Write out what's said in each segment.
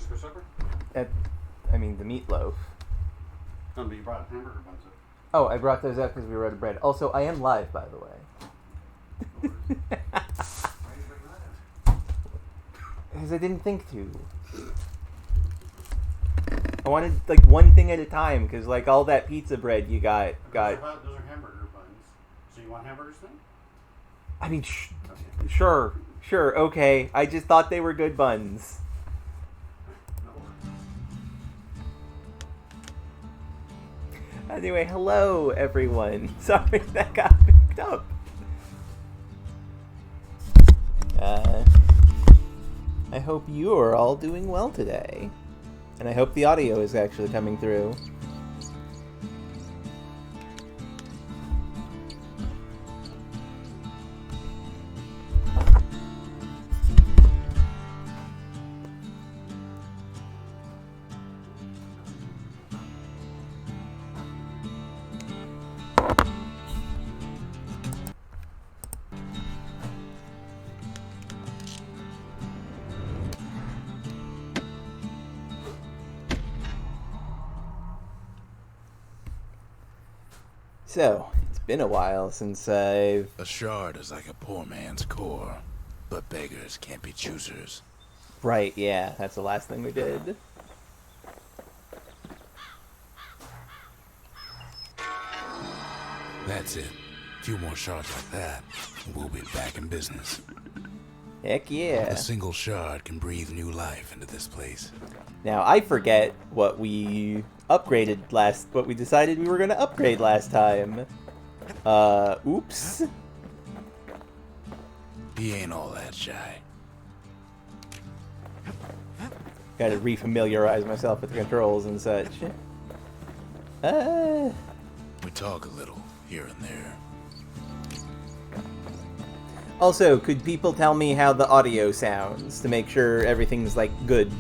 Swiss supper? I mean, the meatloaf. No, but you brought hamburger buns up. Oh, I brought those out because we were out of bread. Also, I am live, by the way. Why are you bringing that up? Because I didn't think to. I wanted, like, one thing at a time, because, like, all that pizza bread you got... Those are hamburger buns. So you want hamburgers then? I mean, sure, okay. I just thought they were good buns. Anyway, hello, everyone. Sorry that got picked up. I hope you are all doing well today. And I hope the audio is actually coming through. So, it's been a while since I've... A shard is like a poor man's core, but beggars can't be choosers. Right, yeah, that's the last thing we did. That's it. A few more shards like that, and we'll be back in business. Heck yeah. A single shard can breathe new life into this place. Now, I forget what we what we decided we were going to upgrade last time. Oops. He ain't all that shy. Gotta refamiliarize myself with the controls and such. We talk a little, here and there. Also, could people tell me how the audio sounds to make sure everything's, like, good?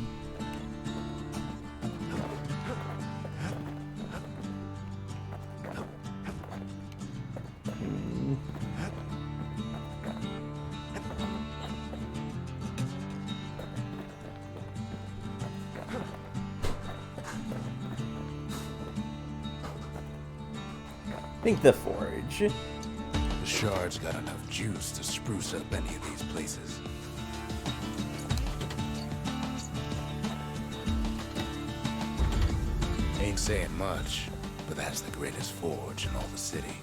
I think the forge. The shard's got enough juice to spruce up any of these places. Ain't saying much, but that's the greatest forge in all the city.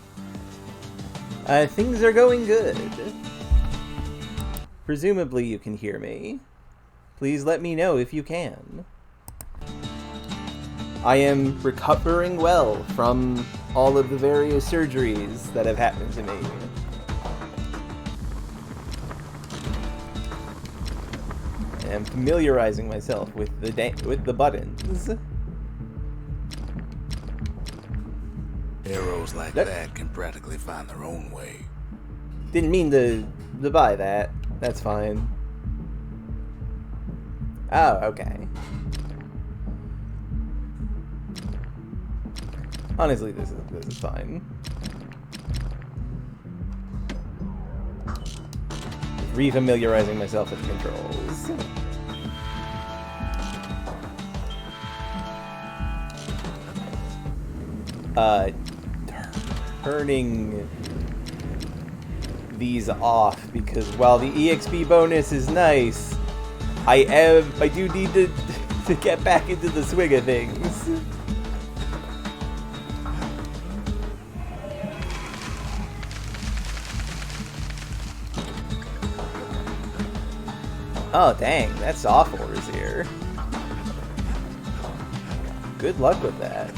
Things are going good. Presumably you can hear me. Please let me know if you can. I am recovering well from all of the various surgeries that have happened to me. I am familiarizing myself with the buttons. Arrows like that can practically find their own way. Didn't mean to buy that. That's fine. Oh, okay. Honestly, this is fine. Just refamiliarizing myself with the controls. Turning these off because while the EXP bonus is nice, I do need to get back into the swing of things. Oh dang, that's awful, Razier. Good luck with that.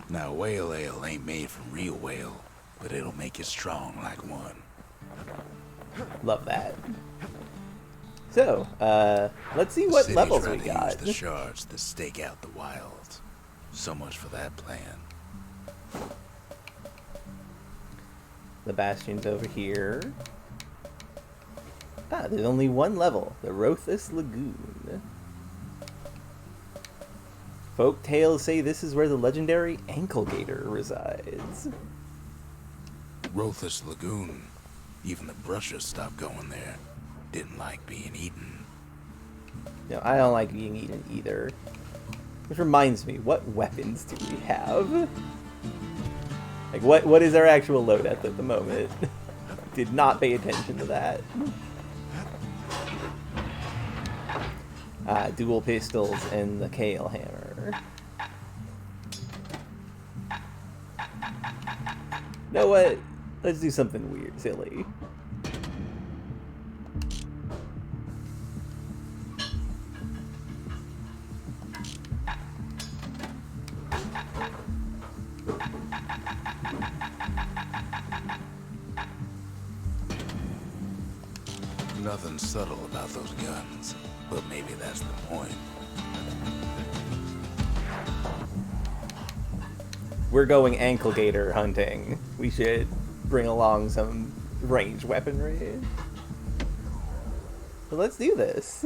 Now, whale ale ain't made from real whale, but it'll make you strong like one. Love that. So, let's see what levels we got. Use the shards to stake out the wilds. So much for that plan. The Bastion's over here. Ah, there's only one level. The Rothus Lagoon. Folk tales say this is where the legendary ankle gator resides. Rothless Lagoon. Even the brushers stopped going there. Didn't like being eaten. No, I don't like being eaten either. Which reminds me, what weapons do we have? Like, what is our actual load at the moment? Did not pay attention to that. Dual pistols and the Kale hammer. You know what? Let's do something weird, silly. Nothing subtle about those guns, but maybe that's the point. We're going ankle gator hunting. We should bring along some ranged weaponry. So let's do this.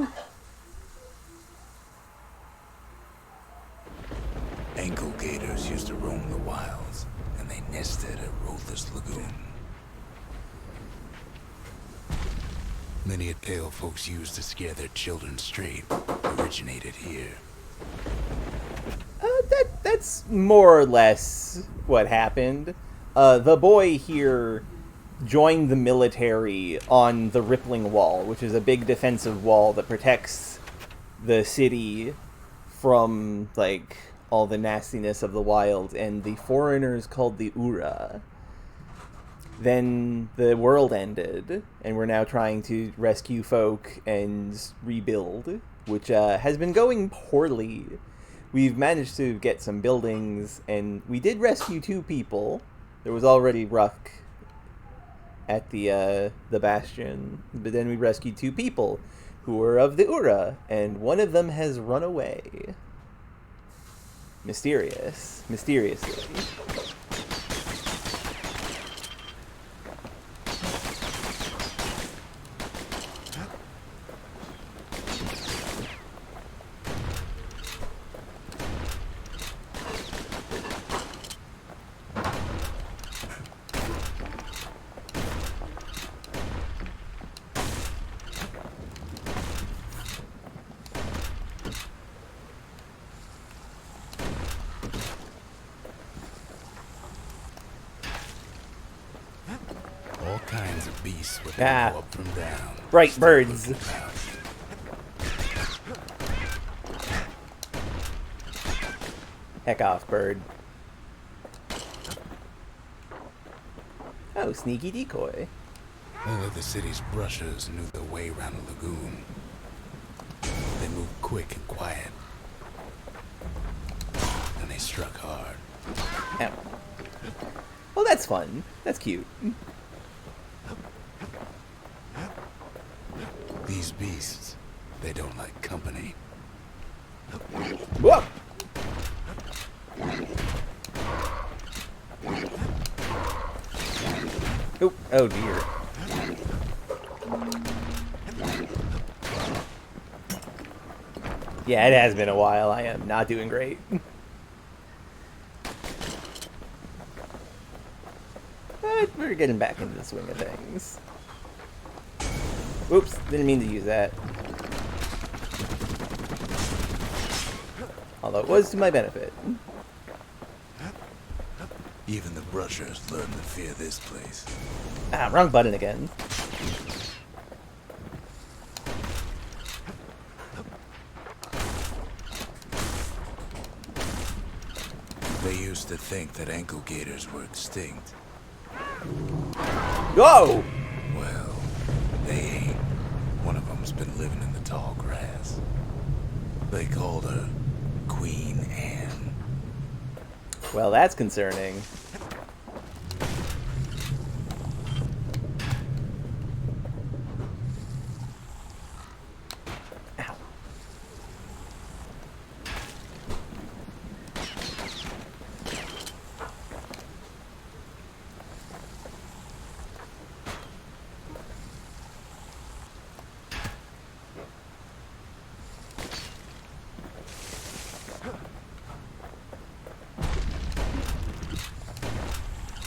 Ankle gators used to roam the wilds, and they nested at Rothless Lagoon. Many a tale folks used to scare their children straight originated here. That's more or less what happened. The boy here joined the military on the Rippling Wall, which is a big defensive wall that protects the city from, like, all the nastiness of the wild, and the foreigners called the Ura. Then the world ended, and we're now trying to rescue folk and rebuild, which has been going poorly. We've managed to get some buildings, and we did rescue 2 people. There was already Ruck at the Bastion, but then we rescued 2 people who were of the Ura, and one of them has run away. Mysteriously. All kinds of beasts would go up from down. Bright birds. Heck off, bird. Oh, sneaky decoy. Only the city's brushers knew their way around the lagoon. They moved quick and quiet. And they struck hard. Ow. Well, that's fun. That's cute. These beasts, they don't like company. Whoa! Oh dear. Yeah, it has been a while. I am not doing great. But we're getting back into the swing of things. Oops, didn't mean to use that. Although it was to my benefit. Even the brushers learned to fear this place. Ah, wrong button again. They used to think that ankle gators were extinct. Whoa! Well, they ain't. One of them's been living in the tall grass. They called her Queen Anne. Well, that's concerning. Ow.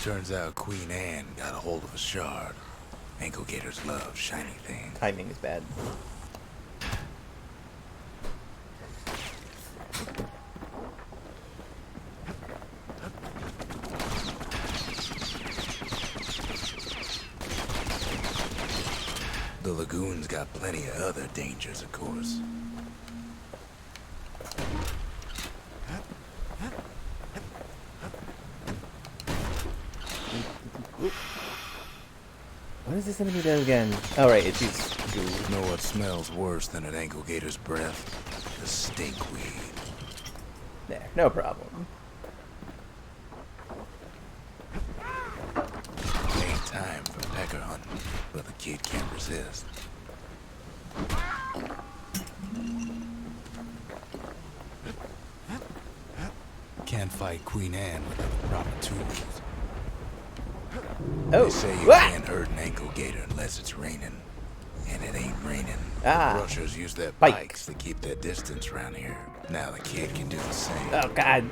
Turns out Queen Anne got a hold of a shard. Ankle gators love shiny things. Timing is bad. The lagoon's got plenty of other dangers, of course. What does this enemy do again? Oh, right, it's these goo. You know what smells worse than an ankle gator's breath? The stinkweed. There, no problem. Ain't time for pecker hunting, but the kid can't resist. Can't fight Queen Anne without the proper tools. Oh, They say you what? can't hurt an ankle gator unless it's raining. And it ain't raining. Ah. Rushers use their Pikes. pikes to keep their distance around here. Now the kid can do the same. Oh, God.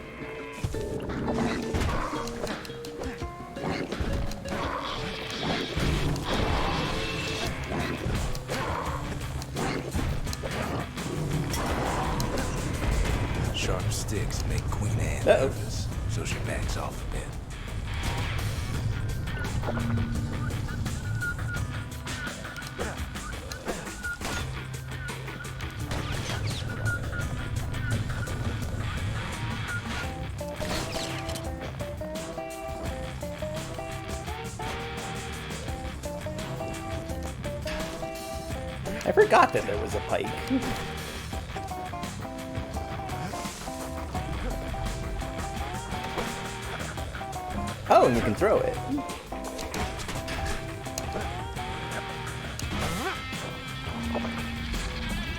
Sharp sticks make Queen Anne Uh-oh. nervous, so she backs off a bit. I forgot that there was a pike. Oh, and you can throw it.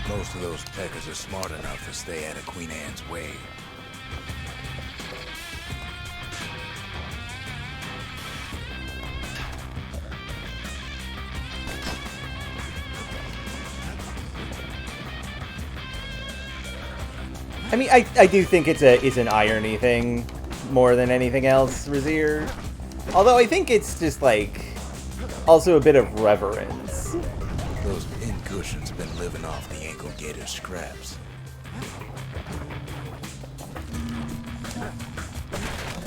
Most of those peckers are smart enough to stay out of Queen Anne's way. I mean, I do think it's an irony thing more than anything else, Razir. Although I think it's just like also a bit of reverence. Those pin cushions have been living off the ankle gator scraps.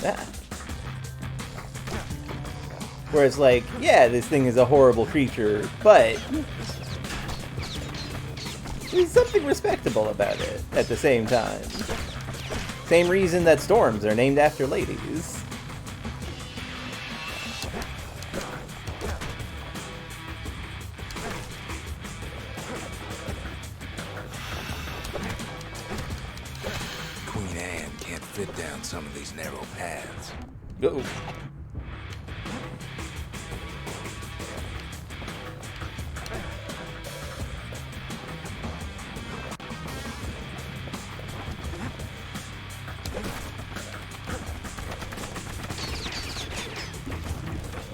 Yeah. Whereas like, yeah, this thing is a horrible creature, but there's something respectable about it at the same time. Same reason that storms are named after ladies. Queen Anne can't fit down some of these narrow paths. Go.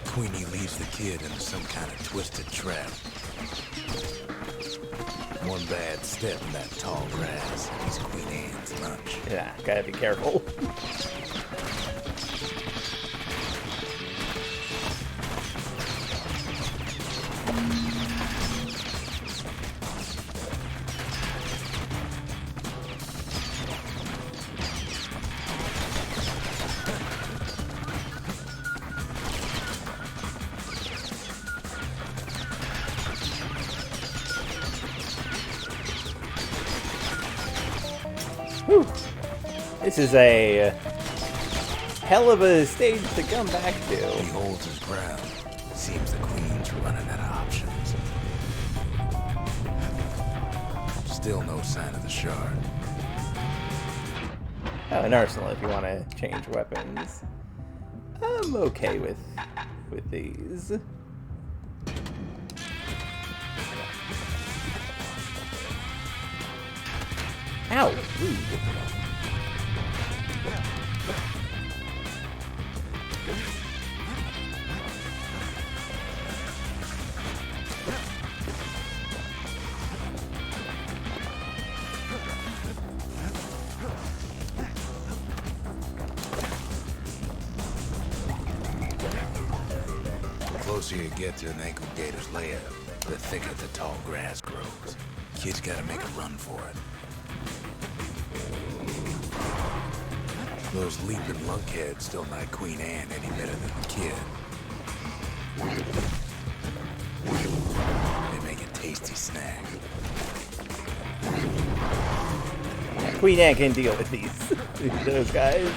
Queenie leads the kid into some kind of twisted trap. One bad step in that tall grass is Queen Anne's lunch. Yeah, gotta be careful. Whew. This is a hell of a stage to come back He to. holds his ground. Seems the queen's running out of options. Still no sign of the shard. Oh, an arsenal if you want to change weapons. I'm okay with these. Ow! Rude. closer you get to an ankle gator's lair, the thicker the tall grass grows. Kid's gotta make a run for it. Those leaping lunkheads don't like Queen Anne any better than the kid. They make a tasty snack. Queen Anne can deal with those guys.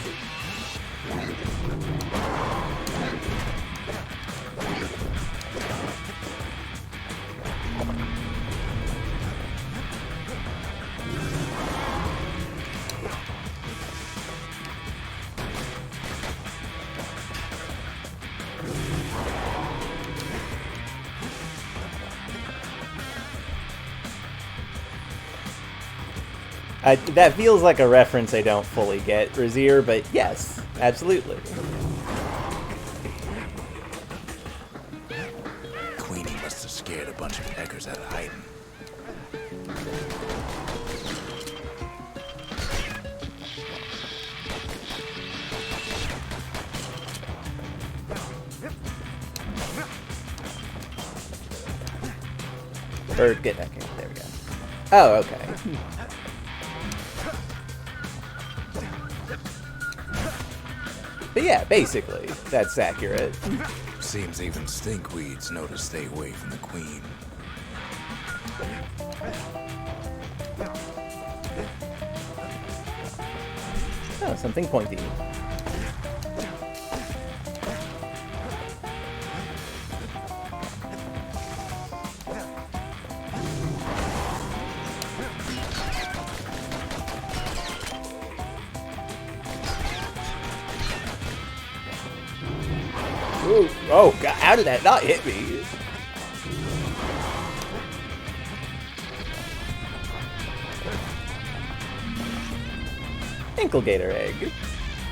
That feels like a reference I don't fully get, Razir, but yes, absolutely. Queenie must have scared a bunch of peckers out of hiding. Or get that game. There we go. Oh, okay. But yeah, basically, that's accurate. Seems even stinkweeds know to stay away from the queen. Oh, something pointy. Ooh, oh god, how did that not hit me? Ankle gator egg.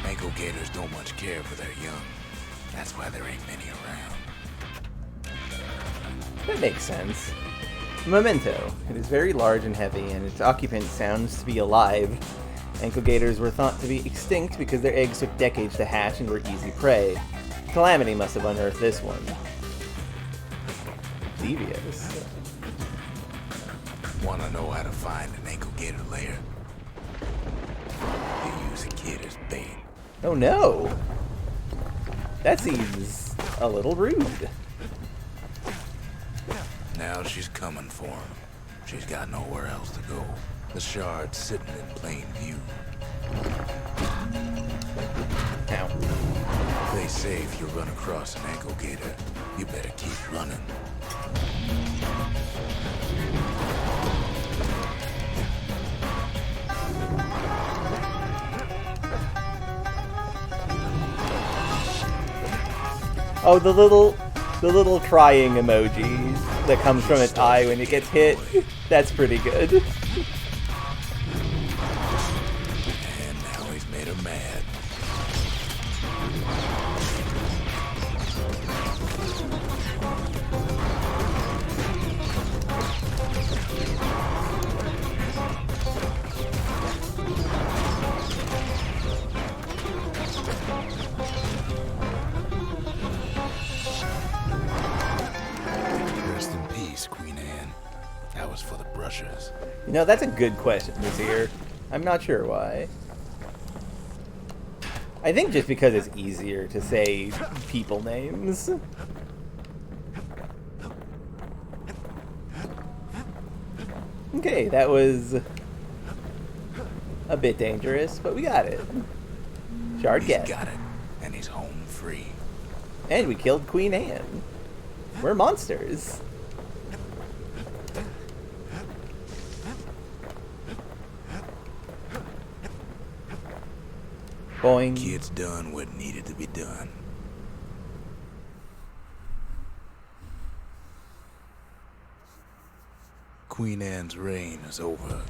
Ankle gators don't much care for their young. That's why there ain't many around. That makes sense. Memento. It is very large and heavy, and its occupant sounds to be alive. Ankle gators were thought to be extinct because their eggs took decades to hatch and were easy prey. Calamity must have unearthed this one. Devious. Wanna know how to find an ankle gator lair? You use a kid as bait. Oh no! That seems a little rude. Now she's coming for him. She's got nowhere else to go. The shard's sitting in plain view. Ow. They say if you run across an ankle gator, you better keep running. Oh, the little crying emoji that comes from its eye when it gets hit. That's pretty good. And now he's made her mad. Rest in peace, Queen Anne. That was for the brushers. You know, that's a good question this year. I'm not sure why. I think just because it's easier to say people names. Okay, that was a bit dangerous, but we got it. Shard He's get. got it, and he's home free. And we killed Queen Anne. We're monsters. Boing. Kid's done what needed to be done. Queen Anne's reign is over.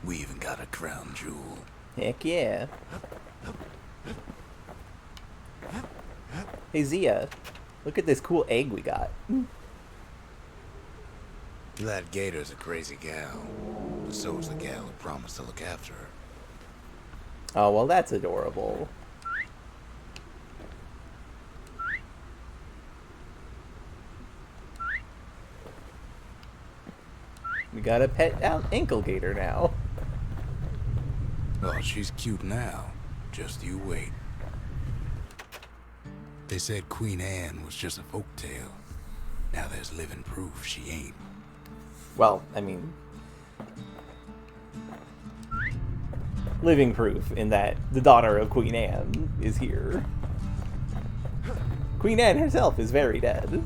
We even got a crown jewel. Heck yeah. Hey Zia, look at this cool egg we got. That gator's a crazy gal, but so's the gal who promised to look after her. Oh, well that's adorable. We got a pet out ankle gator now. Oh, she's cute now. Just you wait. They said Queen Anne was just a folktale. Now there's living proof she ain't. Well, I mean, living proof in that the daughter of Queen Anne is here. Queen Anne herself is very dead.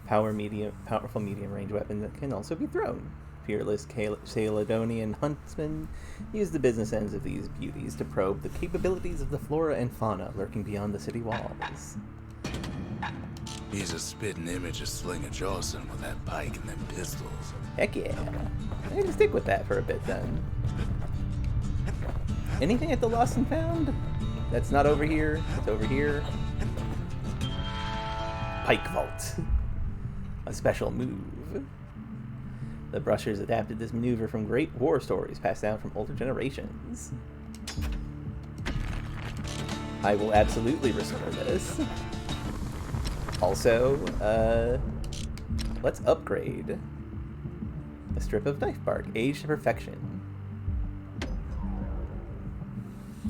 Powerful medium range weapon that can also be thrown. Fearless Caledonian huntsmen use the business ends of these beauties to probe the capabilities of the flora and fauna lurking beyond the city walls. He's a spitting image of Slinger Jawson with that pike and them pistols. Heck yeah. I'm gonna stick with that for a bit then. Anything at the Lost and Found? That's not over here. It's over here. Pike Vault. A special move. The Brushers adapted this maneuver from great war stories passed down from older generations. I will absolutely restore this. Also, let's upgrade a strip of knife bark, aged to perfection.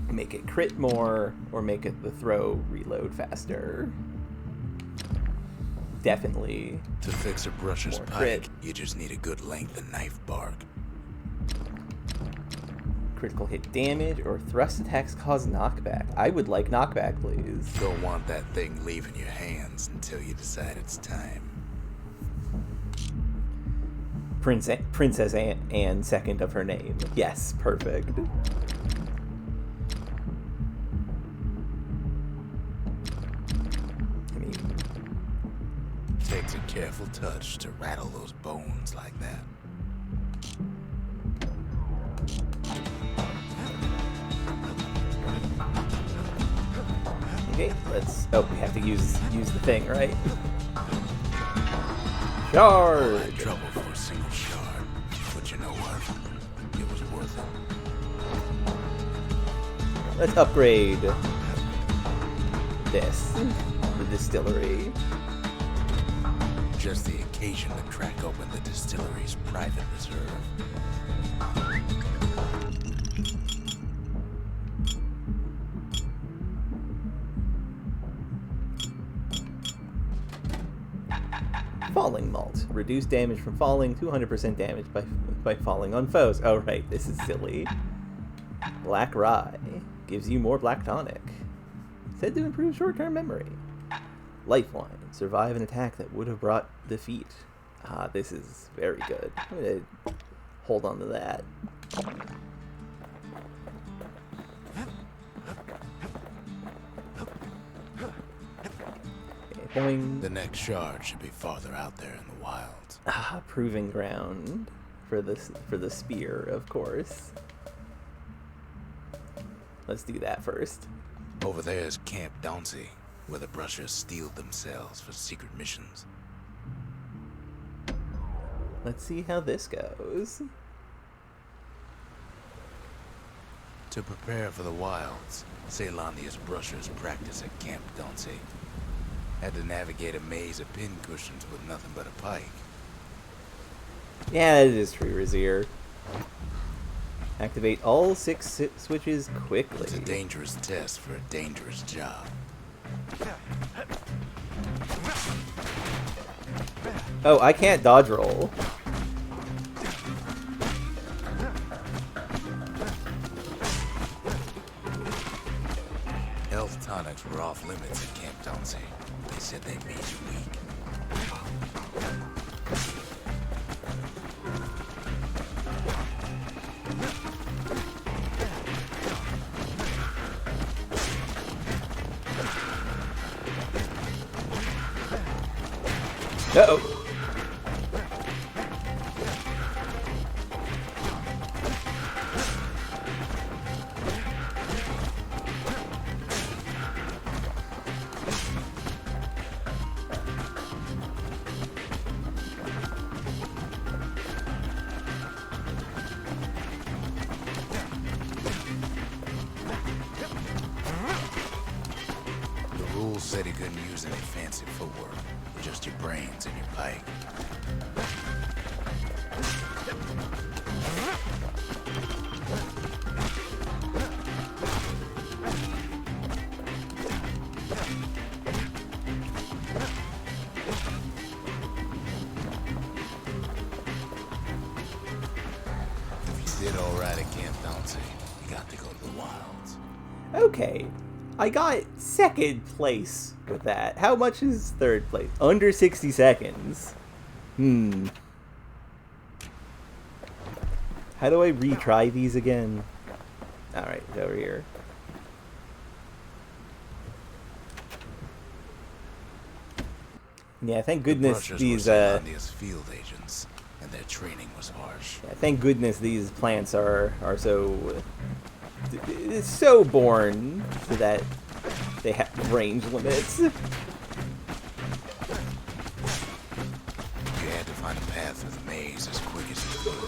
Make it crit more, or make it the throw reload faster. Definitely. To fix a brusher's more pike, crit. you just need a good length of knife bark. Critical hit damage or thrust attacks cause knockback. I would like knockback, please. Don't want that thing leaving your hands until you decide it's time. Princess Anne, second of her name. Yes, perfect. I mean, Takes a careful touch to rattle those bones like that. okay, let's. Oh, we have to use the thing, right? Charge. Had trouble for a single shard, but you know what? It was worth it. Let's upgrade this. The distillery. Just the occasion to crack open the distillery's private reserve. Falling malt. Reduce damage from falling, 200% damage by falling on foes. Oh right, this is silly. Black rye. Gives you more black tonic. Said to improve short-term memory. Lifeline. Survive an attack that would have brought defeat. Ah, this is very good. I'm gonna hold on to that. Okay, boing. The next shard should be farther out there in the wilds. Ah, proving ground for the spear, of course. Let's do that first. Over there is Camp Dauncey, where the Brushers steeled themselves for secret missions. Let's see how this goes. To prepare for the wilds, Ceylonia's Brushers practice at Camp Dauncey. Had to navigate a maze of pincushions with nothing but a pike. Yeah, it is true, Razier. Activate all 6 switches quickly. It's a dangerous test for a dangerous job. Oh, I can't dodge roll. Health tonics were off limits at Camp Dauncey. They said they made you weak. Uh-oh. Rules said he couldn't use any fancy footwork, just your brains and your pike. If you did all right at Camp Bouncy, you got to go to the wilds. Okay. I got second place with that. How much is third place? Under 60 seconds. How do I retry these again? Alright, it's over here. Yeah, thank goodness these field agents, and their training was harsh. Yeah, thank goodness these plants are so it's so born so that they have range limits. You had to find a path through the maze as quick as you could.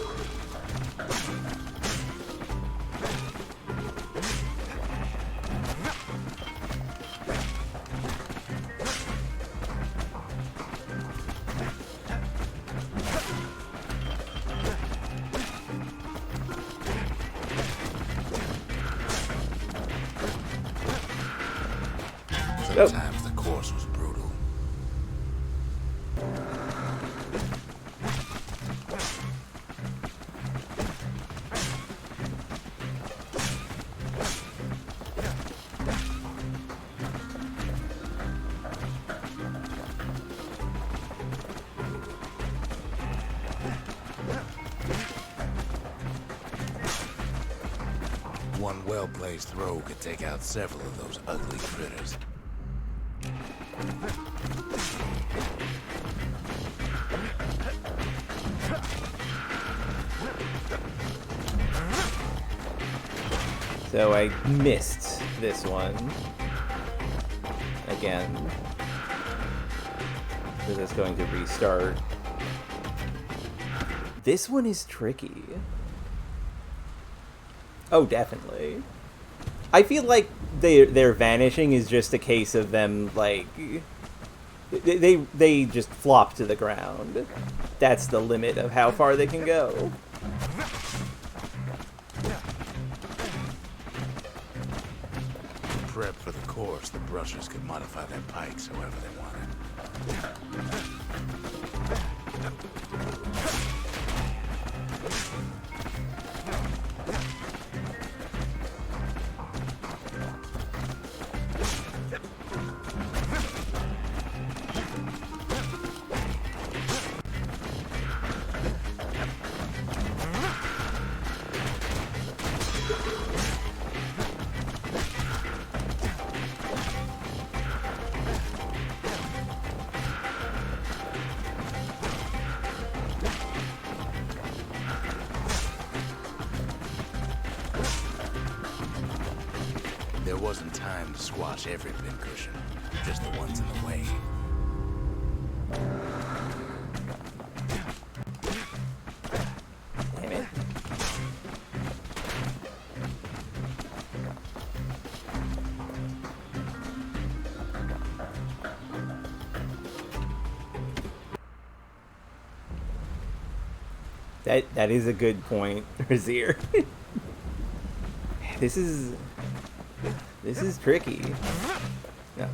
Sometimes the course was brutal. One well-placed throw could take out several of those ugly critters. So I missed this one again. So that's going to restart. This one is tricky. Oh, definitely. I feel like their vanishing is just a case of them, like, they just flop to the ground. That's the limit of how far they can go. Prep for the course, the brushers could modify their pikes however they wanted. There wasn't time to squash every pincushion, just the ones in the way. Damn it. That is a good point, Razir. This is tricky. No.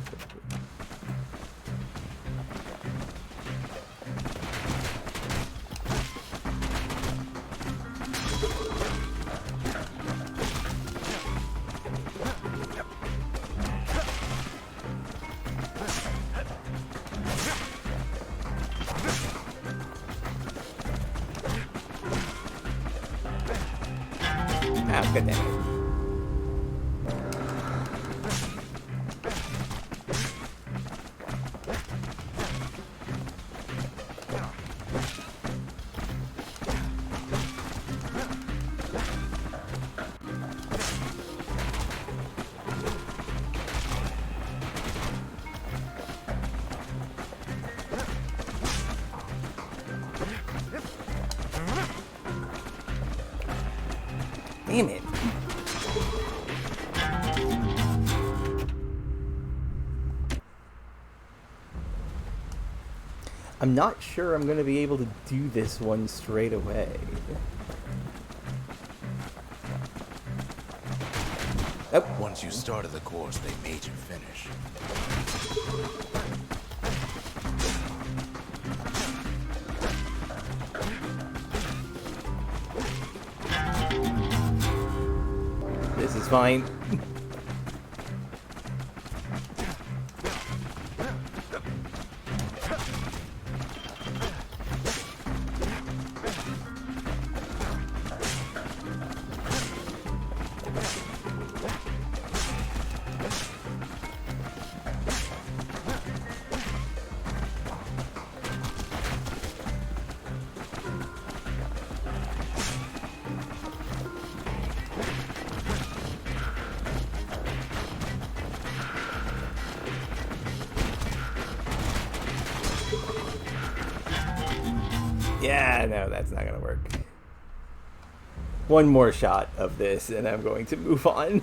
Ah, good damn it. Damn it. I'm not sure I'm going to be able to do this one straight away. Oh. Once you started the course, they made you finish. This is fine. Yeah, no, that's not gonna work. One more shot of this and I'm going to move on.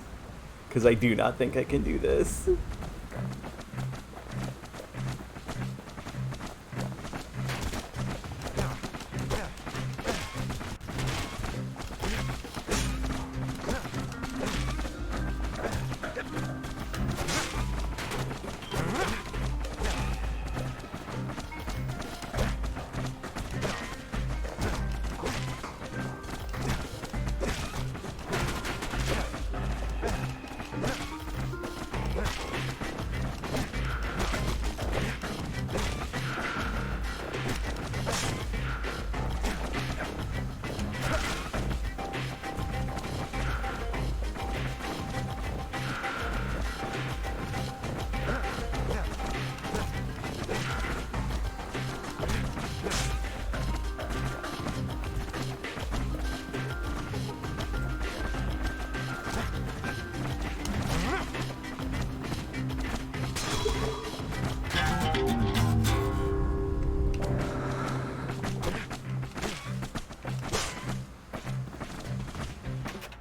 Because I do not think I can do this.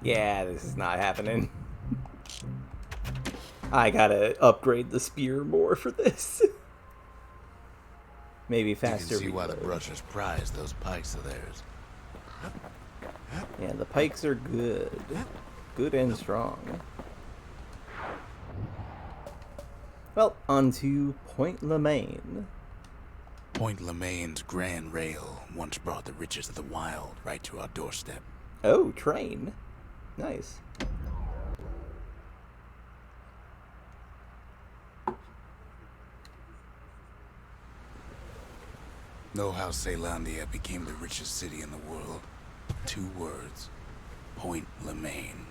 Yeah, this is not happening. I gotta upgrade the spear more for this. Maybe faster. You can see why the brushers prize those pikes of theirs. Yeah, the pikes are good. Good and strong. Well, on to Point Lemaine. Point Lemaine's Grand Rail once brought the riches of the wild right to our doorstep. Oh, train. Nice. Know how Caelondia became the richest city in the world? 2 words. Point Lemaine.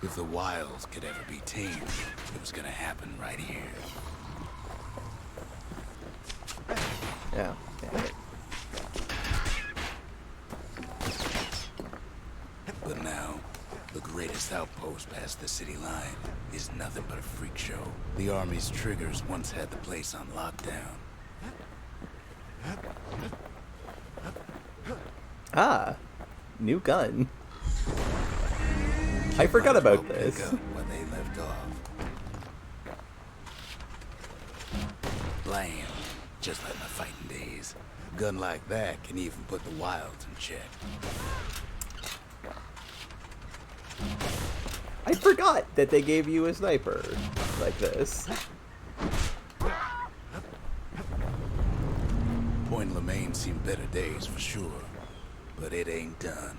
If the wilds could ever be tamed, it was gonna happen right here. Yeah. But now, the greatest outpost past the city line is nothing but a freak show. The army's triggers once had the place on lockdown. Ah, new gun. I forgot about this. Pick up where they left off. Blam. Just like my fighting days. A gun like that can even put the wilds in check. I forgot that they gave you a sniper like this. Point Lemaine seen better days for sure, but it ain't done.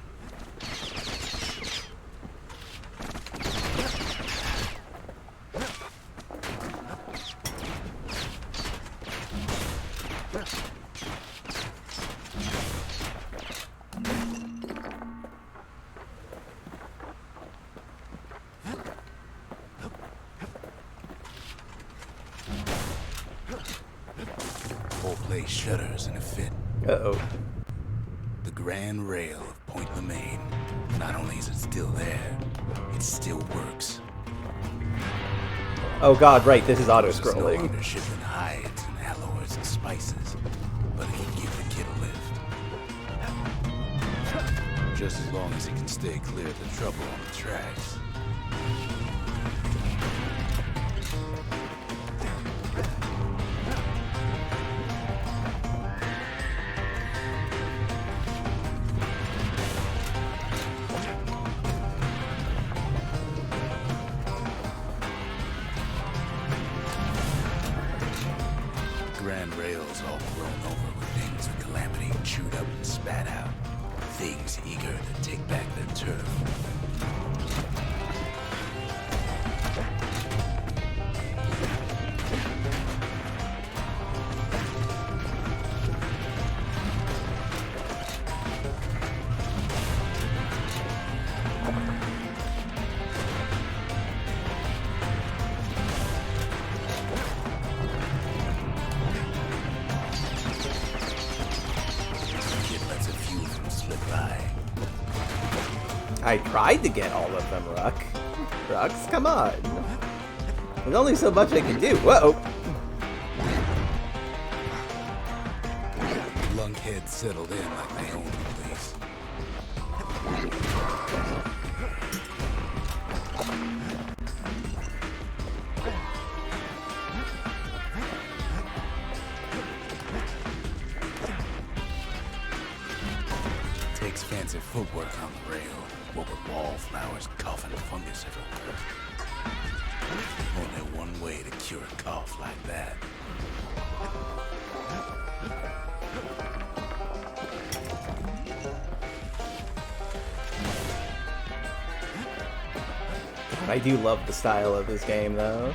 Whole place shudders in a fit. Uh-oh. The Grand Rail of Point Lemaine. Not only is it still there, it still works. Oh god, right, this is It's no auto-scrolling. longer shipping hides and alloys and spices, but it can give the kid a lift. Just as long as it can stay clear of the trouble on the tracks. Kid lets a few of them slip by. I tried to get all of them, Ruck. Rucks, come on. There's only so much I can do. Whoa! Lunkheads settled in like they owned the place. Takes fancy footwork on the rail, what with wallflowers, cough, and fungus everywhere. Only one way to cure a cough like that. I do love the style of this game, though.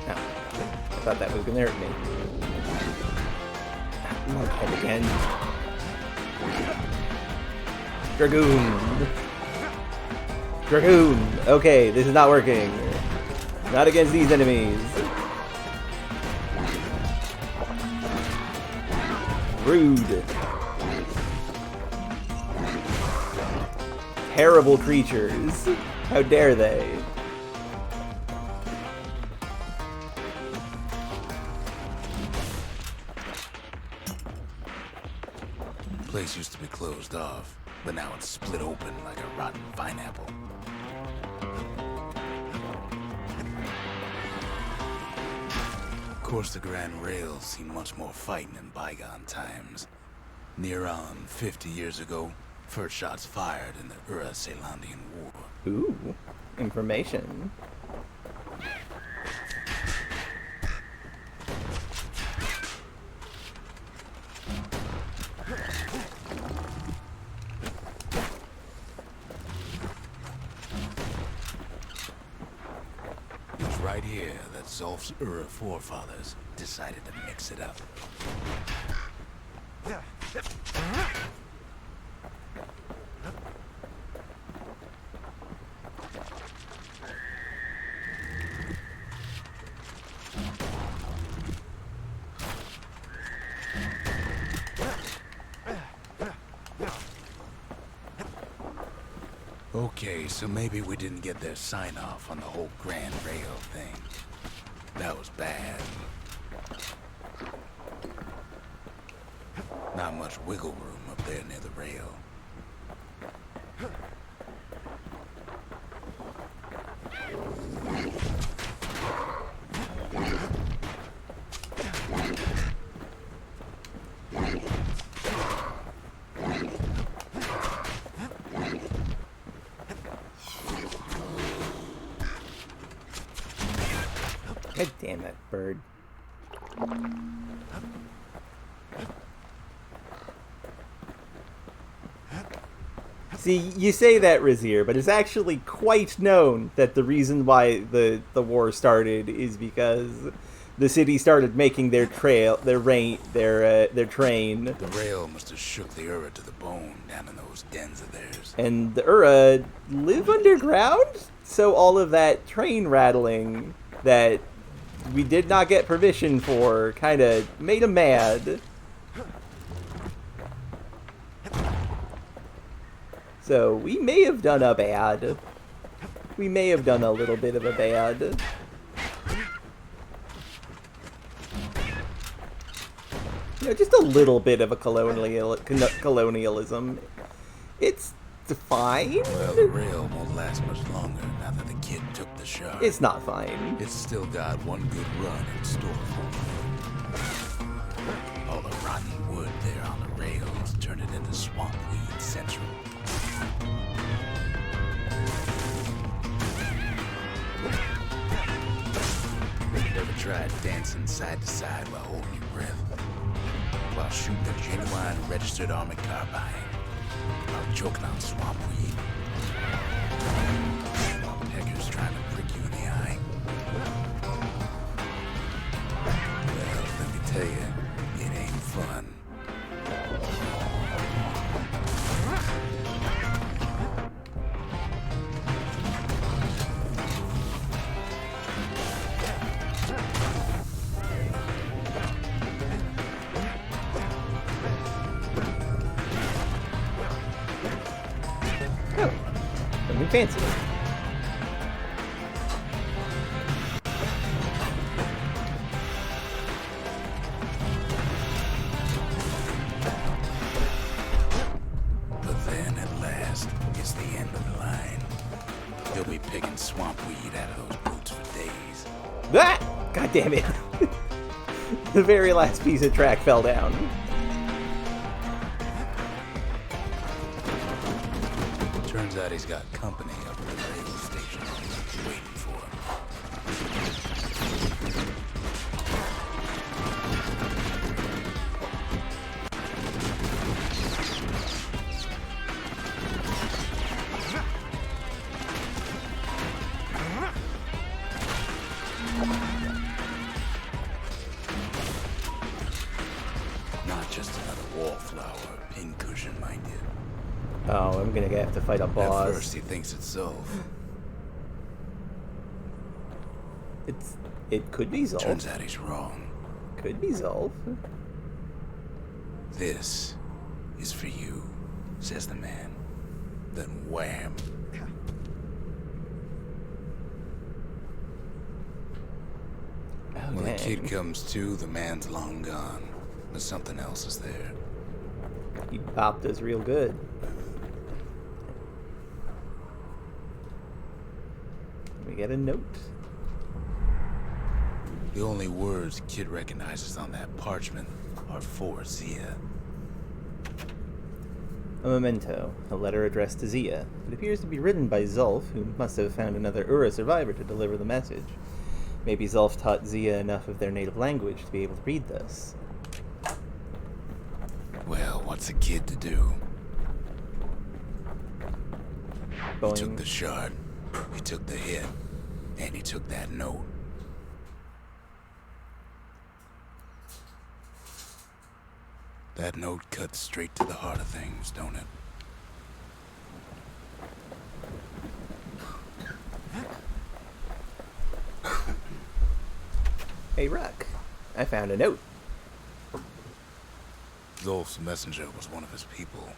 No. I thought that was gonna hurt me. Lunkhead again. Dragoon! Dragoon! Okay, this is not working. Not against these enemies. Rude. Terrible creatures. How dare they? Place used to be closed off, but now it's split open like a rotten pineapple. Of course, the Grand Rails seen much more fighting in bygone times. Near on 50 years ago, first shots fired in the Ura-Celandian War. Ooh, information. It was right here that Zolf's Ura forefathers decided to mix it up. Okay, so maybe we didn't get their sign-off on the whole Grand Rail thing. That was bad. Not much wiggle room up there near the rail. God damn it, bird. See, you say that, Razir, but it's actually quite known that the reason why the war started is because the city started making their train. The rail must have shook the Ura to the bone down in those dens of theirs. And the Ura live underground, so all of that train rattling that we did not get permission for kind of made them mad. So we may have done a bad. We may have done a little bit of a bad. You know, just a little bit of a colonialism. It's fine. Well, the rail won't last much longer now that the kid took the shard. It's not fine. It's still got one good run in store for it. All the rotten wood there on the rails turned it into swamp weed central. Ever tried dancing side to side while holding your breath? While shooting a genuine registered army carbine? While choking on swamp weed? While peggers trying to prick you in the eye? tell you, it ain't fun. Oh, something fancy. But then, at last, it's the end of the line. He'll be picking swamp weed out of those boots for days. Ah! God damn it. The very last piece of track fell down. Turns out he's got company up at the rail station waiting for him. Not just another wallflower, pincushion, mind you. Oh, I'm gonna have to fight a At boss. first he thinks it's Zolf. It could be Zolf. Turns out he's wrong. Could be Zolf. This is for you, says the man. Then wham. When the kid comes to, the man's long gone. But something else is there. He popped us real good. We get a note. The only words Kid recognizes on that parchment are for Zia. A memento, a letter addressed to Zia. It appears to be written by Zulf, who must have found another Ura survivor to deliver the message. Maybe Zulf taught Zia enough of their native language to be able to read this. Well, what's a kid to do? He took Boing. the shard, he took the hit, and he took that note. That note cuts straight to the heart of things, don't it? Hey, Ruck. I found a note. Zolf's messenger was one of his people.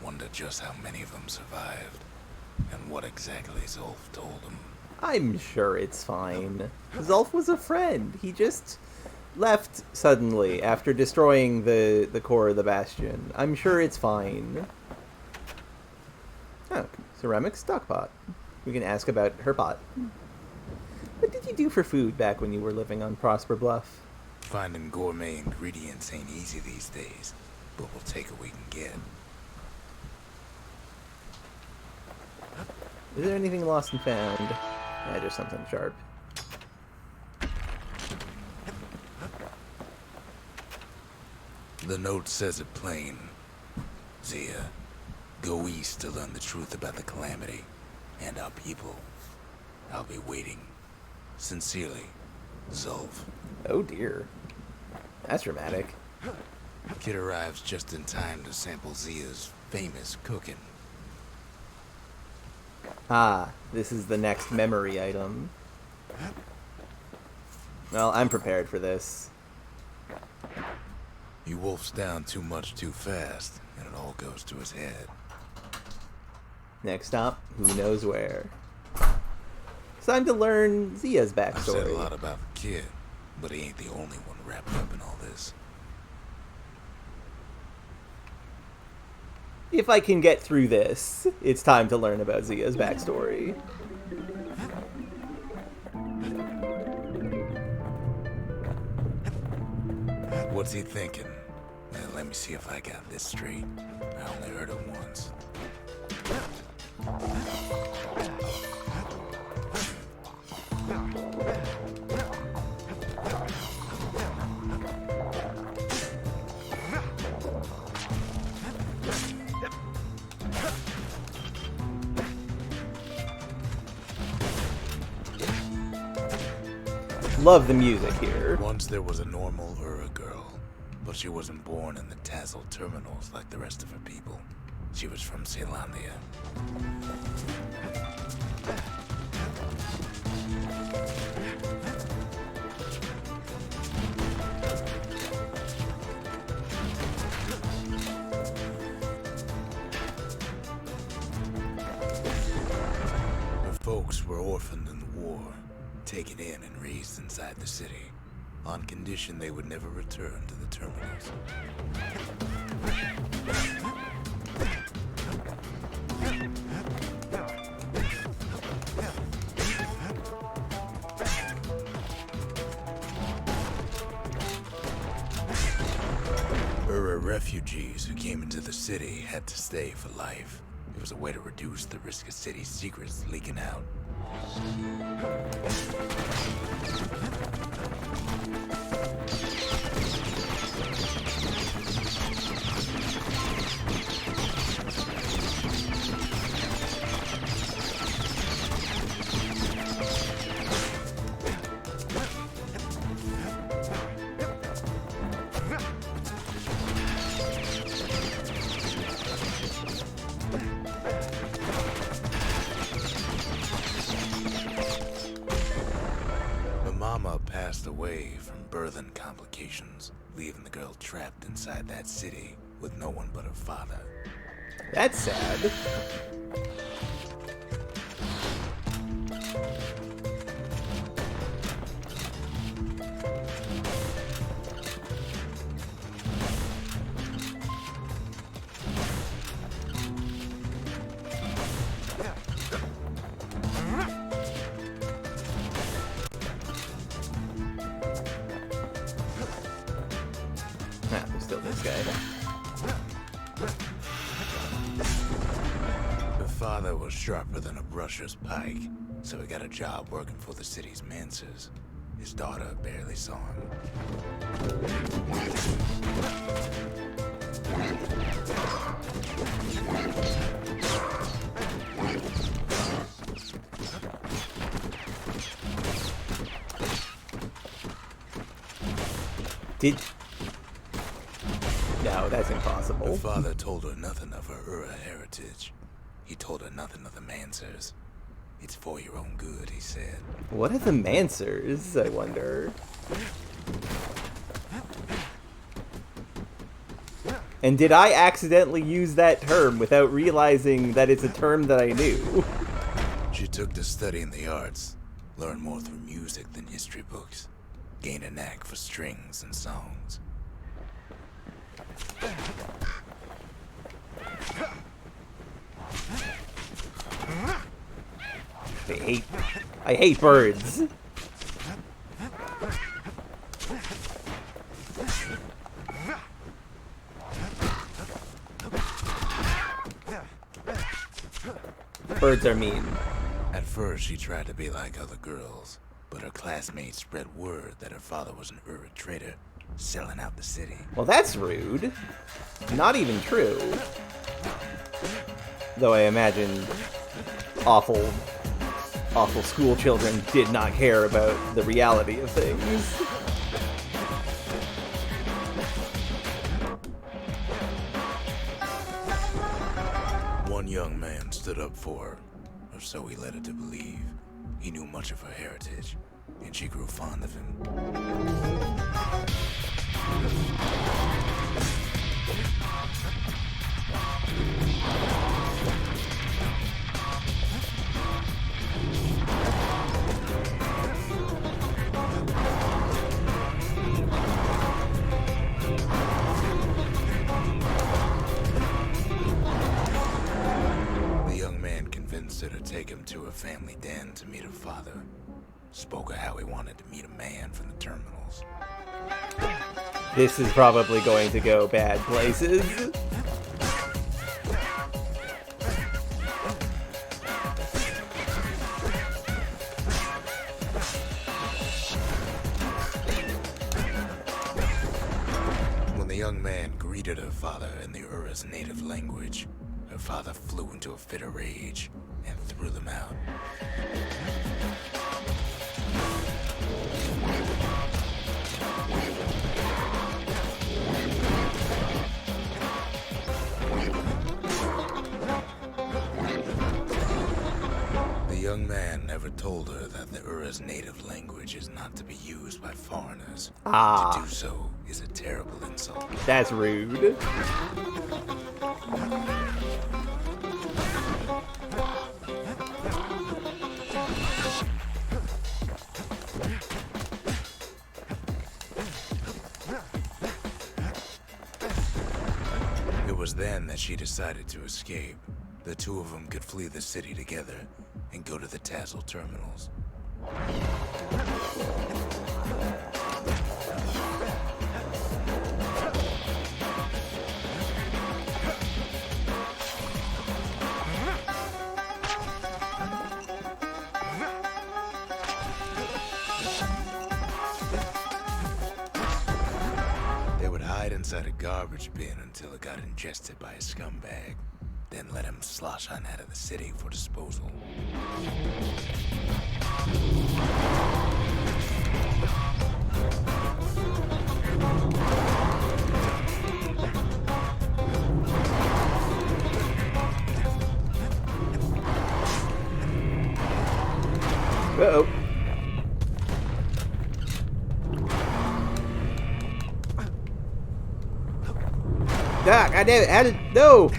Wondered just how many of them survived, and what exactly Zolf told him. I'm sure it's fine. Zulf was a friend. He just left suddenly after destroying the core of the Bastion. I'm sure it's fine. Oh, ceramic stockpot. We can ask about her pot. What did you do for food back when you were living on Prosper Bluff? Finding gourmet ingredients ain't easy these days, but we'll take what we can get. Is there anything lost and found? Yeah, just something sharp. The note says it plain. Zia, go east to learn the truth about the calamity and our people. I'll be waiting. Sincerely, Zolf. Oh dear. That's dramatic. Kid arrives just in time to sample Zia's famous cooking. Ah, this is the next memory item. Well, I'm prepared for this. He wolfs down too much too fast, and it all goes to his head. Next stop, who knows where. It's time to learn Zia's I've said a backstory. lot about the kid, but he ain't the only one wrapped up in all this. If I can get through this, it's time to learn about Zia's backstory. What's he thinking? Let me see if I got this straight. I only heard it once. love the music here. Once there was a normal Ura girl, but she wasn't born in the Tassel terminals like the rest of her people. She was from Celandia. Her folks were orphaned in the war, taken in and raised inside the city, on condition they would never return to the terminals. Ura refugees who came into the city had to stay for life. It was a way to reduce the risk of city secrets leaking out. Mama passed away from birthing complications, leaving the girl trapped inside that city with no one but her father. That's sad. Ah, there's still this guy. Her father was sharper than a brusher's pike, so he got a job working for the city's mancers. His daughter barely saw him. No, that's impossible. Her father told her nothing of her Ura heritage. He told her nothing of the Mancers. It's for your own good, he said. What are the Mancers, I wonder? And did I accidentally use that term without realizing that it's a term that I knew? She took to studying the arts, learned more through music than history books, gained a knack for strings and songs. I hate birds. Birds are mean. At first, she tried to be like other girls, but her classmates spread word that her father was an Ura trader, selling out the city. Well, that's rude. Not even true. Though I imagine awful school children did not care about the reality of things. One young man stood up for her, or so he led her to believe. He knew much of her heritage, and she grew fond of him. The young man convinced her to take him to her family den to meet her father. Spoke of how he wanted to meet a man from the terminals. This is probably going to go bad places. When the young man greeted her father in the Ura's native language, her father flew into a fit of rage and threw them out. Urah's native language is not to be used by foreigners. Ah. To do so is a terrible insult. That's rude. It was then that she decided to escape. The two of them could flee the city together and go to the Tassel terminals. They would hide inside a garbage bin until it got ingested by a scumbag, then let him slosh on out of the city for disposal. Uh-oh. Ah, God damn it. How did... No!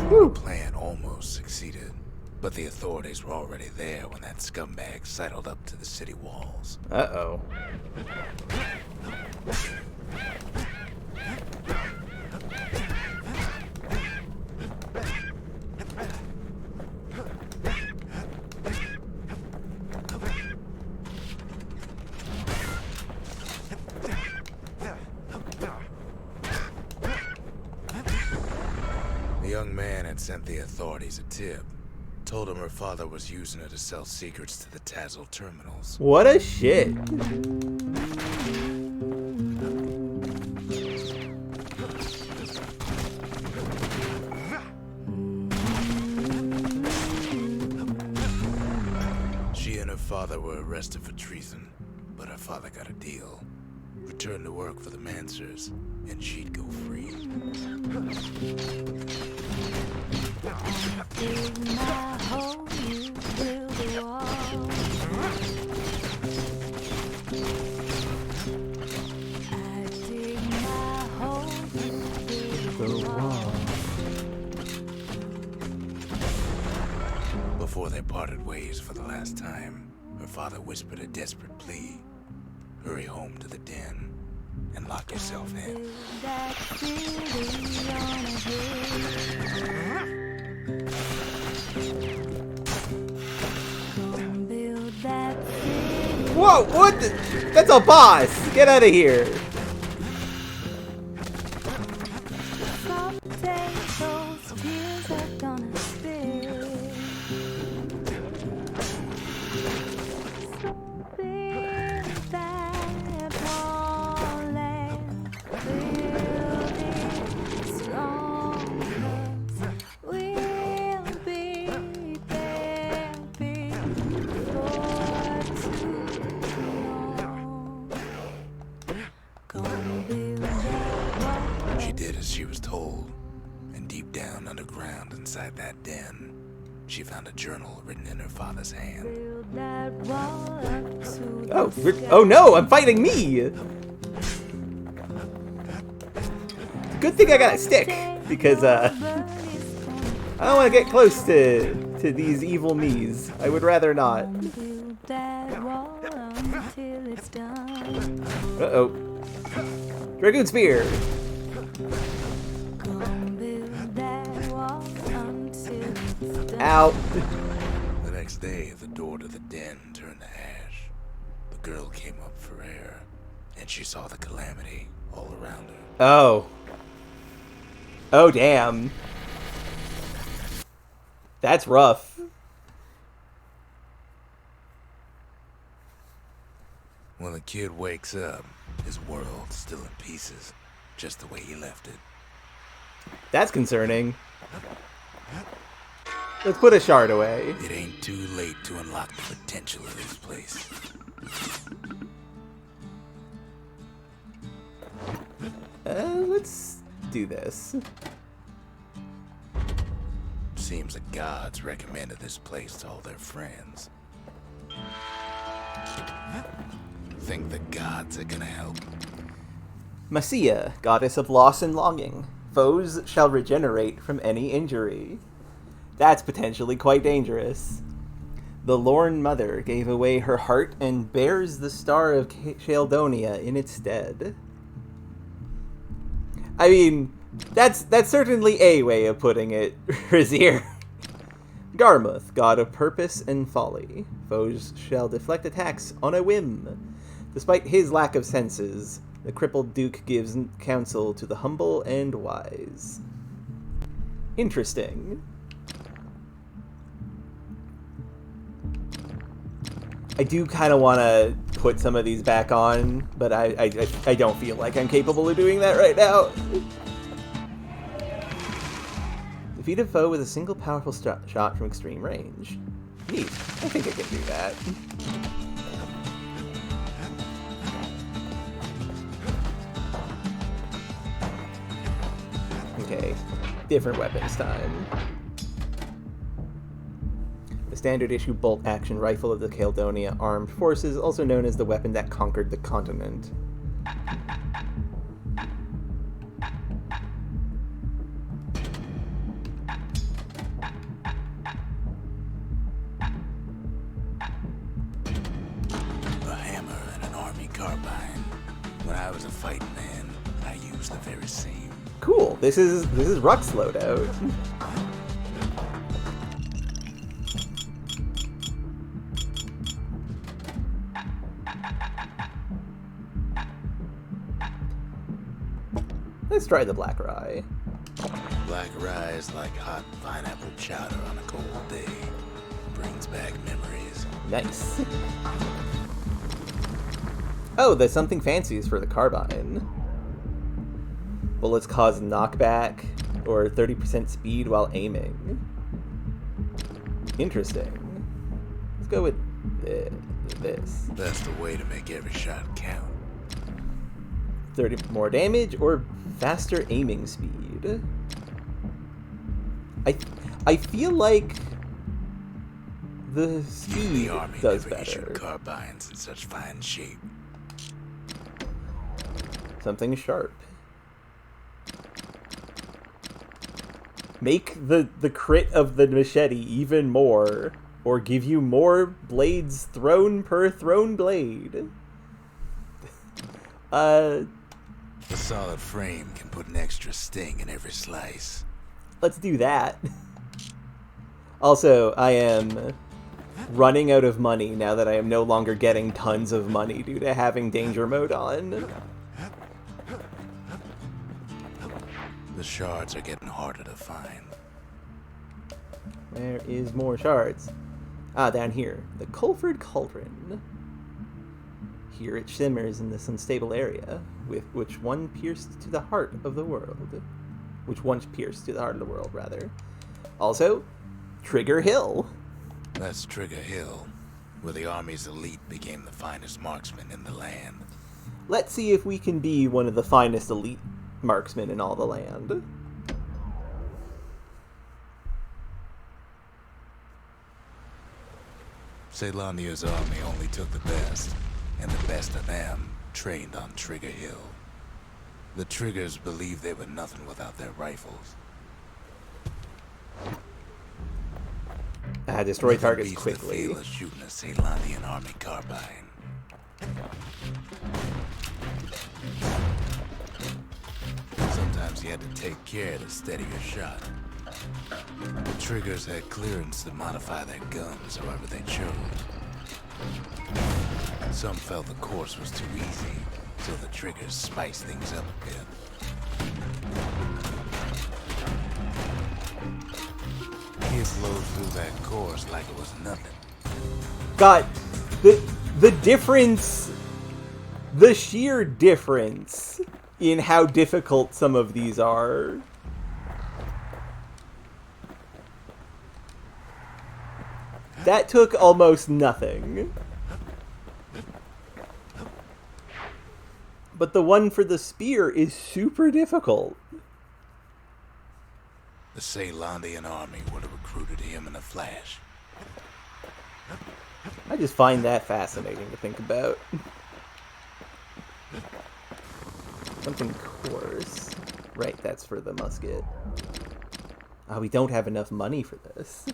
The plan almost succeeded, but the authorities were already there when that scumbag sidled up to the city walls. Uh-oh. The young man had sent the authorities a tip. Told him her father was using her to sell secrets to the Tassel terminals. What a shit. She and her father were arrested for treason, but her father got a deal. Returned to work for the Mansers, and she'd go free. Before they parted ways for the last time, her father whispered a desperate plea. Hurry home to the den and lock yourself in. Whoa, what the? That's a boss! Get out of here! She did as she was told, and deep down underground inside that den, she found a journal written in her father's hand. Oh no, I'm fighting me! Good thing I got a stick, because I don't want to get close to these evil me's. I would rather not. Uh-oh. Dragoon Spear! Ow. The next day, the door to the den turned to ash. The girl came up for air, and she saw the calamity all around her. Oh. Oh, damn. That's rough. When the kid wakes up, his world's still in pieces, just the way he left it. That's concerning. Let's put a shard away. It ain't too late to unlock the potential of this place. Let's do this. Seems the gods recommended this place to all their friends. Think the gods are gonna help? Masia, goddess of loss and longing. Foes shall regenerate from any injury. That's potentially quite dangerous. The Lorn Mother gave away her heart and bears the star of Chaldonia in its stead. I mean, that's certainly a way of putting it, Razier. Garmuth, god of purpose and folly. Foes shall deflect attacks on a whim. Despite his lack of senses, the crippled duke gives counsel to the humble and wise. Interesting. I do kind of want to put some of these back on, but I don't feel like I'm capable of doing that right now. Defeat a foe with a single powerful shot from extreme range. Neat. I think I can do that. Okay, different weapons time. The standard issue bolt action rifle of the Caledonia Armed Forces, also known as the weapon that conquered the continent. A hammer and an army carbine. When I was a fighting man, I used the very same. Cool. This is Ruck's loadout. Let's try the black rye. Black rye is like hot pineapple chowder on a cold day. Brings back memories. Nice. Oh, there's something fancies for the carbine. Bullets cause knockback or 30% speed while aiming. Interesting. Let's go with this. That's the way to make every shot count. 30 more damage or faster aiming speed. I feel like the speed the army does never issued better. carbines in such fine shape. Something sharp. Make the crit of the machete even more, or give you more blades thrown per thrown blade. A solid frame can put an extra sting in every slice. Let's do that. Also, I am running out of money now that I am no longer getting tons of money due to having danger mode on. The shards are getting harder to find. Where is more shards? Ah, down here. The Culford Cauldron. Here it shimmers in this unstable area, with which one pierced to the heart of the world. Which once pierced to the heart of the world, rather. Also, Trigger Hill. That's Trigger Hill, where the army's elite became the finest marksmen in the land. Let's see if we can be one of the finest elite marksmen in all the land. Caelondia's army only took the best, and the best of them trained on Trigger Hill. The Triggers believed they were nothing without their rifles. Destroy Nothing targets beats quickly. The feel of shooting a Caelondian army carbine. Sometimes you had to take care to steady your shot. The Triggers had clearance to modify their guns however they chose. Some felt the course was too easy, so the Triggers spiced things up a bit. Kids flowed through that course like it was nothing. God, the difference, the sheer difference in how difficult some of these are. That took almost nothing. But the one for the spear is super difficult. The Ceylandian army would have recruited him in a flash. I just find that fascinating to think about. Something coarse. Right, that's for the musket. Oh, we don't have enough money for this.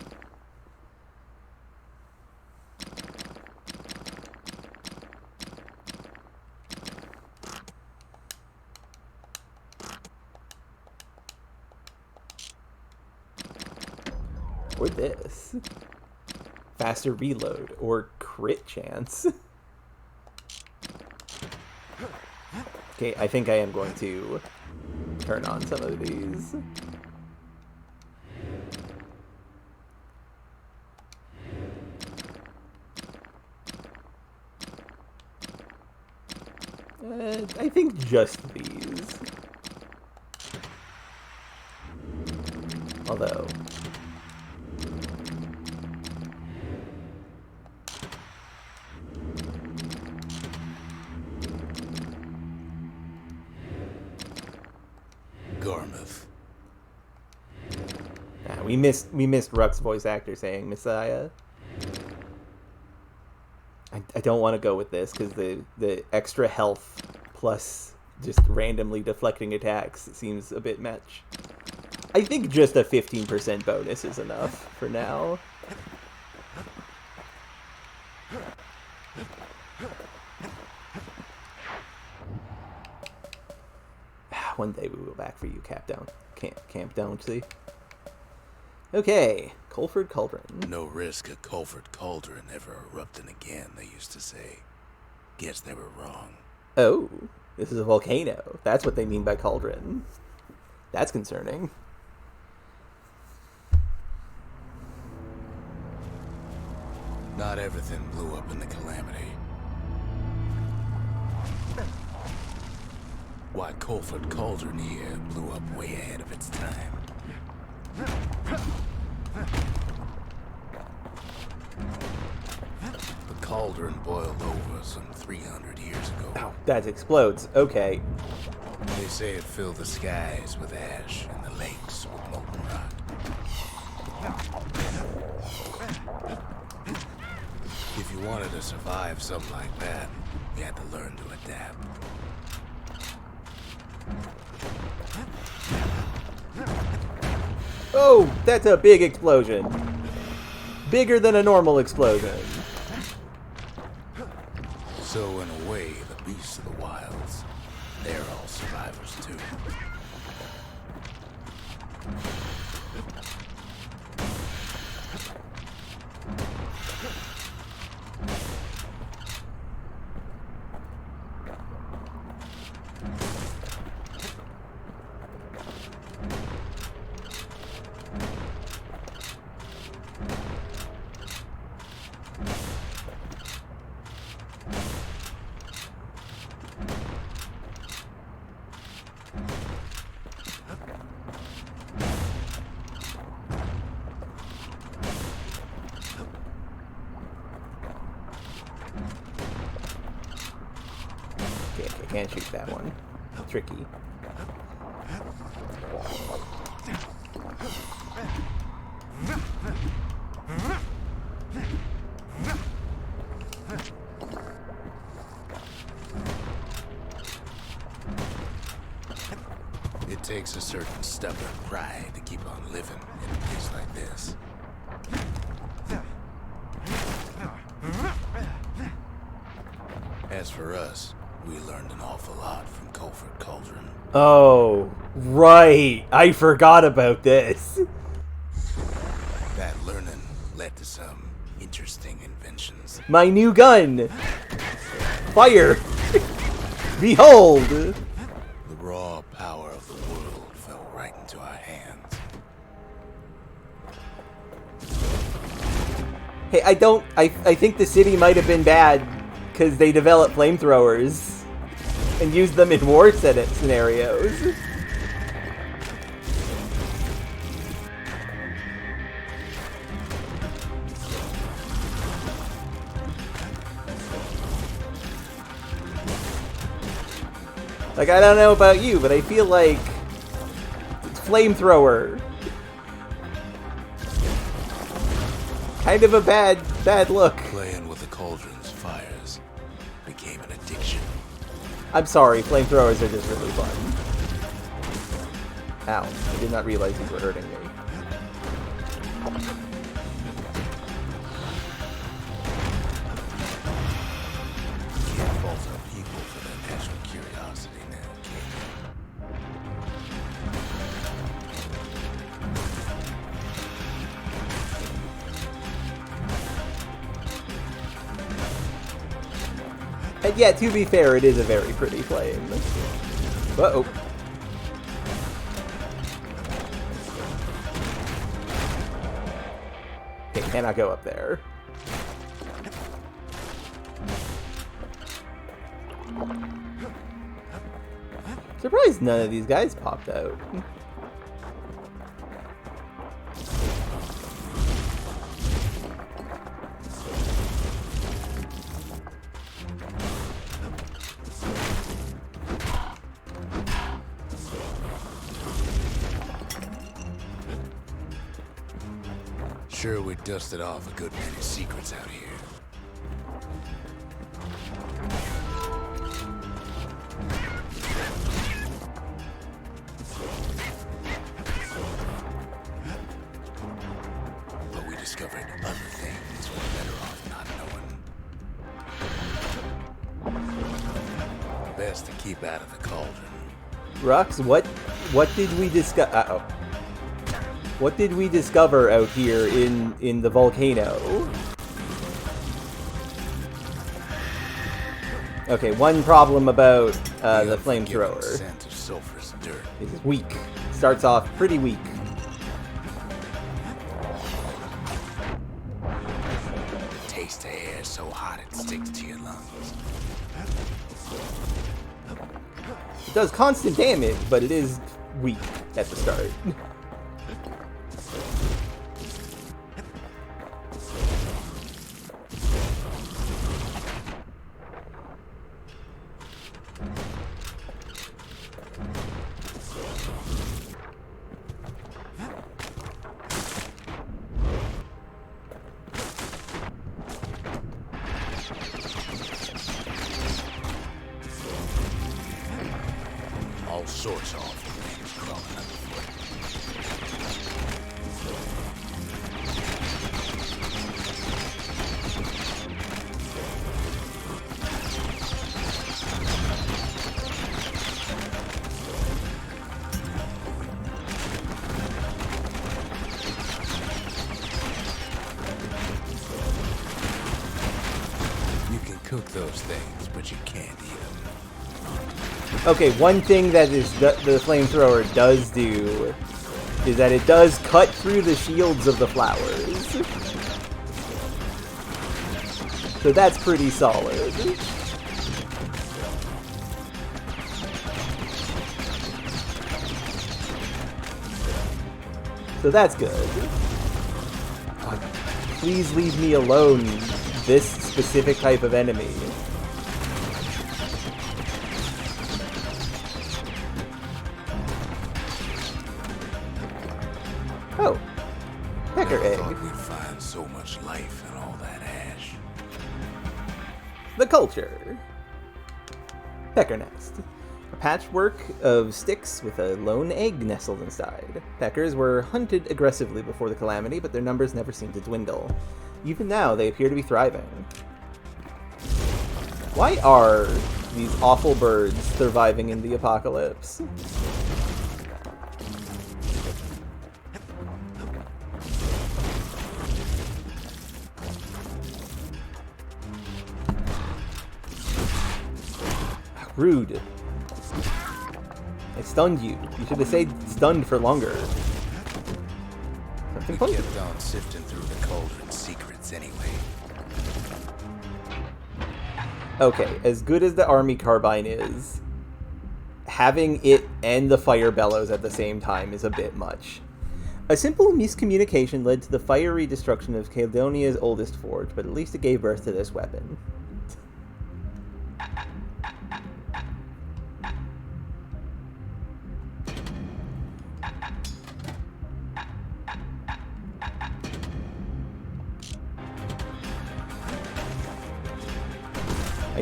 Or this. Faster reload or crit chance. Okay, I think I am going to turn on some of these. I think just these. Although... Garmouth. we missed Ruck's voice actor saying Messiah. I don't want to go with this because the extra health plus just randomly deflecting attacks seems a bit much. I think just a 15% bonus is enough for now. One day we will go back for you, Camp Downsy. Okay, Colford Cauldron. No risk of Colford Cauldron ever erupting again, they used to say. Guess they were wrong. Oh, this is a volcano. That's what they mean by cauldron. That's concerning. Not everything blew up in the Calamity. Why, Colford Cauldron here blew up way ahead of its time. The cauldron boiled over some 300 years ago. Oh, that explodes. Okay. They say it filled the skies with ash and the lakes with molten rock. If you wanted to survive something like that, you had to learn to adapt. Oh, that's a big explosion. Bigger than a normal explosion. So in a way, the beasts of the wilds, they're all survivors too. Okay, I can't shoot that one. Tricky. It takes a certain stubborn pride to keep on living in a place like this. As for us, we learned an awful lot from Colford Cauldron. Oh, right. I forgot about this. That learning led to some interesting inventions. My new gun. Fire. Behold. The raw power of the world fell right into our hands. Hey, I think the city might have been bad because they developed flamethrowers and used them in war scenarios. Like, I don't know about you, but I feel like flamethrower. Kind of a bad look. Playing with the cauldron's fires became an addiction. I'm sorry, flamethrowers are just really fun. Ow, I did not realize these were hurting me. Can't fault our people for their natural curiosity now, kid. And yeah, to be fair, it is a very pretty flame. Uh-oh. Okay, cannot go up there. Surprised none of these guys popped out. Sure, we dusted off a good many secrets out here. But we discovered other things we're better off not knowing. Best to keep out of the cauldron. Rux, what did we discover? Uh-oh. What did we discover out here in the volcano? Okay, one problem about the flamethrower. Scent of sulfurous dirt. It is weak. Starts off pretty weak. Taste the air so hot it sticks to your lungs. It does constant damage, but it is weak at the start. All sorts of awful things crawling underfoot. You can cook those things, but you can't eat them. Okay, one thing that the flamethrower does do is that it does cut through the shields of the flowers. So that's pretty solid. So that's good. Please leave me alone, this specific type of enemy. Oh, pecker Never egg. thought we'd find so much life in all that ash. The culture. Pecker nest. A patchwork of sticks with a lone egg nestled inside. Peckers were hunted aggressively before the calamity, but their numbers never seemed to dwindle. Even now, they appear to be thriving. Why are these awful birds surviving in the apocalypse? Rude. I stunned you. You should have stayed stunned for longer. Something We funny. kept on sifting through the cauldron's secrets anyway. Okay, as good as the army carbine is, having it and the fire bellows at the same time is a bit much. A simple miscommunication led to the fiery destruction of Caledonia's oldest forge, but at least it gave birth to this weapon.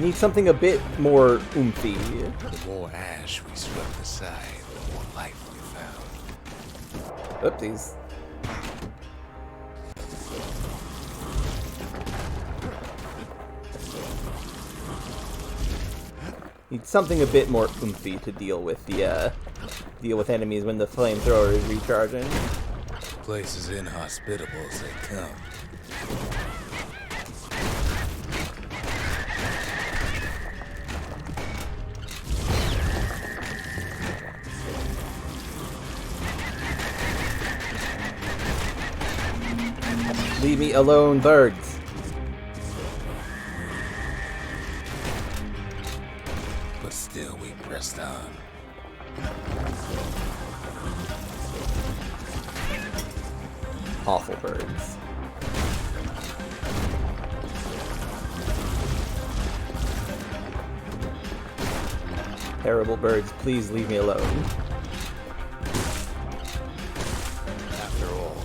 need something a bit more oomphy. The more ash we swept aside, the more life we found. Oopsies. Need something a bit more oomphy to deal with the enemies when the flamethrower is recharging. Place as inhospitable as they come. Leave me alone, birds. But still we pressed on. Awful birds. Terrible birds, please leave me alone. After all,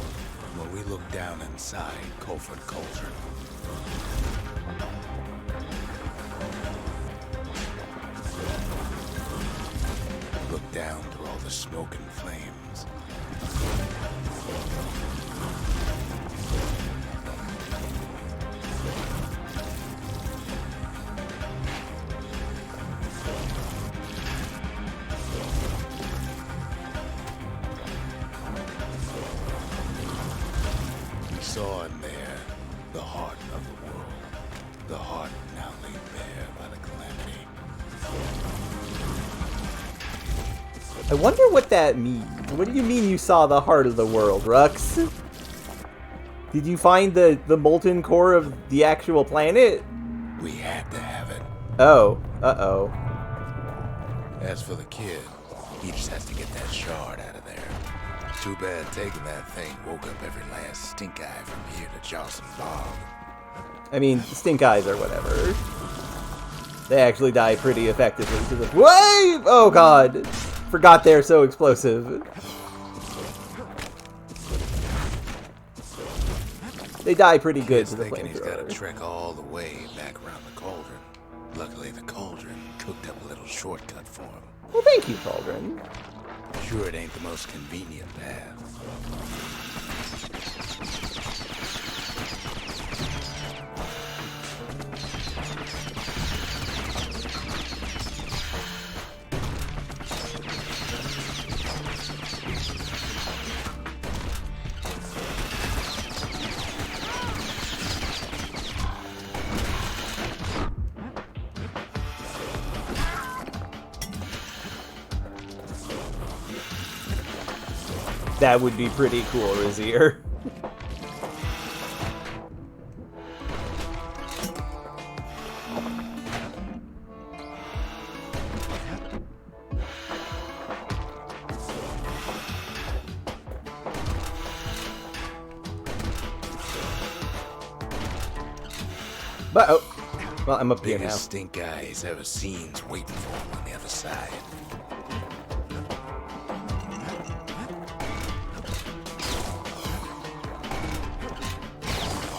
when we look down inside Colford Cauldron, look down through all the smoke and flames. We saw in there the heart of the world, the heart now laid bare by the calamity. I wonder what that means. What do you mean you saw the heart of the world, Rux? Did you find the molten core of the actual planet? We had to have it. Oh, uh-oh. As for the kid, he just has to get that shard out of there. Too bad taking that thing woke up every last stink eye from here to Charleston Bog. I mean, stink eyes or whatever. They actually die pretty effectively to the wave! Oh god! Forgot they're so explosive. They die pretty good to the Thinking he's got to flamethrower. trek all the way back around the cauldron. Luckily, the cauldron cooked up a little shortcut for him. Well, thank you, Cauldron. Sure, it ain't the most convenient path. That would be pretty cool, Razier. But, oh, well, I'm up here now. Biggest stink eye he's ever seen's waiting for him on the other side.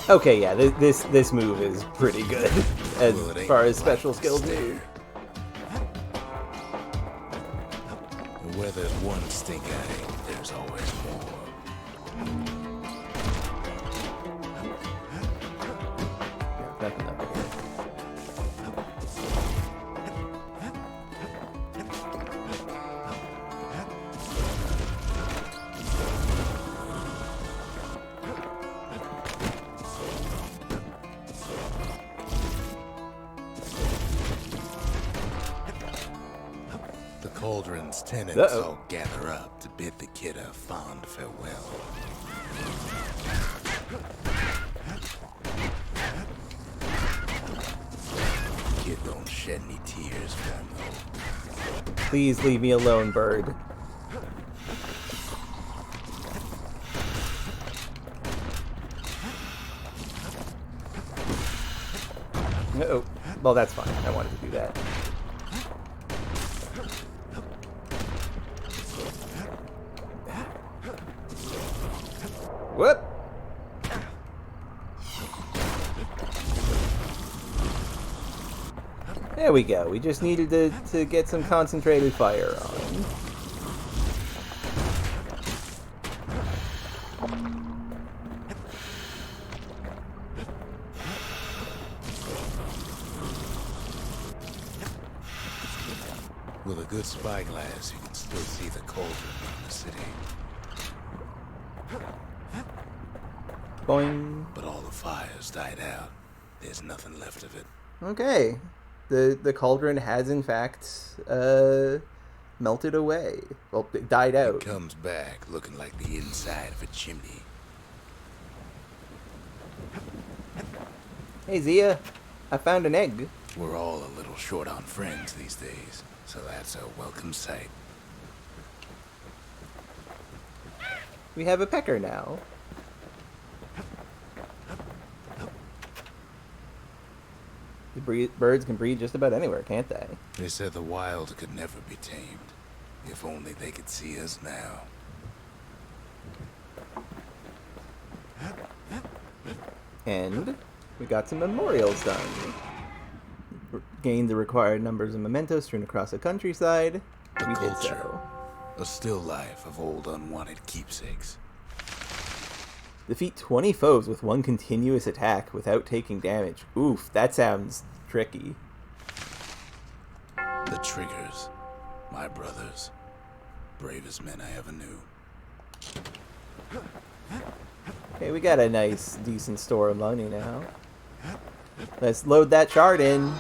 Okay, yeah, this move is pretty good as Well, it ain't far as like special it's skills there. go. And where there's one stink eye, there's always more. Nothing up here. The cauldron's tenants Uh-oh. all gather up to bid the kid a fond farewell. Kid don't shed any tears for him though. Please leave me alone, bird. Uh-oh. Well, that's fine. I wanted to do that. Whoop! There we go. We just needed to get some concentrated fire on. With a good spyglass, you can still see the cauldron in the city. Boing. But all the fires died out. There's nothing left of it. Okay. The cauldron has in fact melted away. Well, it died out. It comes back looking like the inside of a chimney. Hey Zia, I found an egg. We're all a little short on friends these days, so that's a welcome sight. We have a pecker now. The birds can breed just about anywhere, can't they? They said the wild could never be tamed. If only they could see us now. And we got some memorials done. Gained the required numbers of mementos strewn across the countryside. We did so. A still life of old unwanted keepsakes. Defeat 20 foes with one continuous attack without taking damage. Oof, that sounds tricky. The Triggers, my brothers. Bravest men I ever knew. Okay, we got a nice, decent store of money now. Let's load that shard in.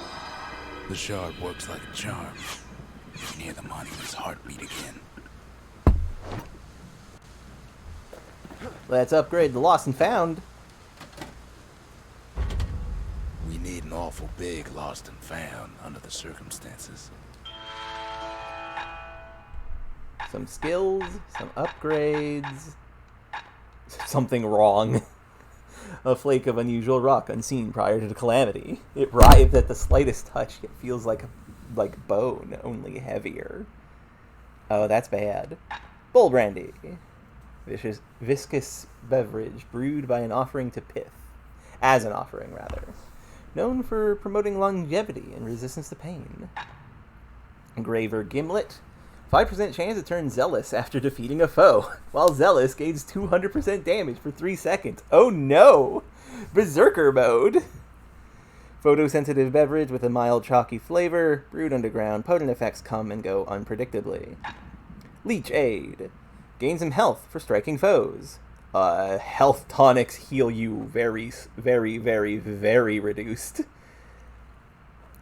The shard works like a charm. You can hear the monument's heartbeat again. Let's upgrade the lost and found. We need an awful big lost and found under the circumstances. Some skills, some upgrades. Something wrong. A flake of unusual rock unseen prior to the calamity. It writhed at the slightest touch. It feels like bone, only heavier. Oh, that's bad. Bull brandy. Viscous beverage brewed by an offering to Pith. As an offering, rather. Known for promoting longevity and resistance to pain. Graver Gimlet. 5% chance to turn zealous after defeating a foe, while zealous gains 200% damage for 3 seconds. Oh no! Berserker mode! Photosensitive beverage with a mild chalky flavor, brewed underground, potent effects come and go unpredictably. Leech Aid. Gain some health for striking foes. Health tonics heal you very, very, very, very reduced.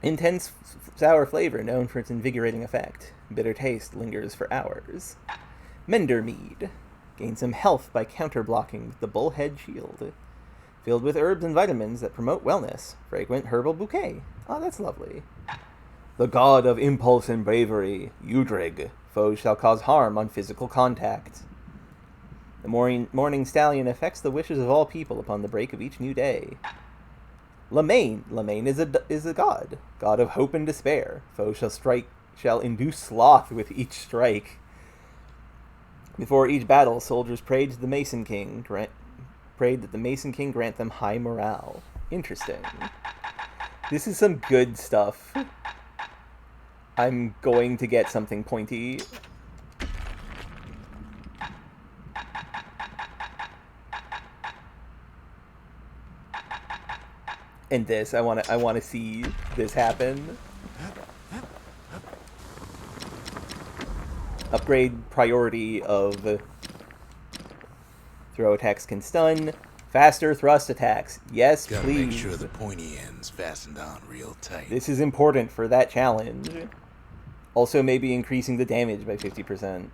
Intense sour flavor known for its invigorating effect. Bitter taste lingers for hours. Mender Mead. Gain some health by counter-blocking with the Bullhead Shield. Filled with herbs and vitamins that promote wellness. Fragrant herbal bouquet. Oh, that's lovely. The god of impulse and bravery, Udrig. Foes shall cause harm on physical contact. The morning stallion affects the wishes of all people upon the break of each new day. Lamaine. Lamaine is a god of hope and despair. Foes shall induce sloth with each strike. Before each battle, soldiers prayed to the Mason King, prayed that the Mason King grant them high morale. Interesting. This is some good stuff. I'm going to get something pointy. And this, I want to see this happen. Upgrade priority of throw attacks can stun. Faster thrust attacks. Yes, Gotta please. make sure the pointy end's fastened on real tight. This is important for that challenge. Also, maybe increasing the damage by 50%.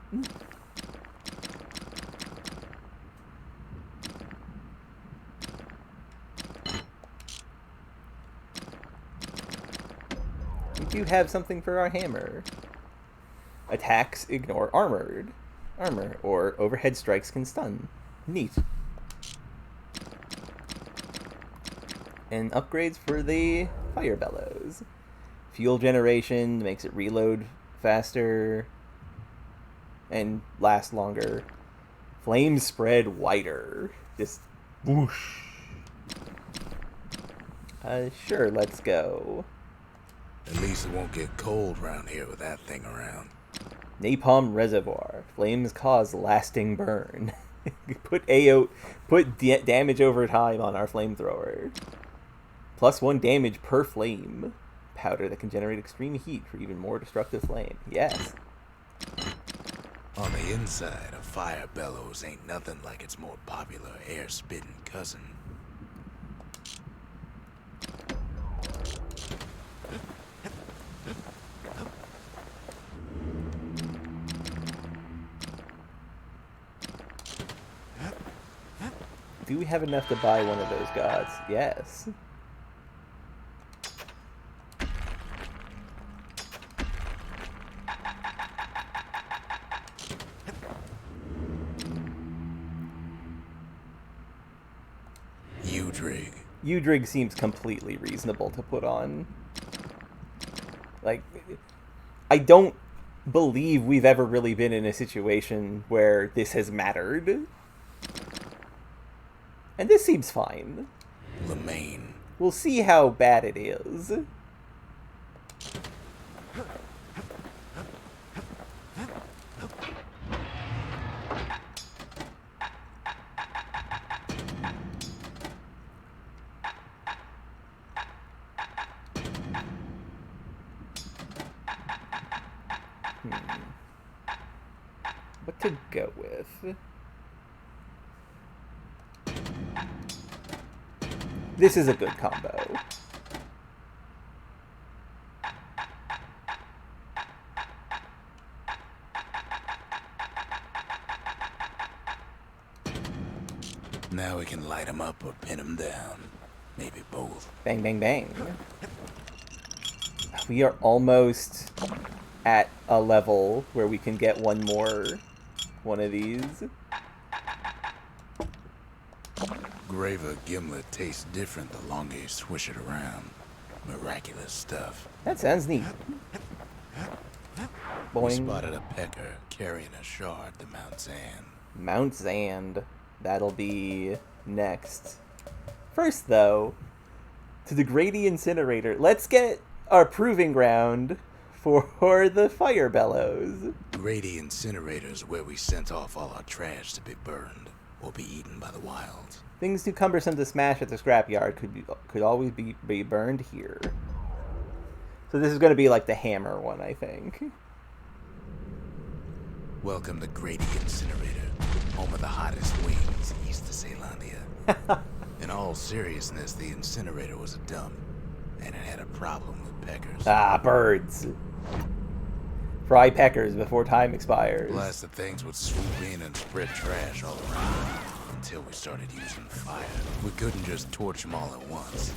We do have something for our hammer. Attacks ignore armor, or overhead strikes can stun. Neat. And upgrades for the fire bellows. Fuel generation makes it reload faster and last longer. Flames spread wider. Just whoosh. Sure, let's go. At least it won't get cold around here with that thing around. Napalm reservoir. Flames cause lasting burn. Put damage over time on our flamethrower. +1 damage per flame. Powder that can generate extreme heat for even more destructive flame. Yes. On the inside, a fire bellows ain't nothing like its more popular air-spitting cousin. Do we have enough to buy one of those gods? Yes. Udrig seems completely reasonable to put on. Like, I don't believe we've ever really been in a situation where this has mattered. And this seems fine. Lemaine. We'll see how bad it is. What to go with? This is a good combo. Now we can light him up or pin him down. Maybe both. Bang, bang, bang. We are almost at a level where we can get one of these. Graver gimlet tastes different the longer you swish it around. Miraculous stuff. That sounds neat. We Boing. spotted a pecker carrying a shard to Mount Zand. Mount Zand. That'll be next. First, though, to the Grady Incinerator. Let's get our proving ground for the fire bellows. Grady Incinerator's where we sent off all our trash to be burned or be eaten by the wilds. Things too cumbersome to smash at the scrapyard could always be burned here. So this is going to be like the hammer one, I think. Welcome to Grady Incinerator, home of the hottest wings east of Caelandia. In all seriousness, the incinerator was a dump, and it had a problem with peckers. Ah, birds. Fry peckers before time expires. Plus, the things would swoop in and spread trash all around until we started using fire. We couldn't just torch them all at once.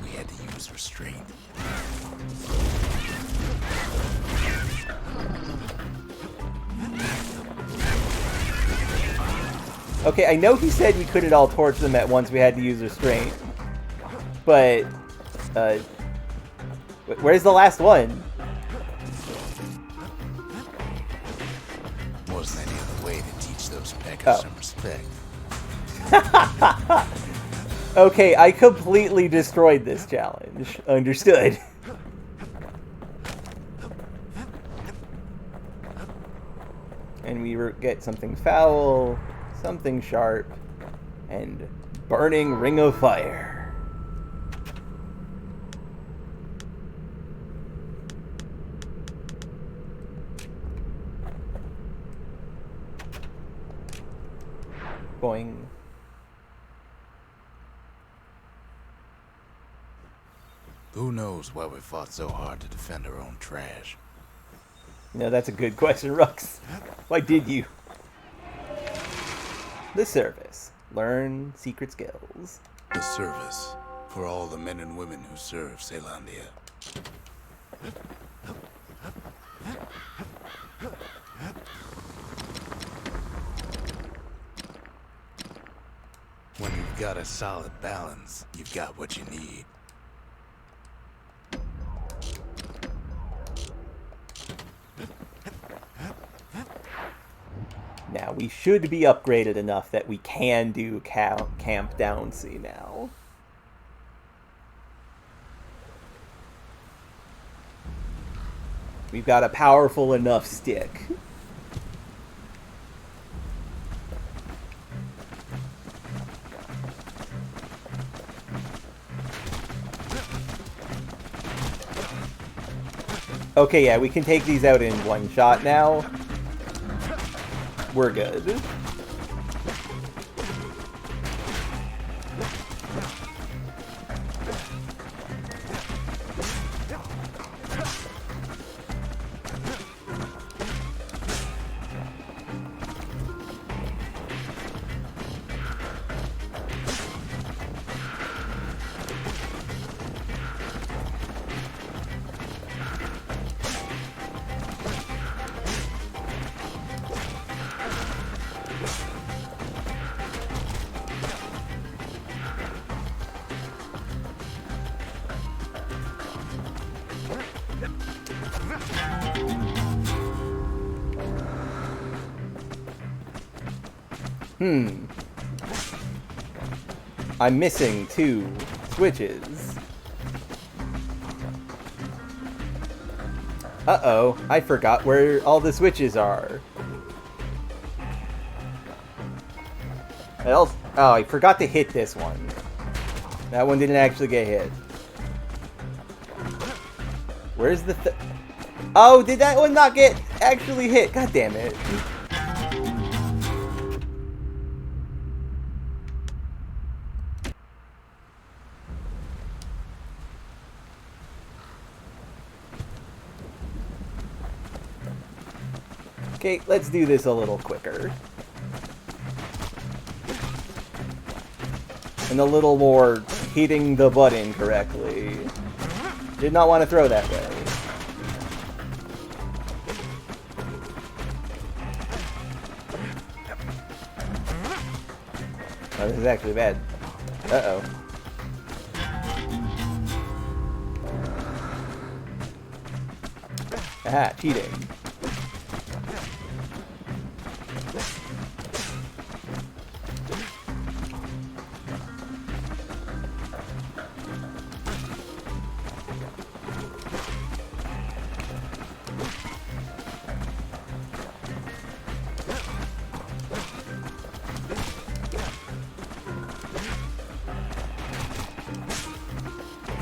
We had to use restraint. Okay, I know he said we couldn't all torch them at once, we had to use restraint. But, where's the last one? Wasn't any other way to teach those peckers some respect. Okay, I completely destroyed this challenge. Understood. And we get something foul, something sharp, and burning ring of fire. Boing. Who knows why we fought so hard to defend our own trash? No, that's a good question, Rux. Why did you? The service. Learn secret skills. The service for all the men and women who serve Caelandia. When you've got a solid balance, you've got what you need. Now, we should be upgraded enough that we can do Camp Downsea now. We've got a powerful enough stick. Okay, yeah, we can take these out in one shot now. We're good. I'm missing 2 switches. Uh-oh, I forgot where all the switches are. Oh, I forgot to hit this one. That one didn't actually get hit. Where's the Oh, did that one not get actually hit? God damn it. Okay, let's do this a little quicker. And a little more hitting the button correctly. Did not want to throw that way. Oh, this is actually bad. Uh-oh. Aha, cheating.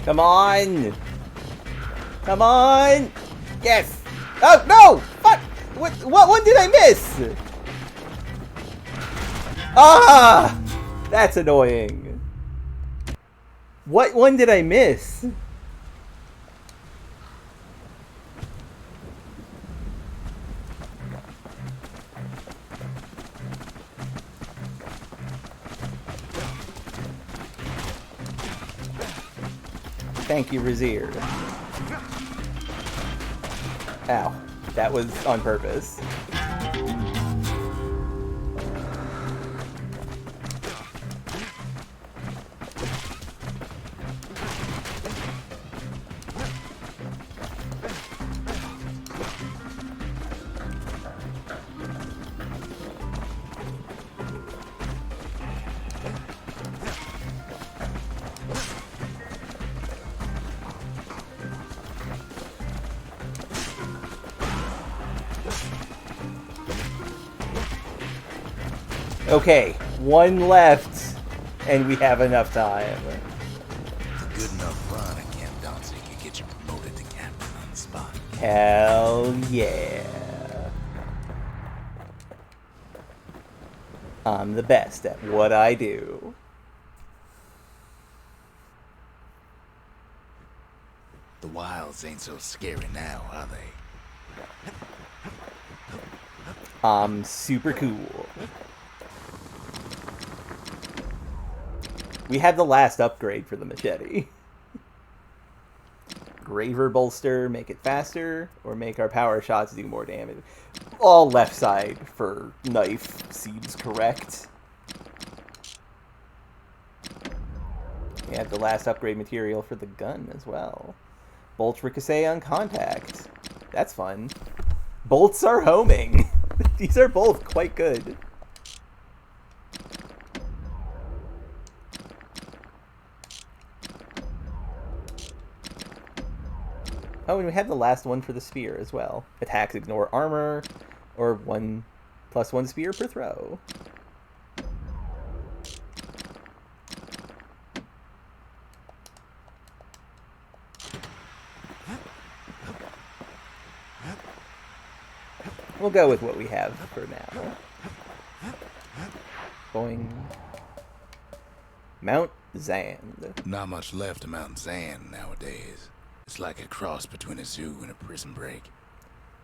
Come on! Come on! Yes! Oh, no! Fuck! What one did I miss? Ah! That's annoying. What one did I miss? Thank you, Razir. Ow. That was on purpose. Okay, one left, and we have enough time. It's a good enough run at Camp Danzig could get you promoted to captain on the spot. Hell yeah. I'm the best at what I do. The wilds ain't so scary now, are they? I'm super cool. We have the last upgrade for the machete. Graver bolster, make it faster, or make our power shots do more damage. All left side for knife seems correct. We have the last upgrade material for the gun as well. Bolts ricochet on contact. That's fun. Bolts are homing. These are both quite good. Oh, and we have the last one for the spear as well. Attacks ignore armor, or 1+1 spear per throw. We'll go with what we have for now. Boing. Mount Zand. Not much left of Mount Zand nowadays. It's like a cross between a zoo and a prison break.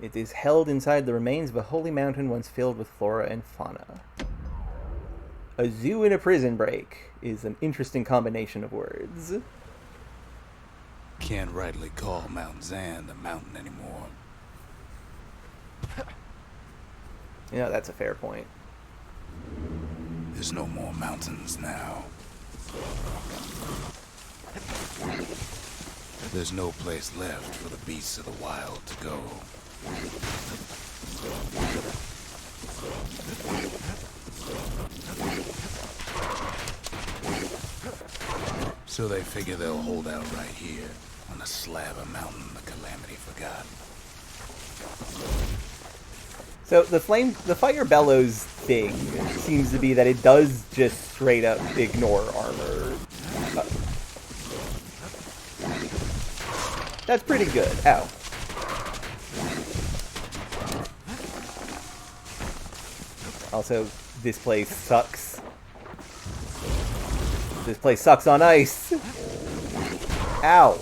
It is held inside the remains of a holy mountain once filled with flora and fauna. A zoo and a prison break is an interesting combination of words. Can't rightly call Mount Zand a mountain anymore. You know, that's a fair point. There's no more mountains now. There's no place left for the beasts of the wild to go. So they figure they'll hold out right here on a slab of mountain the Calamity forgot. So the fire bellows thing seems to be that it does just straight up ignore armor. That's pretty good. Ow. Also, this place sucks. This place sucks on ice. Ow.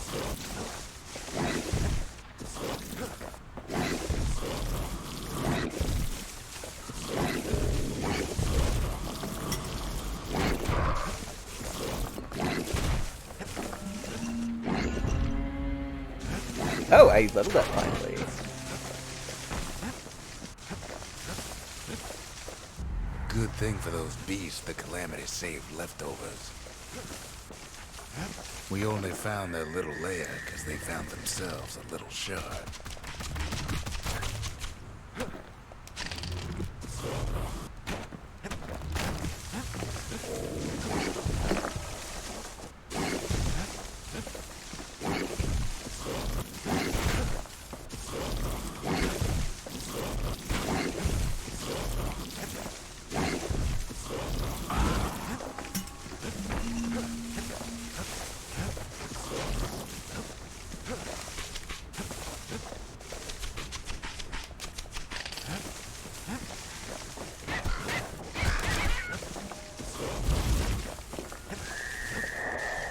Oh, I leveled up finally. Good thing for those beasts the Calamity saved leftovers. We only found their little lair because they found themselves a little shard.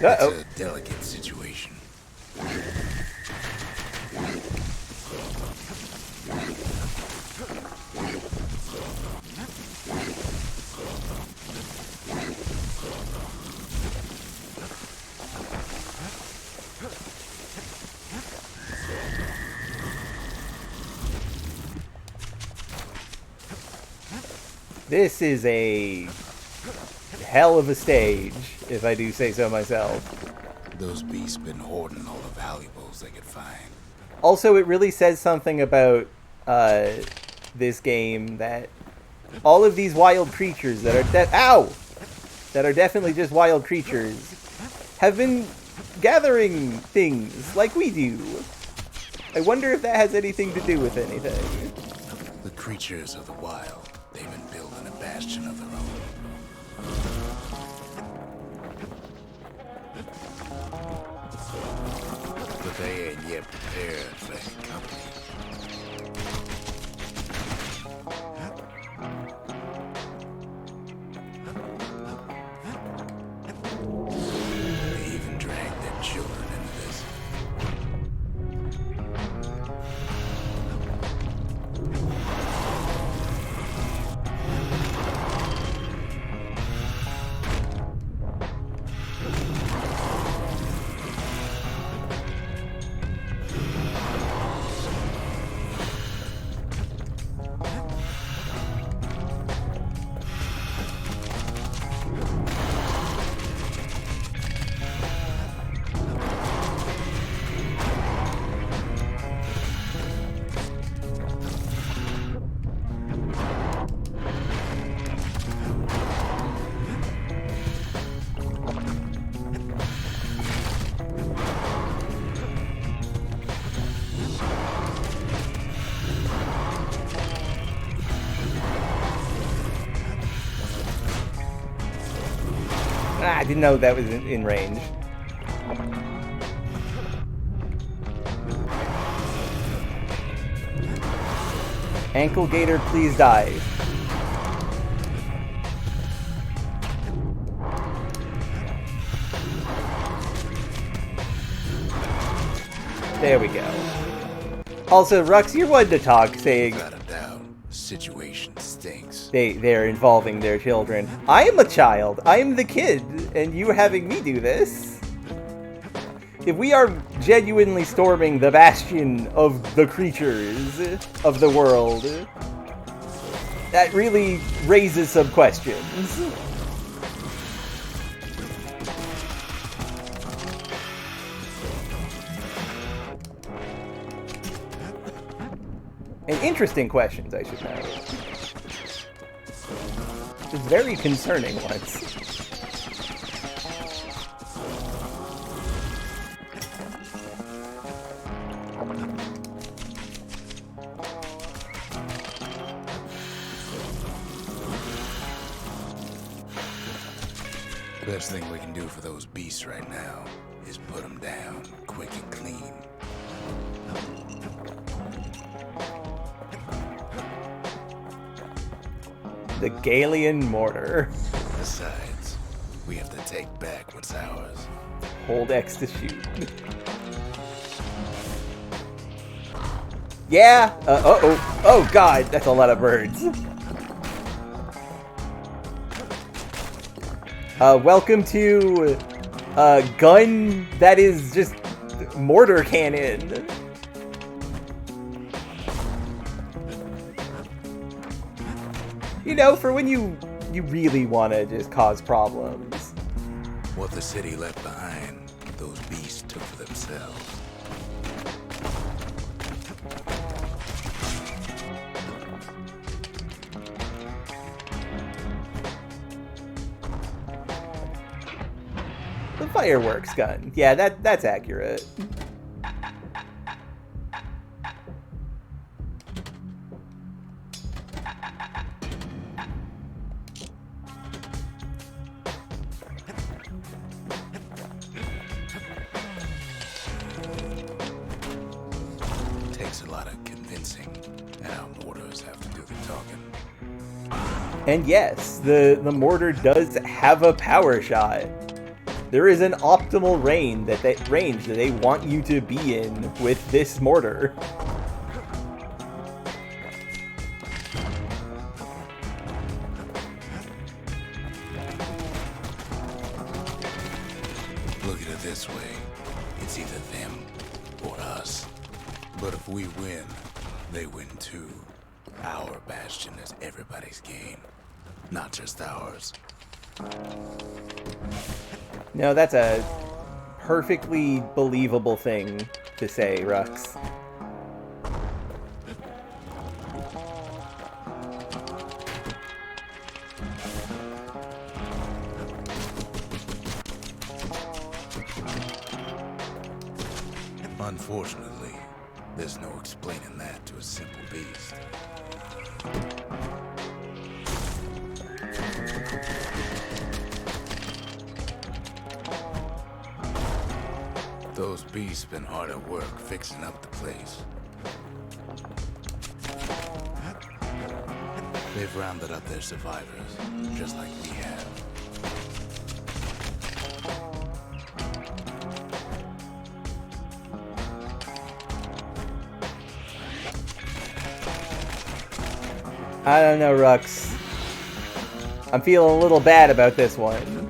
Uh-oh. It's a delicate situation. This is a hell of a stage, if I do say so myself. Those beasts been hoarding all the valuables they could find. Also, it really says something about this game that all of these wild creatures that are that are definitely just wild creatures have been gathering things like we do. I wonder if that has anything to do with anything. The creatures of the wild, they've been building a bastion of their own. But they ain't yet prepared for any company. They even dragged their children into this. Ah, I didn't know that was in range. Ankle Gator, please die. There we go. Also, Rux, you're one to talk, saying Without a doubt, the situation stinks. they're involving their children. I am a child. I am the kid, and you having me do this. If we are genuinely storming the bastion of the creatures of the world, that really raises some questions. And interesting questions, I should know. Just very concerning ones. Best thing we can do for those beasts right now is put them down quick and clean. The Galian Mortar. Besides, we have to take back what's ours. Hold X to shoot. Yeah! Uh-oh. Oh, God, that's a lot of birds. Welcome to a gun that is just mortar cannon. You know, for when you really want to just cause problems. What the city left behind, those beasts took for themselves. The fireworks gun. Yeah, that's accurate. Takes a lot of convincing, and our mortars have to do the talking. And yes, the mortar does have a power shot. There is an optimal range that they want you to be in with this mortar. Look at it this way, it's either them or us. But if we win, they win too. Our bastion is everybody's game, not just ours. No, that's a perfectly believable thing to say, Rux. Unfortunately, there's no explaining that to a simple beast. Those beasts been hard at work fixing up the place. They've rounded up their survivors, just like we have. I don't know, Rux. I'm feeling a little bad about this one.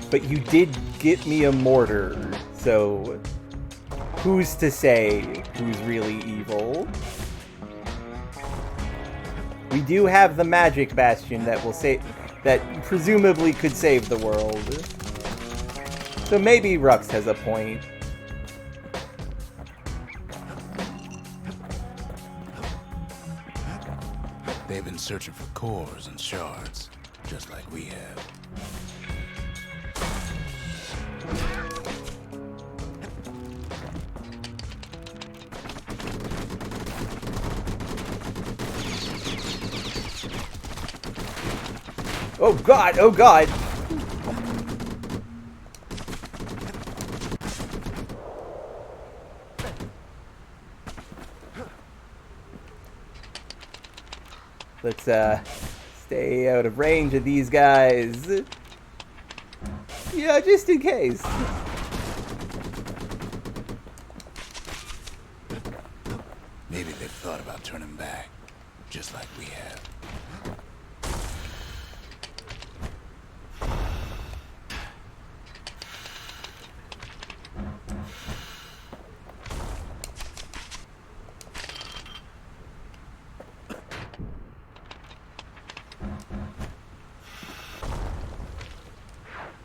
But you did get me a mortar, so who's to say who's really evil? We do have the magic bastion that will that presumably could save the world. So maybe Rux has a point. They've been searching for cores and shards, just like we have. Oh god, oh god! Let's, stay out of range of these guys. Yeah, just in case. Maybe they've thought about turning back, just like we have.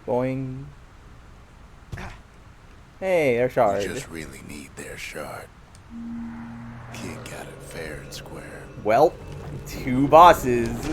Boing. Hey, our shard. We just really need their shard. Kid got it fair and square. Well, 2 bosses.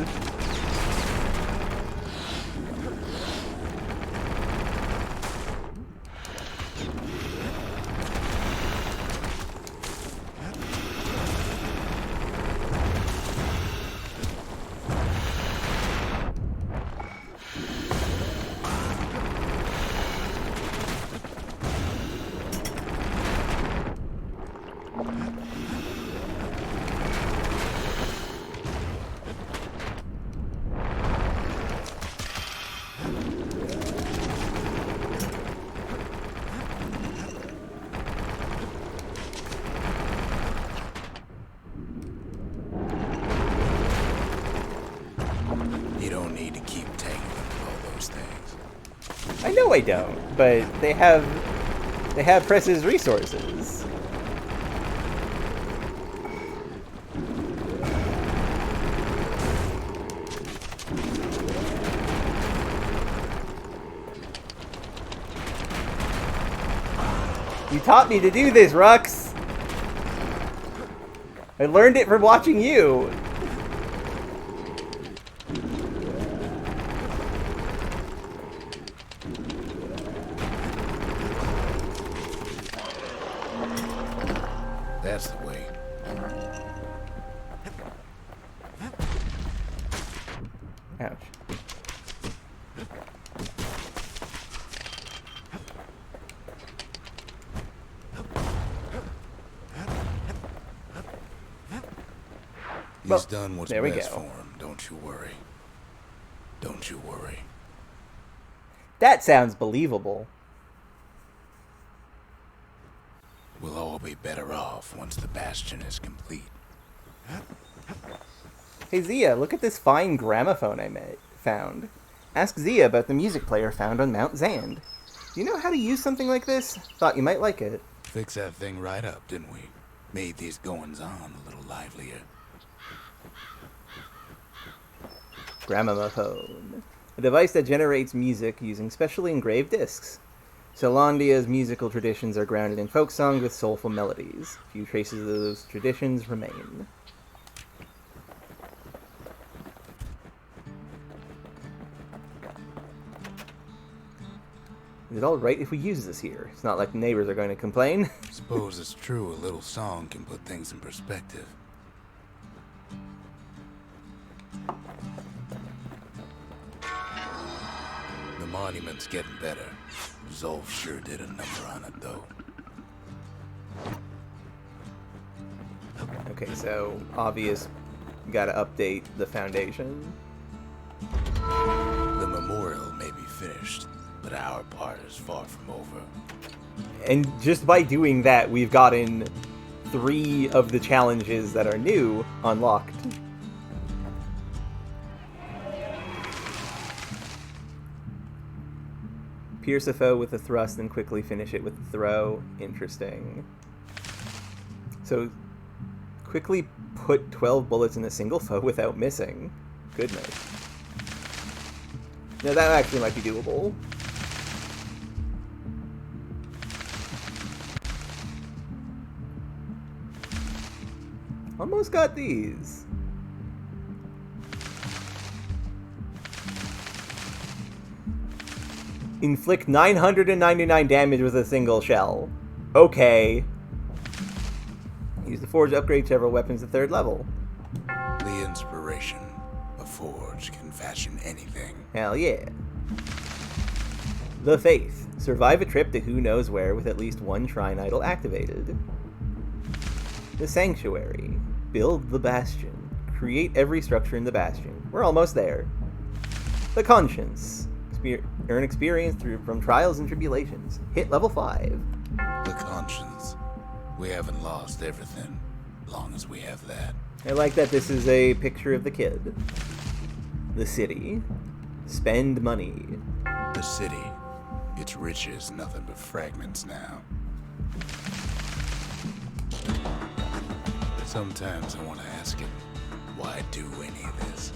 You don't need to keep taking all those things. I know I don't, but they have Press's resources. You taught me to do this, Rux. I learned it from watching you. That's the way. Ouch. He's done what's there we best go. for him, don't you worry. Don't you worry. That sounds believable. We'll all be better off once the Bastion is complete. Hey Zia, look at this fine gramophone I found. Ask Zia about the music player found on Mount Zand. Do you know how to use something like this? Thought you might like it. Fix that thing right up, didn't we? Made these goings-on a little livelier. Gramophone. A device that generates music using specially engraved discs. Zealandia's musical traditions are grounded in folk songs with soulful melodies. Few traces of those traditions remain. Is it alright if we use this here? It's not like the neighbors are going to complain. Suppose it's true a little song can put things in perspective. The monument's getting better. Zolf sure did a number on it, though. Okay, so obvious, gotta update the foundation. The memorial may be finished, but our part is far from over. And just by doing that, we've gotten 3 of the challenges that are new unlocked. Pierce a foe with a thrust and quickly finish it with a throw. Interesting. So, quickly put 12 bullets in a single foe without missing. Goodness. Now that actually might be doable. Almost got these. Inflict 999 damage with a single shell. Okay. Use the forge to upgrade several weapons to 3rd level. The inspiration. A forge can fashion anything. Hell yeah. The Faith. Survive a trip to who knows where with at least one shrine idol activated. The Sanctuary. Build the Bastion. Create every structure in the Bastion. We're almost there. The Conscience. Earn experience from trials and tribulations. Hit level 5. The Conscience. We haven't lost everything, long as we have that. I like that this is a picture of the kid. The City. Spend money. The city. Its riches nothing but fragments now. Sometimes I want to ask him, why do any of this?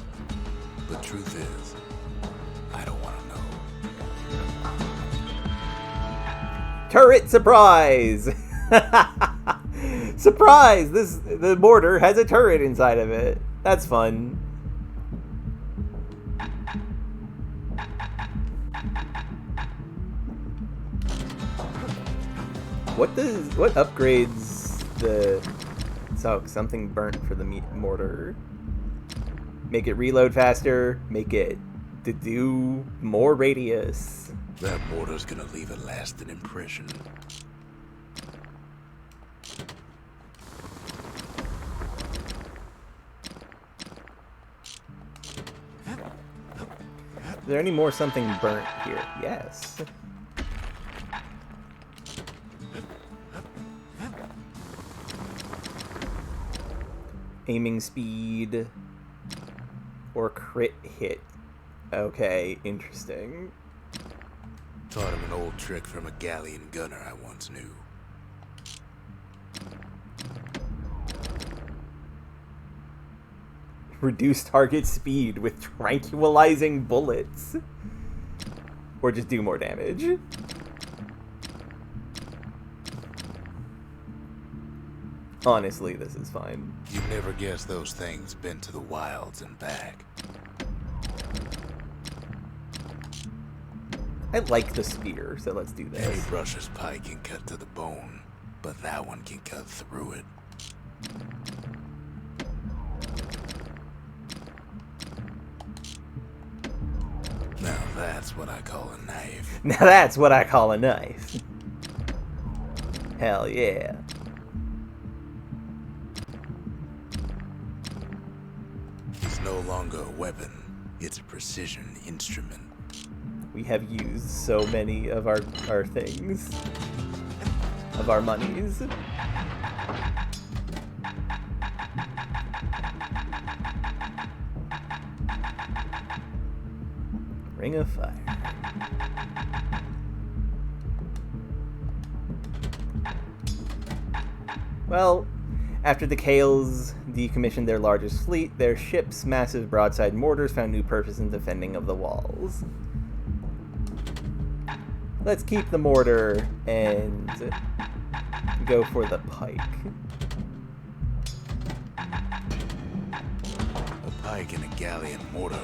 But truth is, I don't want to know. Turret surprise! Surprise! The mortar has a turret inside of it. That's fun. What upgrades the... So, something burnt for the mortar. Make it reload faster. Make it to do more radius. That mortar's gonna leave a lasting impression. Is there any more something burnt here? Yes. Aiming speed or crit hit. Okay, interesting. Taught him an old trick from a galleon gunner I once knew. Reduce target speed with tranquilizing bullets. Or just do more damage. Honestly, this is fine. You'd never guess those things been to the wilds and back. I like the spear, so let's do Any this. brusher's pike can cut to the bone, but that one can cut through it. Now that's what I call a knife. Now that's what I call a knife. Hell yeah. It's no longer a weapon, it's a precision instrument. We have used so many of our things. Of our monies. Ring of Fire. Well, after the Kales decommissioned their largest fleet, their ship's massive broadside mortars found new purpose in defending of the walls. Let's keep the mortar and go for the pike. A pike and a galleon mortar.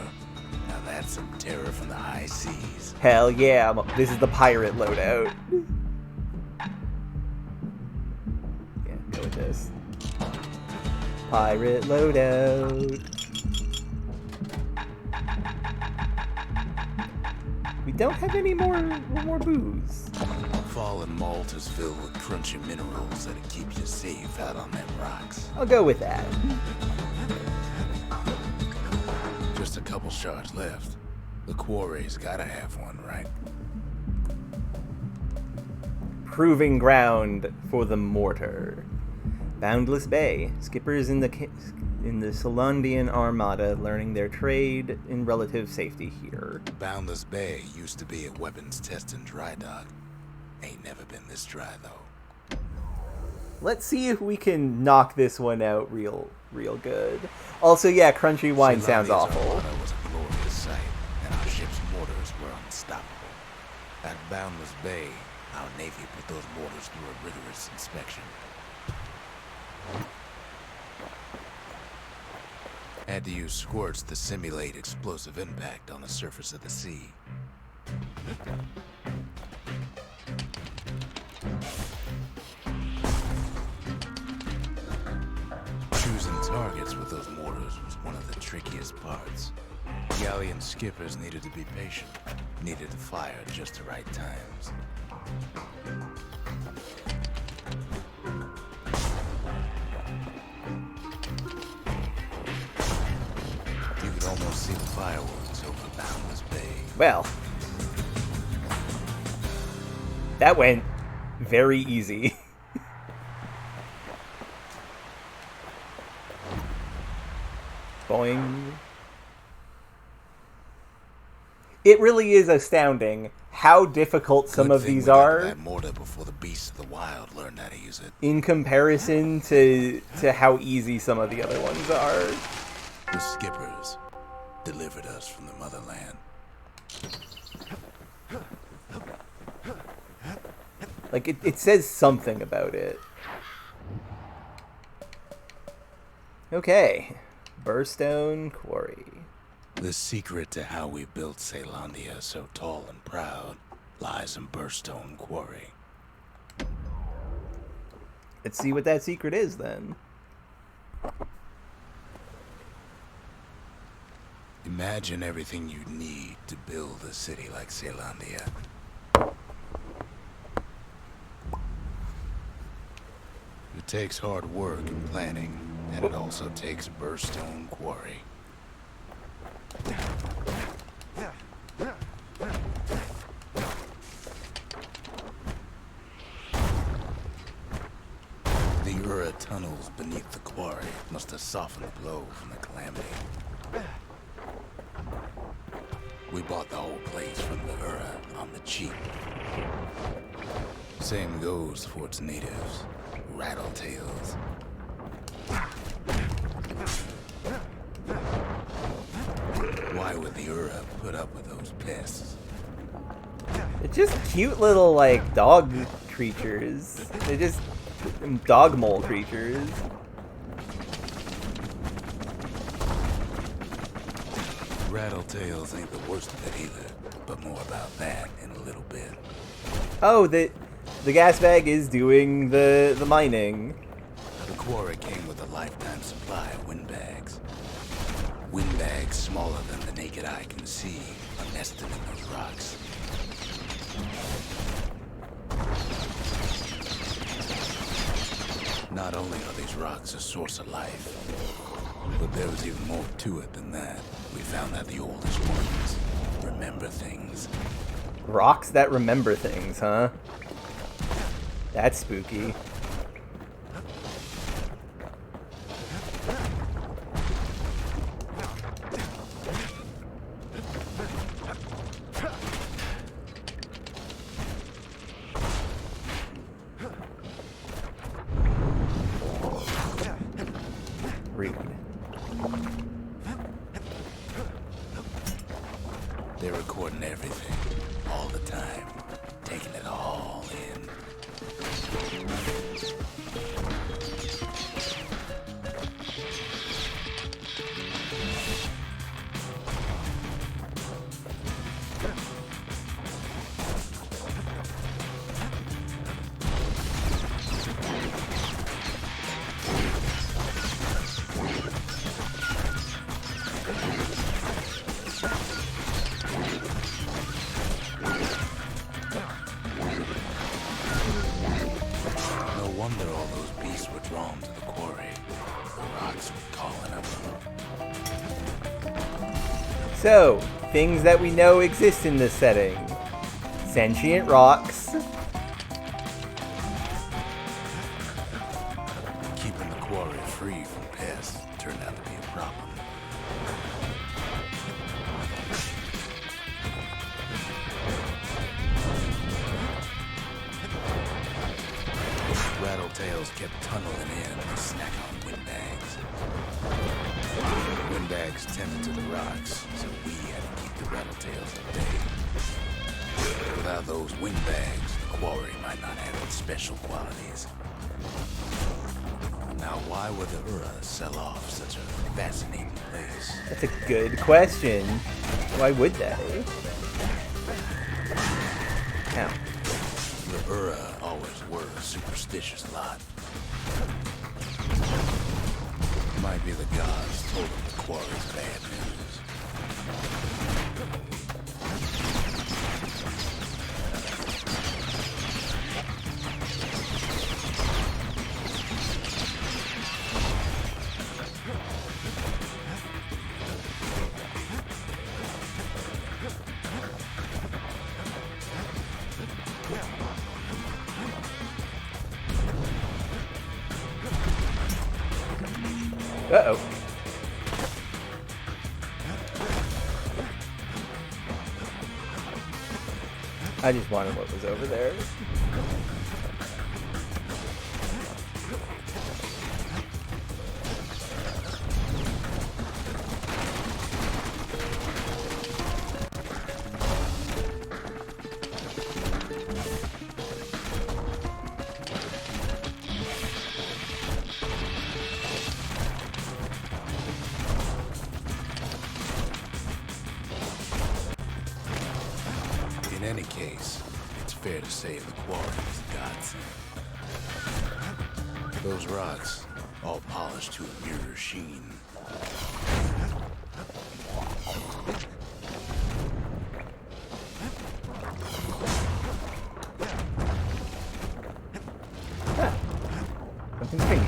Now that's some terror from the high seas. Hell yeah, this is the pirate loadout. Yeah, go with this. Pirate loadout. We don't have any more booze. Fallen malt is filled with crunchy minerals that'll keep you safe out on them rocks. I'll go with that. Just a couple shards left. The quarry's gotta have one, right? Proving ground for the mortar. Boundless Bay. Skippers in the Solondian Armada learning their trade in relative safety here. Boundless Bay used to be a weapons test and dry dock. Ain't never been this dry though. Let's see if we can knock this one out real good. Also, yeah, crunchy wine sounds awful. Armada was a glorious sight, and our ship's mortars were unstoppable. At Boundless Bay, our Navy put those mortars through a rigorous inspection. Had to use squirts to simulate explosive impact on the surface of the sea. Choosing targets with those mortars was one of the trickiest parts. Galleon skippers needed to be patient, needed to fire at just the right times. You could almost see the fireworks over Boundless Bay. Well, that went very easy. Boing. It really is astounding how difficult some of these are That mortar before the beasts of the wild learned how to use it. in comparison to how easy some of the other ones are. The skippers delivered us from the motherland. Like, it says something about it. Okay. Burstone Quarry. The secret to how we built Caelondia so tall and proud lies in Burstone Quarry. Let's see what that secret is, then. Imagine everything you'd need to build a city like Caelondia. It takes hard work and planning, and it also takes Burstone Quarry. The Ura tunnels beneath the quarry must have softened the blow from the calamity. We bought the whole place from the Ura on the cheap. Same goes for its natives, Rattletails. Why would the Ura put up with those pests? It's just cute little, like, dog creatures. They're just dog mole creatures. Rattletails ain't the worst of it either, but more about that in a little bit. Oh, the gas bag is doing the mining. The quarry came with a lifetime supply of windbags. Windbags smaller than the naked eye can see are nested in those rocks. Not only are these rocks a source of life, but there was even more to it than that. We found that the oldest ones remember things. Rocks that remember things, huh? That's spooky. Read. They're recording everything, all the time, taking it all in. No wonder all those beasts were drawn to the quarry. The rocks were calling them. So, things that we know exist in this setting. Sentient rocks. Keeping the quarry free from pests turned out to be a problem. Rattletails kept tunneling in to snack on windbags. Windbags tended to the rocks, so we had to keep the rattletails at bay. Without those windbags, the quarry might not have its special qualities. Now, why would the Ura sell off such a fascinating place? That's a good question. Why would they? Ow. The Ura always were a superstitious lot. Might be the gods told them the quarry's bad news. Uh-oh. I just wanted what was over there. In any case, it's fair to say the quarry is a godsend. Those rocks, all polished to a mirror sheen. Something pink.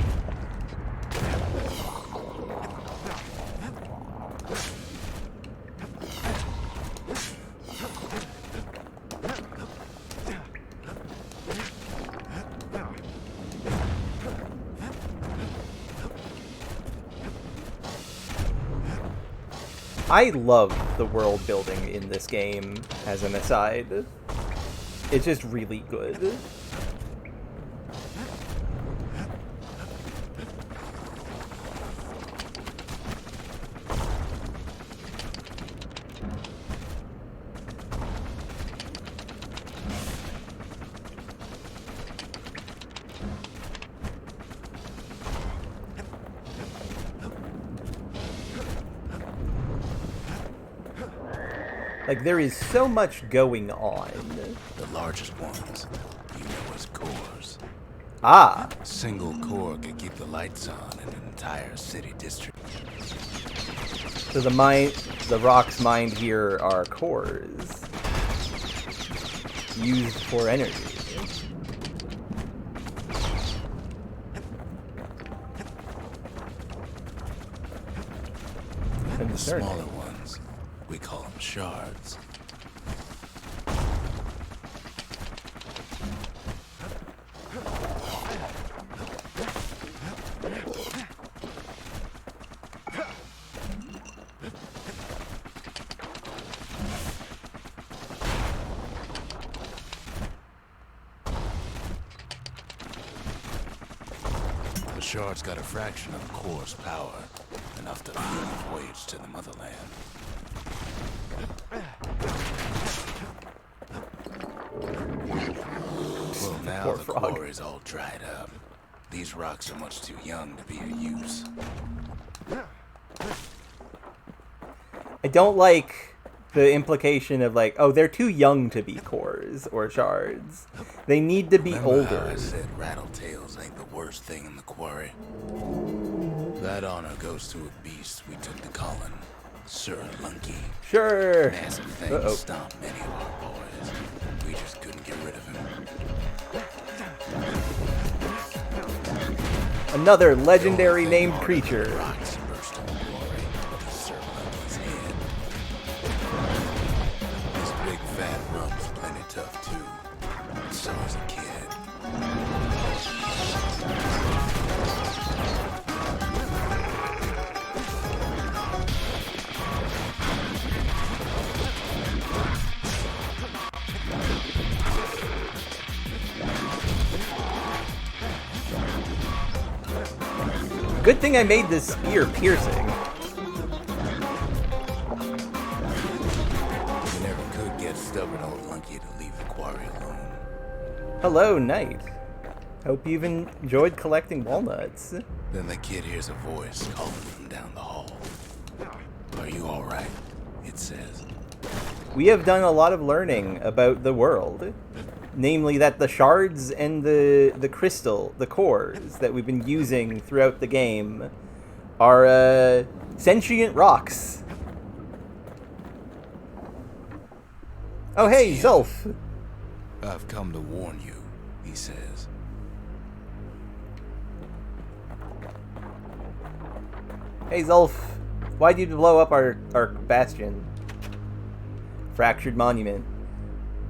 I love the world building in this game, as an aside. It's just really good. Like, there is so much going on. The largest ones, you know as cores. Ah! A single core could keep the lights on in an entire city district. So the rocks mined here are cores. Used for energy. The smaller ones, we call them shards. The shards got a fraction of the core's power, enough to fuel the voyage to the motherland. Well, now Poor the frog. core is all dried up. These rocks are much too young to be of use. I don't like the implication of like, oh, they're too young to be cores or shards. They need to be Remember how older. I said rattletails ain't the worst thing in the quarry? That honor goes to a beast we took to Colin, Sir Lunky. Sure. Massive thing Uh-oh. stomped many of our boys. We just couldn't get rid of him. Another legendary The only thing named harder than creature. rocks burst in the quarry is Sir Lunky's head. This big fat rump's plenty tough too. So is a kid. Good thing I made this spear piercing. We never could get stubborn old Lunky to leave the quarry alone. Hello, Knight. Hope you've enjoyed collecting walnuts. Then the kid hears a voice calling from down the hall. Are you alright? It says. We have done a lot of learning about the world. Namely that the shards and the crystal, the cores that we've been using throughout the game are sentient rocks. Oh, It's hey, him. Zulf. I've come to warn you, he says. Hey, Zulf. Why'd you blow up our Bastion? Fractured Monument.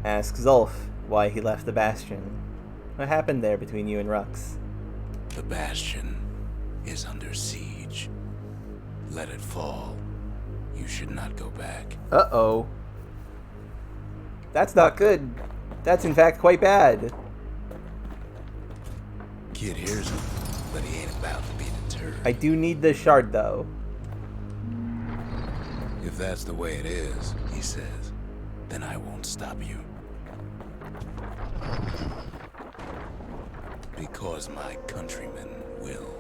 Ask Zulf why he left the Bastion. What happened there between you and Rux? The Bastion is under siege. Let it fall. You should not go back. Uh-oh. That's not good. That's in fact quite bad. Kid hears him, but he ain't about to be deterred. I do need this shard, though. If that's the way it is, he says, then I won't stop you. Because my countrymen will.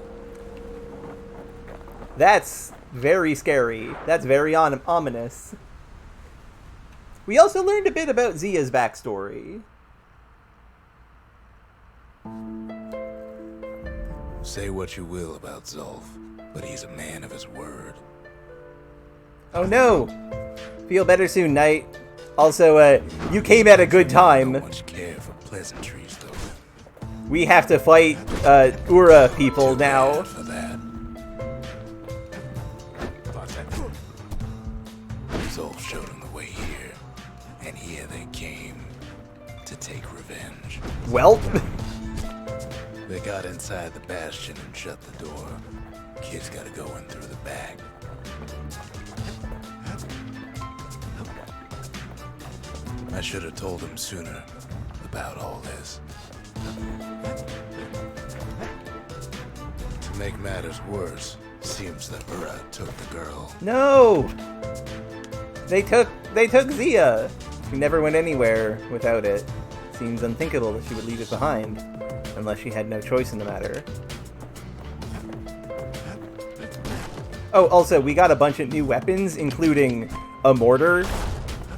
That's very scary. That's very ominous. We also learned a bit about Zia's backstory. Say what you will about Zulf, but he's a man of his word. Oh no! Feel better soon, Knight. Also, you came at a good time. Don't much care for pleasantries, though. We have to fight, Ura people Too now. bad for that. Zulf showed him the way here, and here they came to take revenge. Welp. They got inside the Bastion and shut the door. Kid's gotta go in through the back. I should have told him sooner about all this. To make matters worse, seems that Ura took the girl. No! They took Zia. She never went anywhere without it. Seems unthinkable that she would leave it behind, unless she had no choice in the matter. Oh, also, we got a bunch of new weapons, including a mortar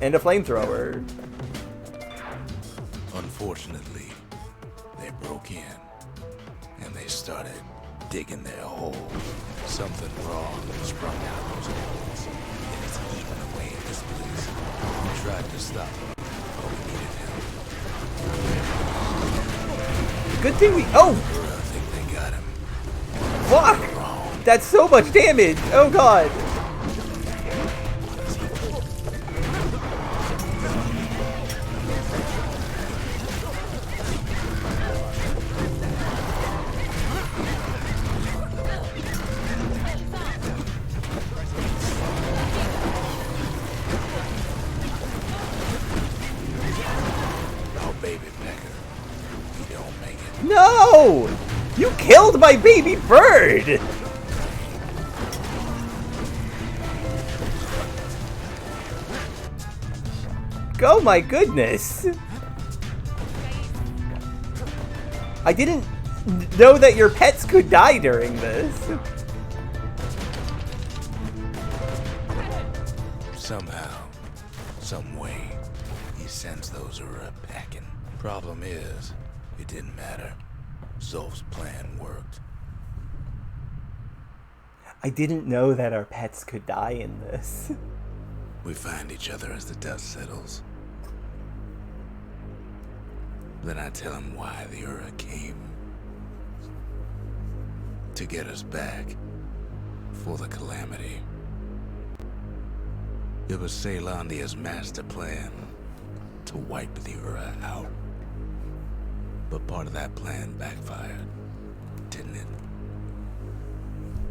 and a flamethrower. Unfortunately, they broke in, and they started digging their hole. Something wrong sprung out those holes, and it's eating away at this place. We tried to stop him, but we needed him. Good thing we... Oh! Ura think they got him. Fuck! That's so much damage! Oh god! Oh, baby pecker, you don't make it. No! You killed my baby bird! Oh my goodness! I didn't know that your pets could die during this. Somehow, some way, he sends those Ura packing. Problem is, it didn't matter. Zulf's plan worked. I didn't know that our pets could die in this. We find each other as the dust settles. Then I tell him why the Ura came. To get us back. For the calamity. It was Caelondia's master plan to wipe the Ura out. But part of that plan backfired, didn't it?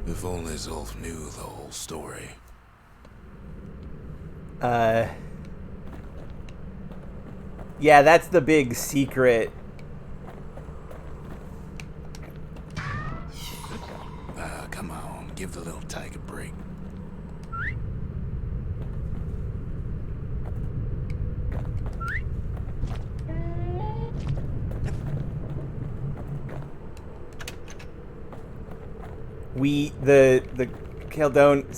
If only Zulf knew the whole story. Yeah, that's the big secret. Come on, give the little tyke a break. The Caelondia,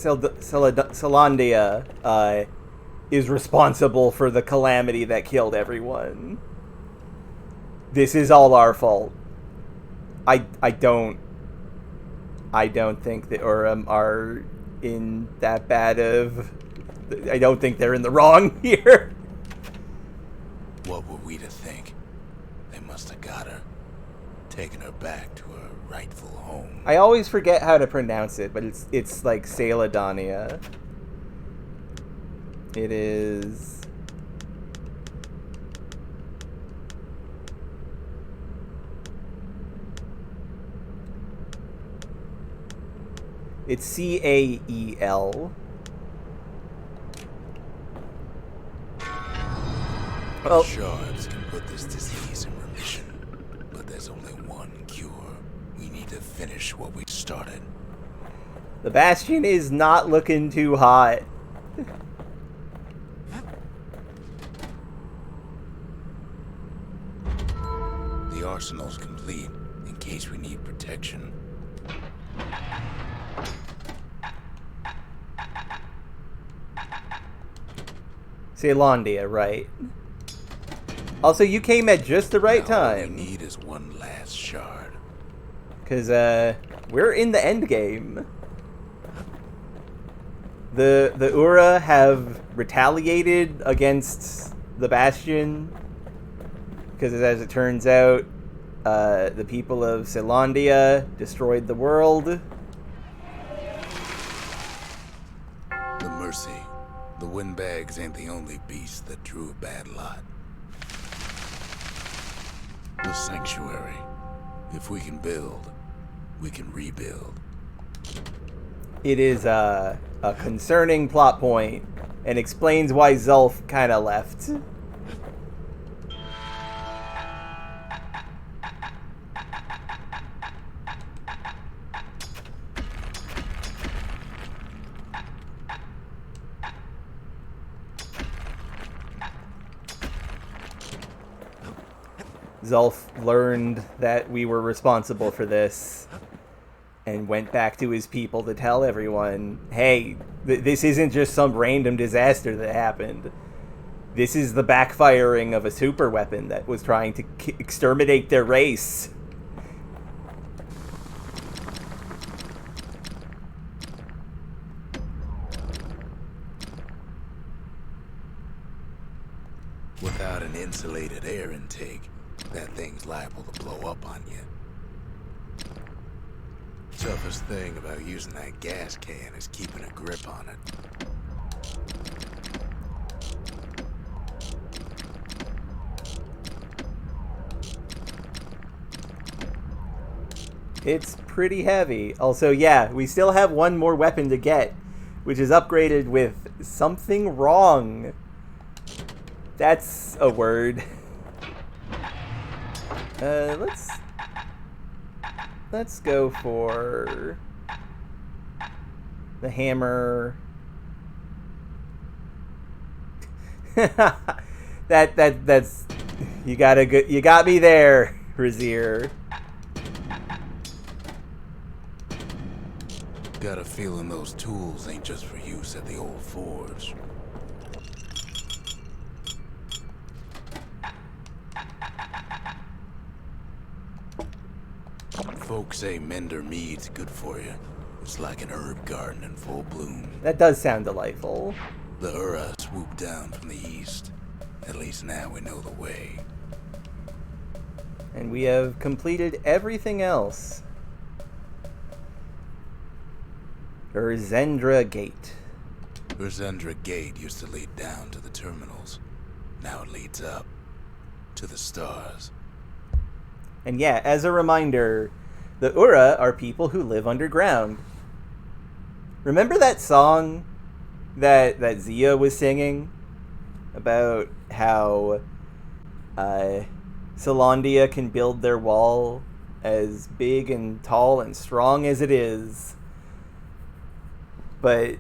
is responsible for the calamity that killed everyone. This is all our fault. I don't think the Urim are in that bad of... I don't think they're in the wrong here. What were we to think? They must have got her, taken her back to her rightful home. I always forget how to pronounce it, but it's like Celadonia. It is... It's Cael. Well, shards can put this disease in remission, but there's only one cure. We need to finish what we started. The Bastion is not looking too hot. The arsenal's complete, in case we need protection. Zealandia, right. Also, you came at just the right time. All we need is one last shard. Because, we're in the end game. The Ura have retaliated against the Bastion. Because, as it turns out, the people of Zealandia destroyed the world. The Mercy. The windbags ain't the only beast that drew a bad lot. The Sanctuary. If we can build, we can rebuild. It is a concerning plot point and explains why Zulf kind of left. Zulf learned that we were responsible for this and went back to his people to tell everyone, hey, this isn't just some random disaster that happened. This is the backfiring of a super weapon that was trying to exterminate their race. Without an insulated air intake, that thing's liable to blow up on you. Toughest thing about using that gas can is keeping a grip on it. It's pretty heavy. Also, yeah, we still have one more weapon to get, which is upgraded with something wrong. That's a word. Let's go for the hammer. That's you got me there, Razier. Got a feeling those tools ain't just for use at the old forge. Folks say Mender mead's good for you. It's like an herb garden in full bloom. That does sound delightful. The Ura swooped down from the east. At least now we know the way. And we have completed everything else. Urzendra Gate. Urzendra Gate used to lead down to the terminals. Now it leads up to the stars. And yeah, as a reminder, the Ura are people who live underground. Remember that song that Zia was singing? About how Zealandia can build their wall as big and tall and strong as it is. But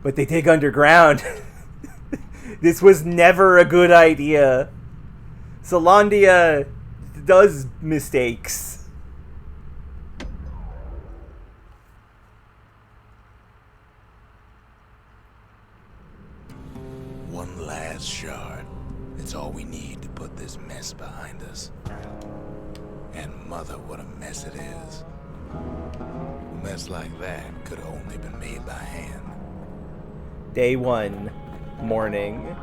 they dig underground. This was never a good idea. Zealandia does mistakes. One last shard. It's all we need to put this mess behind us. And mother, what a mess it is. A mess like that could have only been made by hand. Day 1, morning.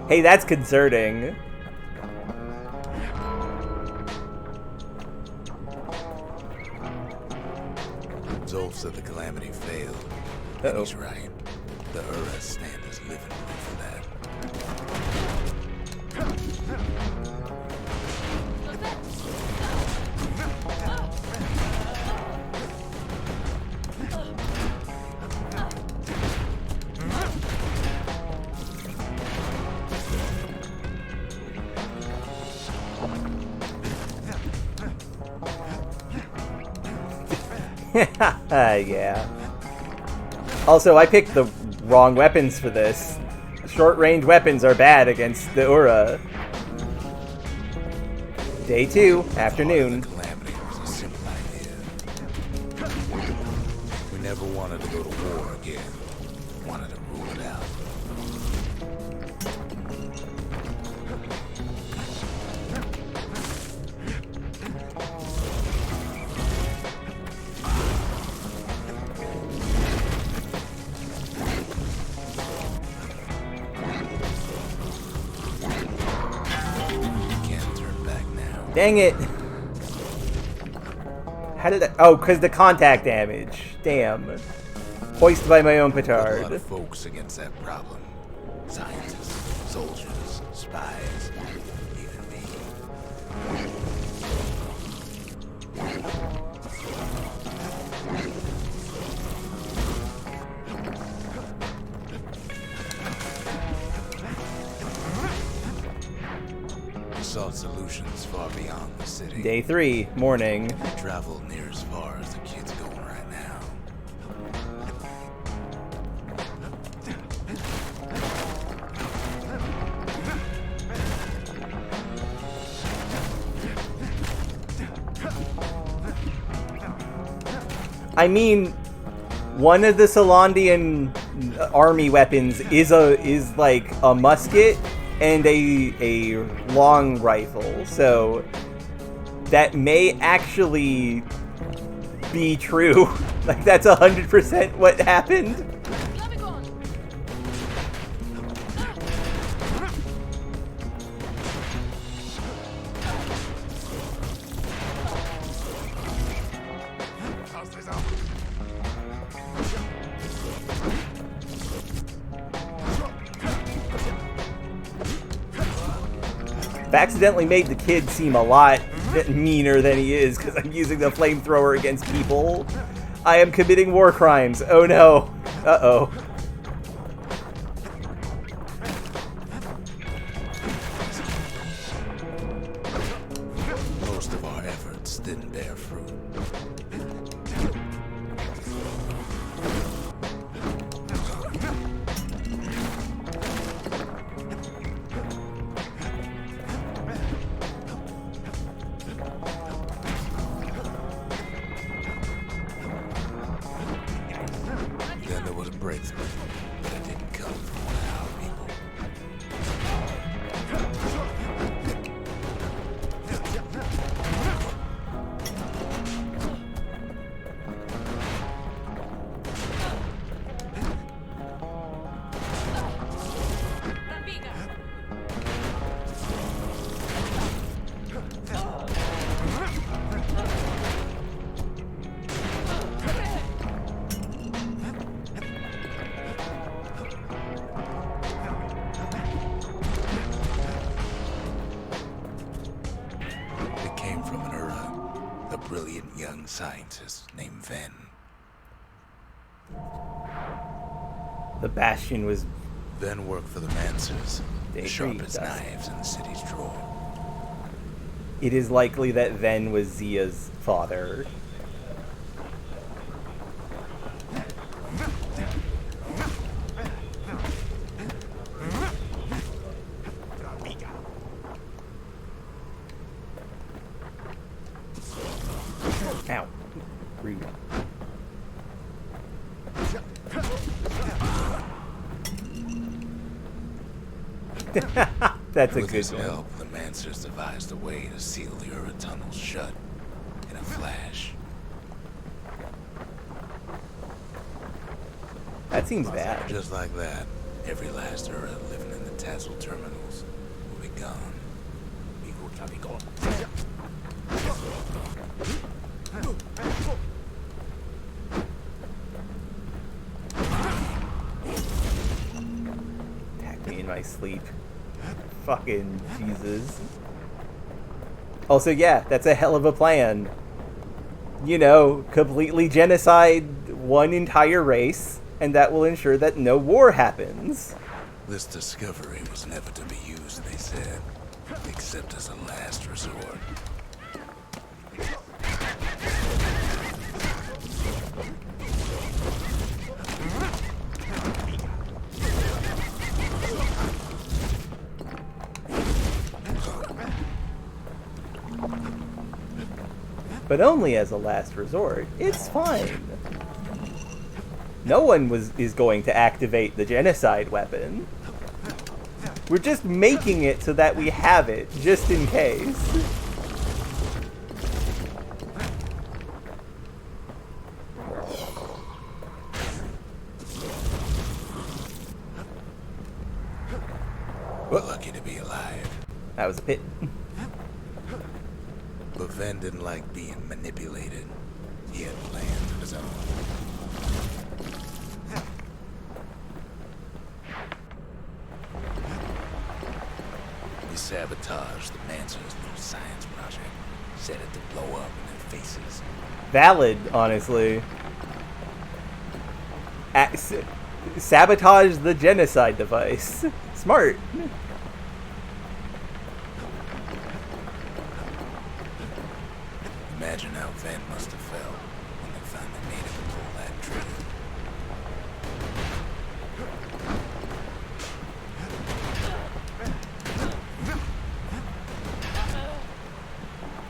Hey, that's concerning. Zolf said the calamity failed. Uh-oh. And he's right. The Ura stand is living proof of that. Yeah. Also, I picked the wrong weapons for this. Short-range weapons are bad against the Ura. Day 2, afternoon. The calamity was a simple idea. We never wanted to go to war again. Wanted to rule it out. Can't turn back now. Dang it. How did that... Oh, because the contact damage. Damn. Hoisted by my own A lot petard. of folks against that problem. Scientists, soldiers, spies, even me. We sought solutions far beyond the city. Day 3, morning. Traveled near as far as the kid's going right now. I mean, one of the Solandian army weapons is like a musket and a long rifle, so that may actually be true. Like, that's 100% what happened. I've accidentally made the kid seem a lot meaner than he is because I'm using the flamethrower against people. I am committing war crimes. Oh no. Uh-oh. Most of our efforts didn't bear fruit. Then there was a breakthrough, but it didn't come from one of our people. It came from an Ura, a brilliant young scientist named Ven. The Bastion was... Ven worked for the Mansers, They the sharpest agreed, doesn't knives in the city's drawer. It is likely that Ven was Zia's father. Ow. Rude. That's a With good his one. help, the Mansers devised a way to seal the Ura tunnels shut in a flash. That seems bad. Just like that, every last Ura living in the tassel terminals will be gone. Attack me in my sleep. Fucking Jesus. Also, yeah, that's a hell of a plan. You know, completely genocide one entire race, and that will ensure that no war happens. This discovery was never to be used, they said, except as a last resort. But only as a last resort. It's fine. No one is going to activate the genocide weapon. We're just making it so that we have it, just in case. We're lucky to be alive. That was a pit. But Ven didn't like being manipulated. He had plans of his own. He sabotaged the Manson's new science project. Set it to blow up in their faces. Valid, honestly. Sabotage the genocide device. Smart. Imagine how Ven must have felt when they finally made him pull that trigger.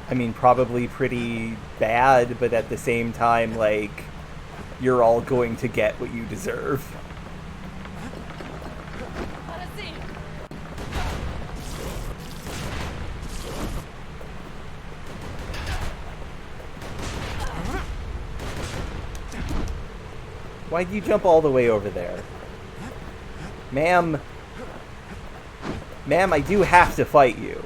I mean, probably pretty bad, but at the same time, like, you're all going to get what you deserve. Why'd you jump all the way over there? Ma'am. Ma'am, I do have to fight you.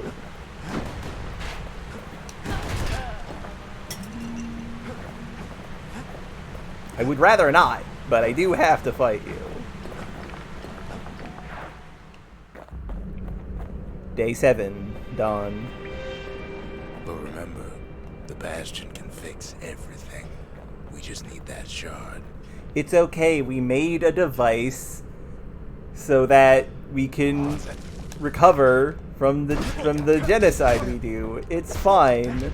I would rather not, but I do have to fight you. Day 7, dawn. But remember, the Bastion can fix everything. We just need that shard. It's okay, we made a device so that we can recover from the genocide we do. It's fine.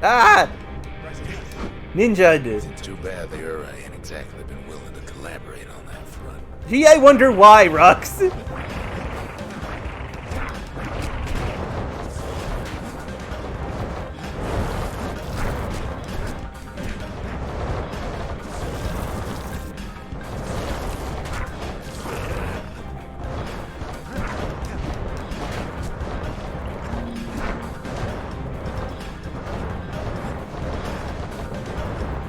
Ah! Ninja! It's too bad the Ura ain't exactly been willing to collaborate on that front. Gee, I wonder why, Rux!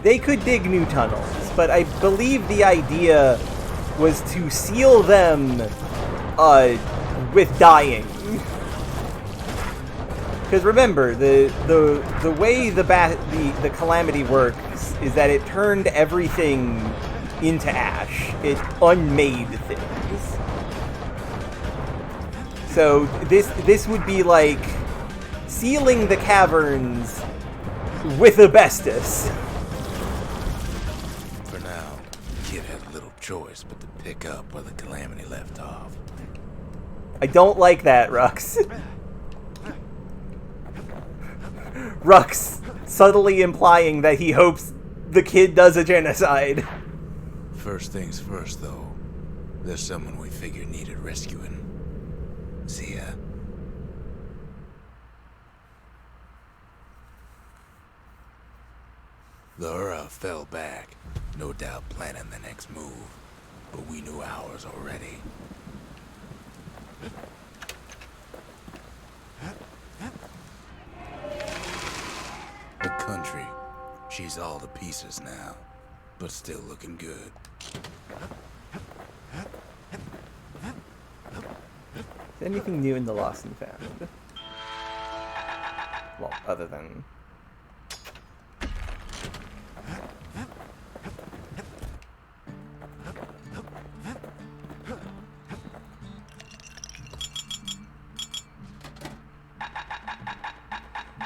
They could dig new tunnels, but I believe the idea was to seal them with dying. Because remember, the way the calamity works is that it turned everything into ash. It unmade things. So this would be like sealing the caverns with asbestos. For now, Kid had little choice but to pick up where the calamity left off. I don't like that, Rux. Rux subtly implying that he hopes the kid does a genocide. First things first, though. There's someone we figured needed rescuing. See ya. The Ura fell back, no doubt planning the next move, but we knew ours already. She's all to pieces now, but still looking good. Is there anything new in the Lost and Found? Well, other than...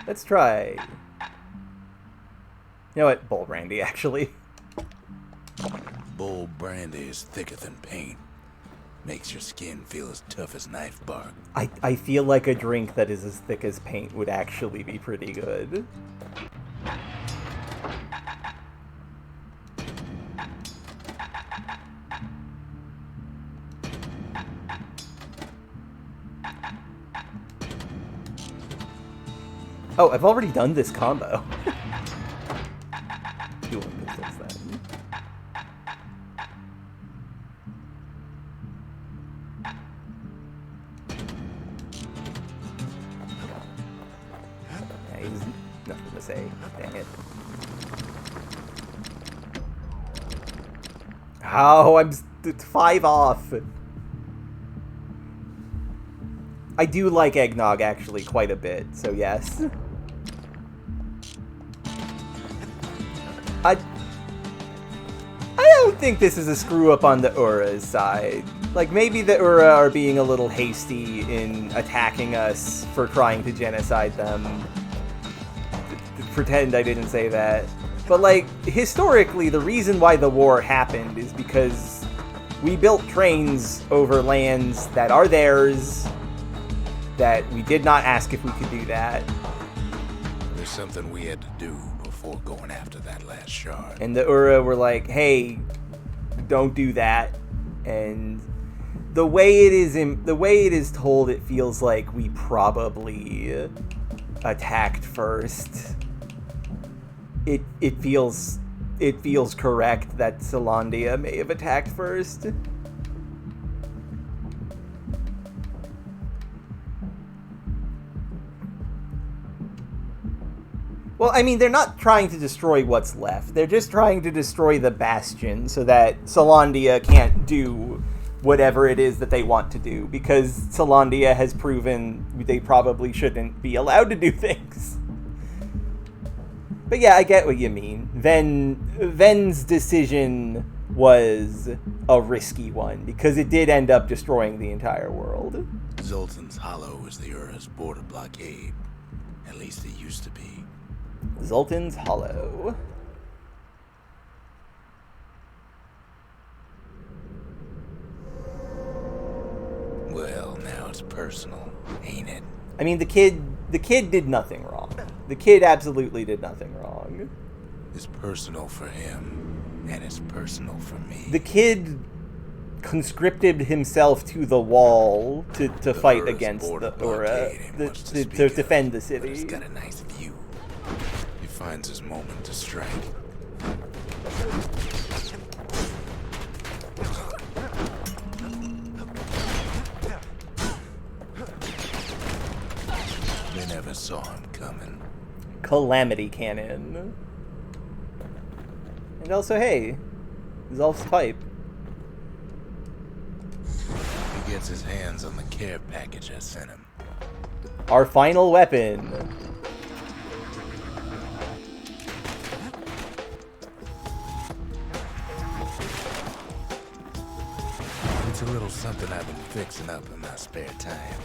Let's try... You know what? Bull brandy, actually. Bull brandy is thicker than paint. Makes your skin feel as tough as knife bark. I feel like a drink that is as thick as paint would actually be pretty good. Oh, I've already done this combo. Dueling pistols, then. Yeah, he's nothing to say. Dang it. Oh, I'm 5 off. I do like eggnog, actually, quite a bit, so yes. I don't think this is a screw-up on the Ura's side. Like, maybe the Ura are being a little hasty in attacking us for trying to genocide them. Pretend I didn't say that. But, like, historically, the reason why the war happened is because we built trains over lands that are theirs, that we did not ask if we could do that. There's something we had to do before going after that last shard. And the Ura were like, hey, don't do that. And the way it is told, it feels like we probably attacked first. It feels correct that Zealandia may have attacked first. Well, I mean, they're not trying to destroy what's left. They're just trying to destroy the Bastion so that Zealandia can't do whatever it is that they want to do, because Zealandia has proven they probably shouldn't be allowed to do things. But yeah, I get what you mean. Ven's decision was a risky one, because it did end up destroying the entire world. Zoltan's Hollow is the Ura's border blockade. At least it used to be. Zoltan's Hollow. Well, now it's personal, ain't it? I mean, the kid did nothing wrong. The kid absolutely did nothing wrong. It's personal for him, and it's personal for me. The kid conscripted himself to the wall to fight Ura's against border the Ura, blockade ain't much to speak of, defend the but city. it's got a nice view. He finds his moment to strike. They never saw him coming. Calamity Cannon. And also, hey, Zolf's pipe. He gets his hands on the care package I sent him. Our final weapon. It's a little something I've been fixing up in my spare time.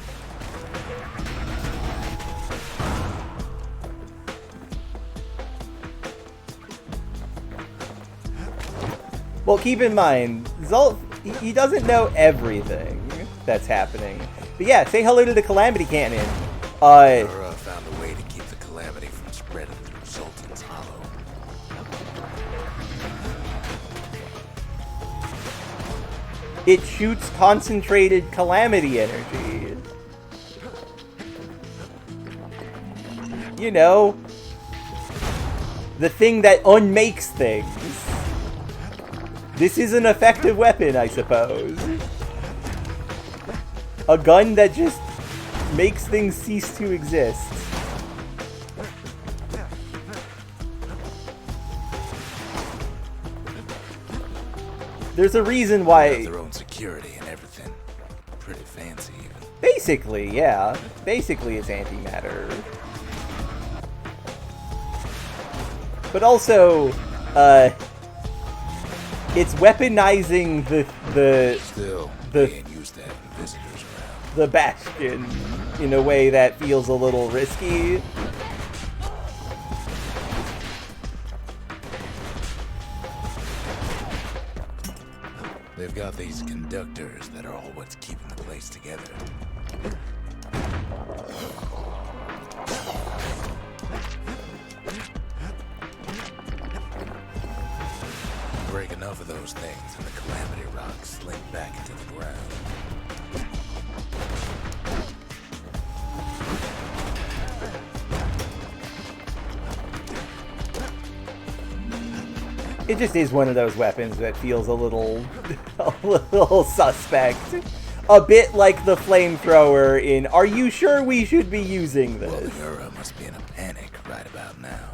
Well, keep in mind, Zolf, he doesn't know everything that's happening. But yeah, say hello to the Calamity Cannon. Ura found a way to keep the calamity from spreading through Zoltan's Hollow. It shoots concentrated calamity energy. You know, the thing that unmakes things. This is an effective weapon, I suppose. A gun that just makes things cease to exist. There's a reason They why... have their own security and everything. Pretty fancy, even. Basically, yeah. Basically, it's antimatter. But also, it's weaponizing Still, the- they ain't used to having visitors around. the Bastion in a way that feels a little risky. They've got these conductors that are all what's keeping the place together. Break enough of those things and the calamity rocks slink back into the ground. It just is one of those weapons that feels a little suspect. A bit like the flamethrower in Are You Sure We Should Be Using Well, This? the Ura must be in a panic right about now.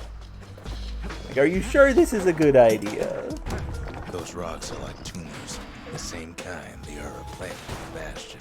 Like, are you sure this is a good idea? Those rocks are like tumors, the same kind the Ura planted in the Bastion.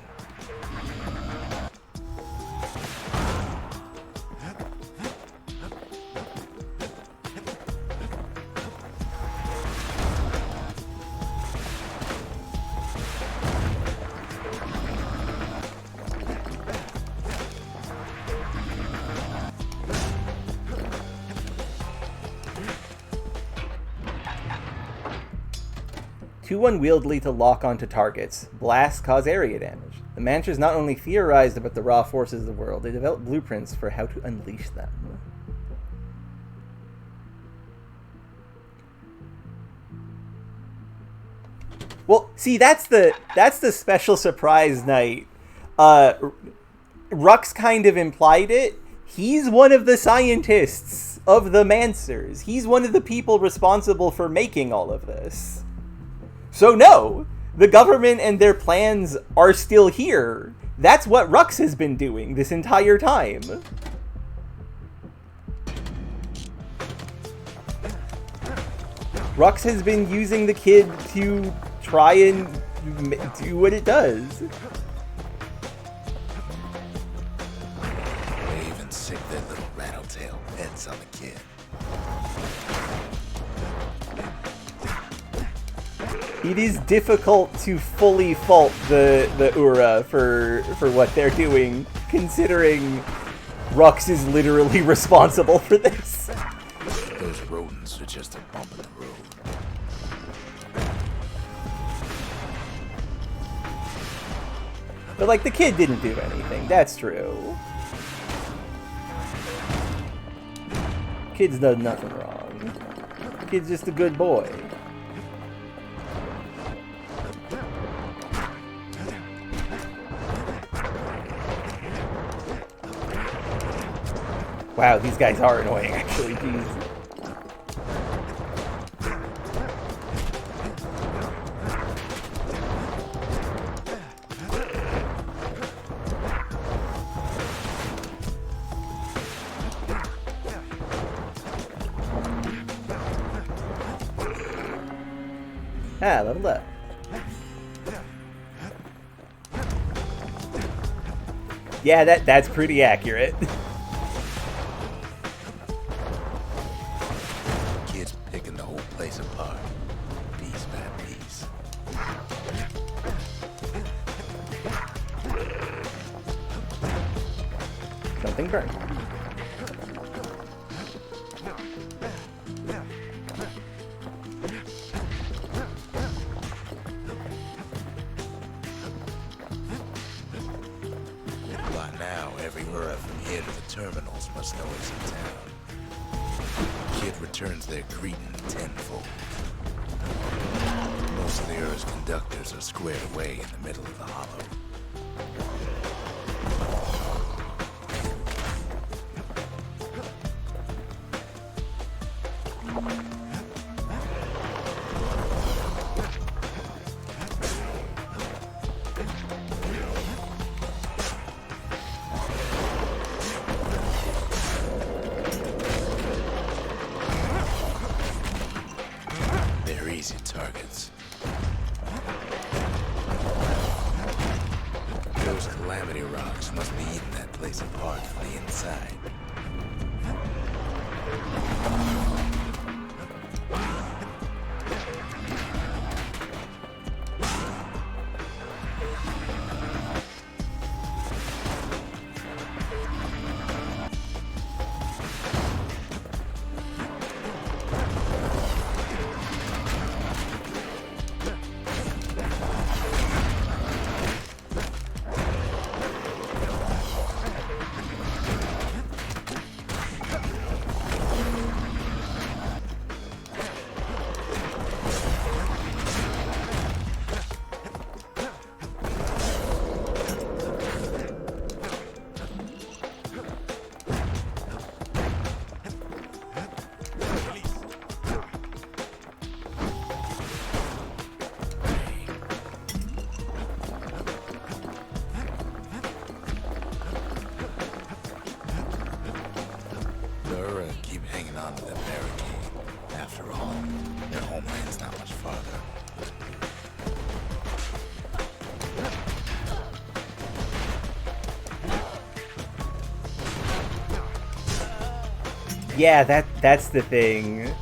Too unwieldy to lock onto targets. Blasts cause area damage. The Mantras not only theorized about the raw forces of the world, they developed blueprints for how to unleash them. Well, see, that's the special surprise night. Rux kind of implied it. He's one of the scientists of the Mancers. He's one of the people responsible for making all of this. So no, the government and their plans are still here. That's what Rux has been doing this entire time. Rux has been using the kid to try and do what it does. They even sick their little rattletail pets on the kid. It is difficult to fully fault the Ura for what they're doing, considering Rux is literally responsible for this. Those rodents are just a bump in the road. But, like, the kid didn't do anything. That's true. Kid's done nothing wrong. Kid's just a good boy. Wow, these guys are annoying, actually. Jeez. Ah, leveled up. Yeah, that's pretty accurate. Kids picking the whole place apart, piece by piece. Something burned. By now, every Ura from here to the terminals must know it's in town. Kid returns their greeting tenfold. Most of the Ura's conductors are squared away in the middle of the hollow. They're easy targets. inside. Keep hanging on to that barricade. After all, their homeland's not much farther. Yeah, that's the thing.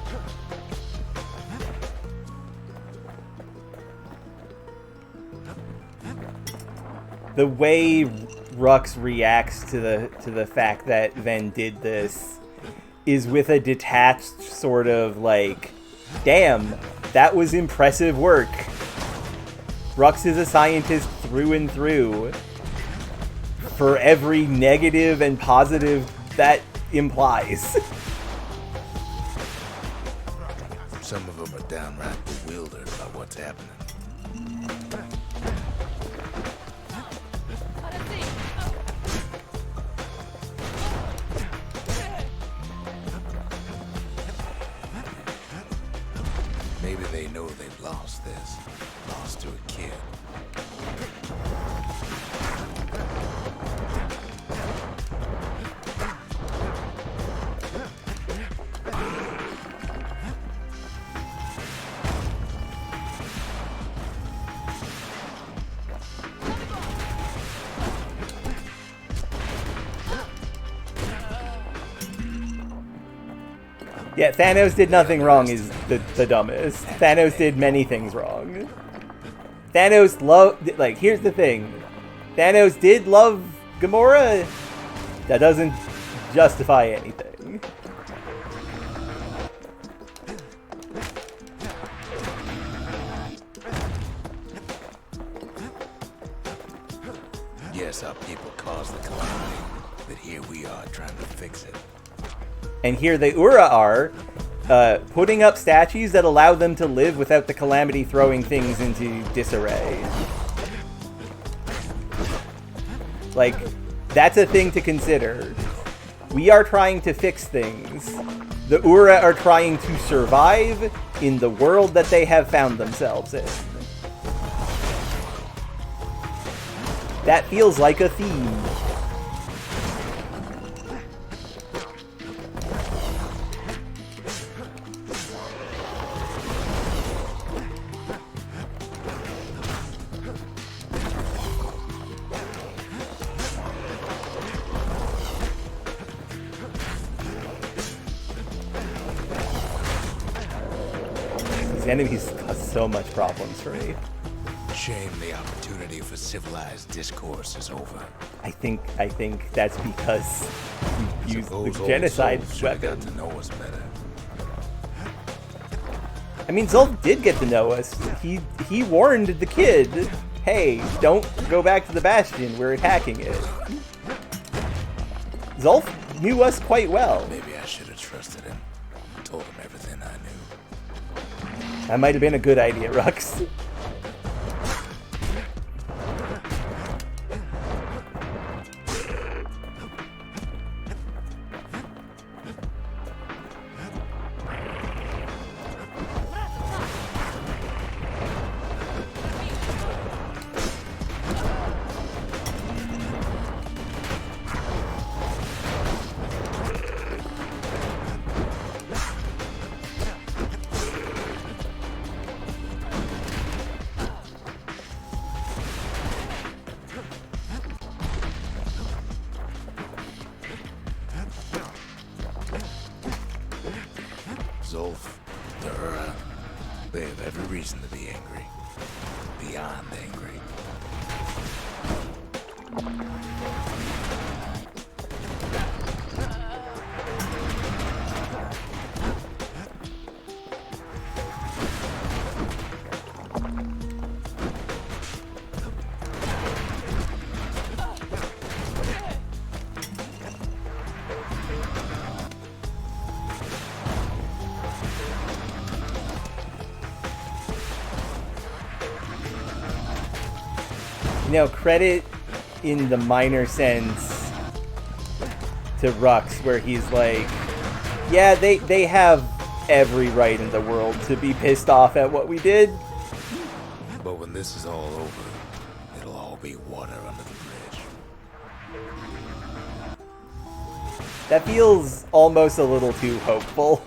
The way Rux reacts to the fact that Ven did this is with a detached sort of like, damn, that was impressive work. Rux is a scientist through and through. For every negative and positive that implies. Some of them are downright bewildered by what's happening. Maybe they know they've lost this. Lost to a kid. Yeah, Thanos did nothing wrong is the dumbest. Thanos did many things wrong. Thanos loved... Like, here's the thing. Thanos did love Gamora. That doesn't justify anything. Yes, our people caused the calamity, but here we are trying to fix it. And here the Ura are, putting up statues that allow them to live without the calamity throwing things into disarray. Like, that's a thing to consider. We are trying to fix things. The Ura are trying to survive in the world that they have found themselves in. That feels like a theme. Enemies cause so much problems for me. Shame the opportunity for civilized discourse is over. I think that's because you used Suppose the old genocide souls should have weapon. got to know us better. I mean, Zolf did get to know us. He warned the kid, hey, don't go back to the Bastion, we're attacking it. Zolf knew us quite well. Maybe I should have trusted him. Told him everything I knew. That might have been a good idea, Rux. Zulf, the Ura, they have every reason to be angry. Beyond angry. You know, credit in the minor sense to Rux, where he's like, yeah, they have every right in the world to be pissed off at what we did. But when this is all over, it'll all be water under the bridge. That feels almost a little too hopeful.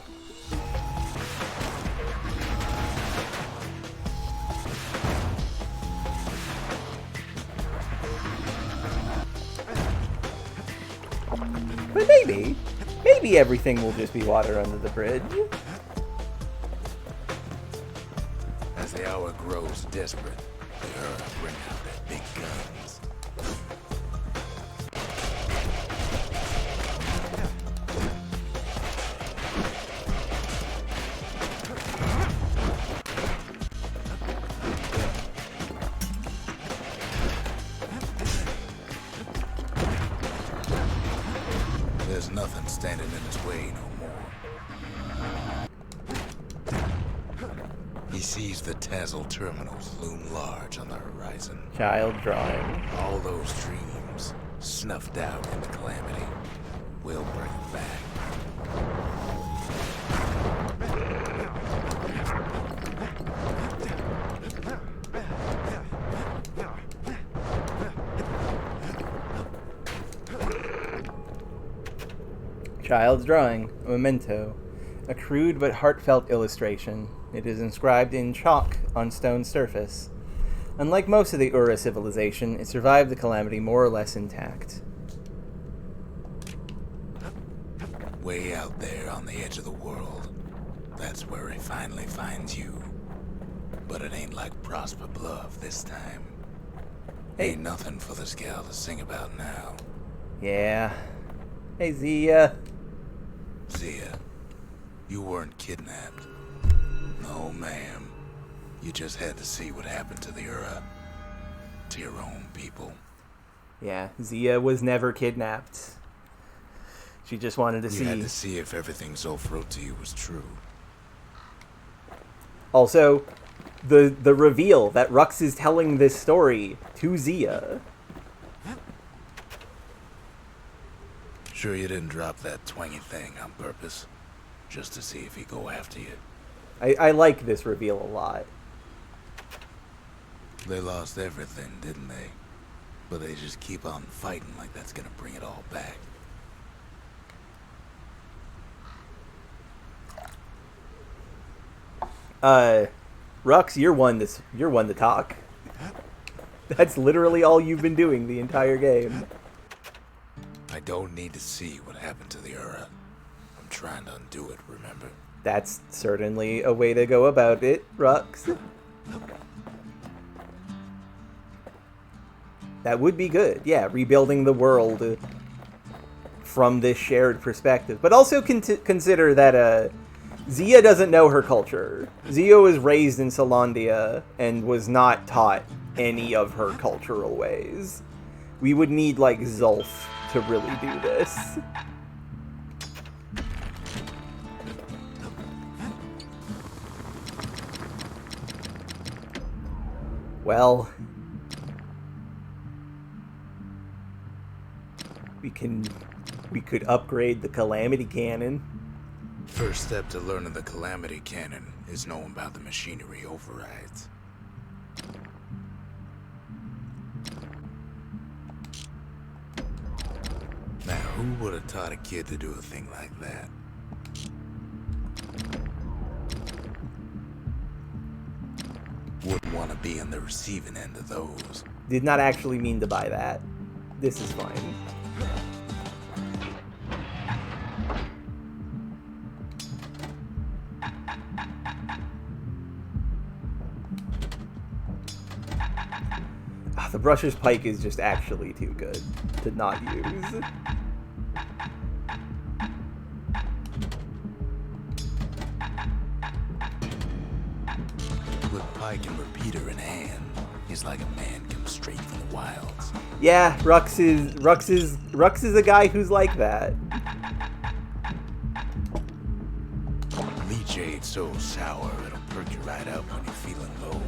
But maybe everything will just be water under the bridge. As the hour grows desperate, the Ura bring out their big guns. There's nothing standing in his way no more. He sees the Tazzle terminals loom large on the horizon. Child drawing. All those dreams, snuffed out in the calamity, will bring him back. Child's drawing, a memento, a crude but heartfelt illustration. It is inscribed in chalk on stone surface. Unlike most of the Ura civilization, it survived the calamity more or less intact. Way out there on the edge of the world, that's where he finally finds you. But it ain't like Prosper Bluff this time. Hey. Ain't nothing for this gal to sing about now. Yeah. Hey, Zia. Zia, you weren't kidnapped. No, ma'am. You just had to see what happened to the Ura. To your own people. Yeah, Zia was never kidnapped. She just wanted to You see. had to see if everything Zulf wrote to you was true. Also, the reveal that Rux is telling this story to Zia. Sure you didn't drop that twangy thing on purpose? Just to see if he'd go after you? I like this reveal a lot. They lost everything, didn't they? But they just keep on fighting like that's gonna bring it all back. Rux, you're one to talk. That's literally all you've been doing the entire game. I don't need to see what happened to the Ura. I'm trying to undo it, remember? That's certainly a way to go about it, Rux. That would be good. Yeah, rebuilding the world from this shared perspective. But also consider that Zia doesn't know her culture. Zia was raised in Solandia and was not taught any of her cultural ways. We would need, like, Zulf to really do this. Well, we could upgrade the Calamity Cannon. First step to learning the Calamity Cannon is knowing about the machinery overrides. Now, who would have taught a kid to do a thing like that? Wouldn't want to be on the receiving end of those. Did not actually mean to buy that. This is fine. Brusher's Pike is just actually too good to not use. With pike and repeater in hand, he's like a man come straight from the wilds. Yeah, Rux is a guy who's like that. Leech aid so sour it'll perk you right up when you're feeling low.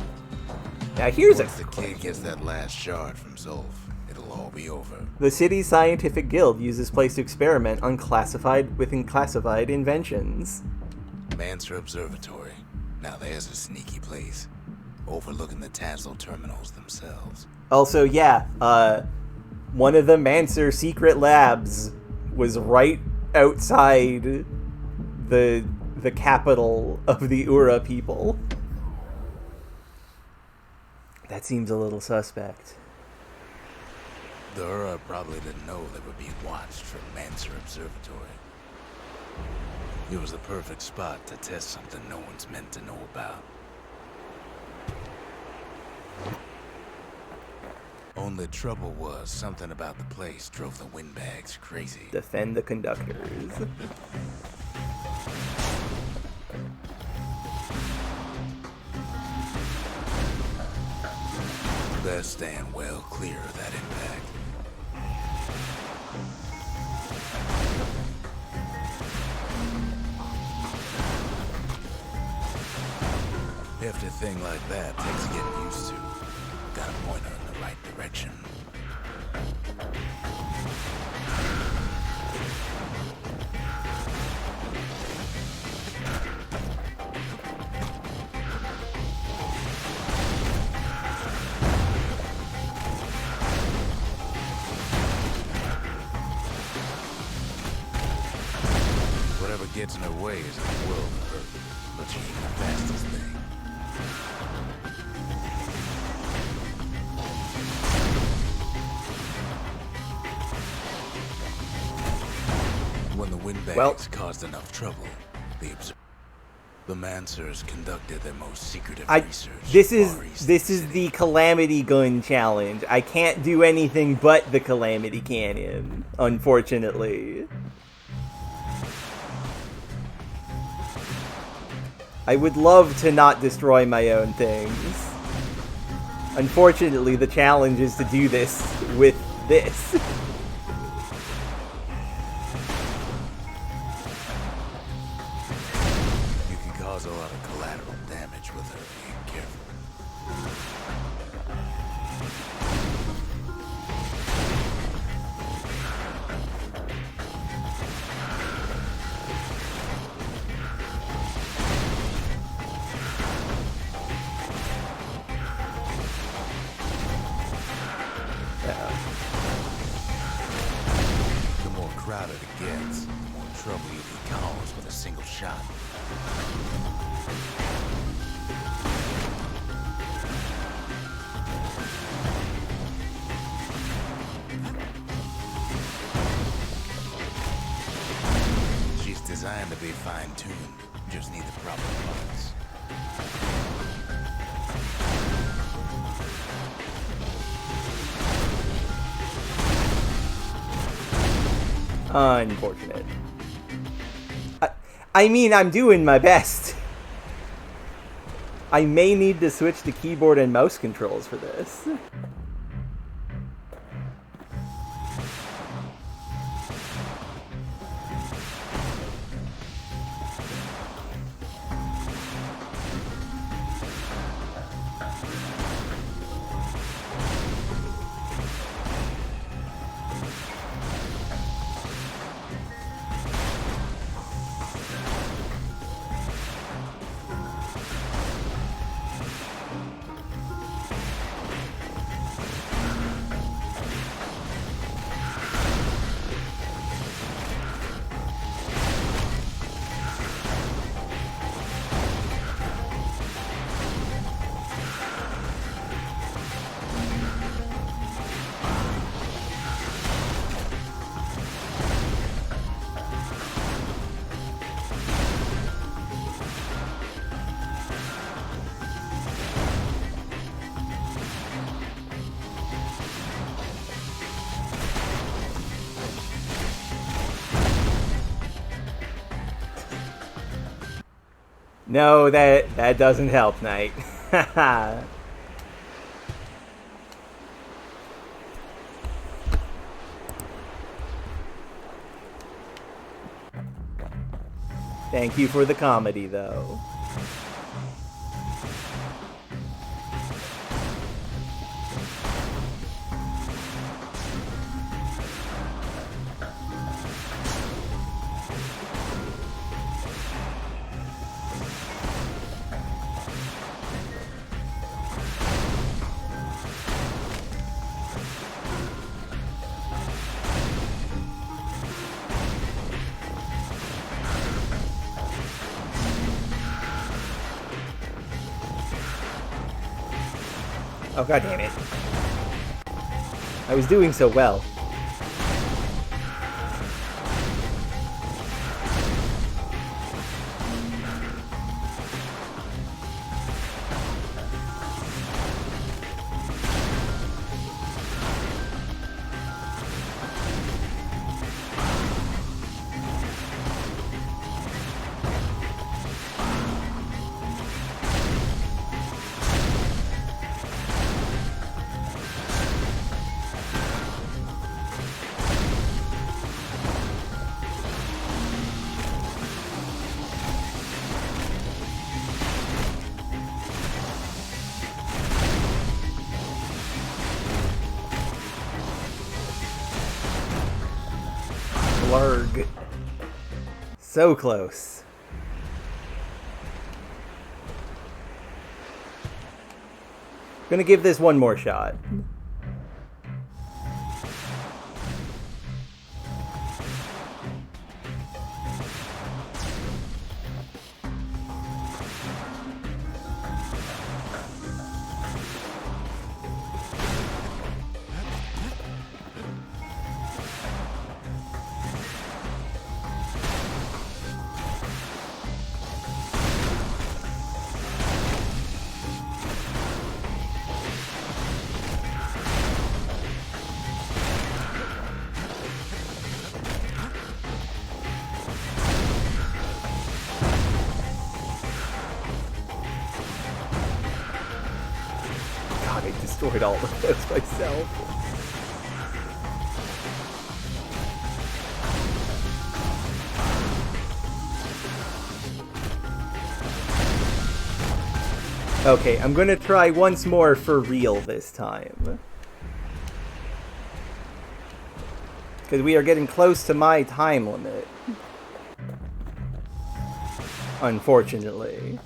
Now here's Once the kid gets that last shard from Zulf, it'll all be over. The city's scientific guild uses this place to experiment on classified inventions. Mancer Observatory. Now there's a sneaky place, overlooking the Tassel terminals themselves. Also, yeah, one of the Mancer secret labs was right outside the capital of the Ura people. That seems a little suspect. The Ura probably didn't know they were being watched from Mancer Observatory. It was the perfect spot to test something no one's meant to know about. Only trouble was something about the place drove the windbags crazy. Defend the conductors. Best stand well clear of that impact. Hefty thing like that takes getting used to. Gotta point her in the right direction. Whatever gets in her way is in the world of her, but she ain't the fastest thing. When the windbags caused enough trouble, the Mancers conducted their most secretive research. This is the Calamity Gun challenge. I can't do anything but the Calamity Cannon, unfortunately. I would love to not destroy my own things. Unfortunately, the challenge is to do this with this. You can cause a lot of collateral damage with her if you ain't careful. The more crowded it gets, the more trouble you can cause with a single shot. She's designed to be fine-tuned. Just need the proper parts. Unfortunate. I mean, I'm doing my best. I may need to switch to keyboard and mouse controls for this. No, that doesn't help, Knight. Thank you for the comedy, though. Oh, god damn it. I was doing so well. Blurg. So close. Gonna give this one more shot. God, I destroyed all of those myself. Okay, I'm gonna try once more for real this time. Because we are getting close to my time limit. Unfortunately.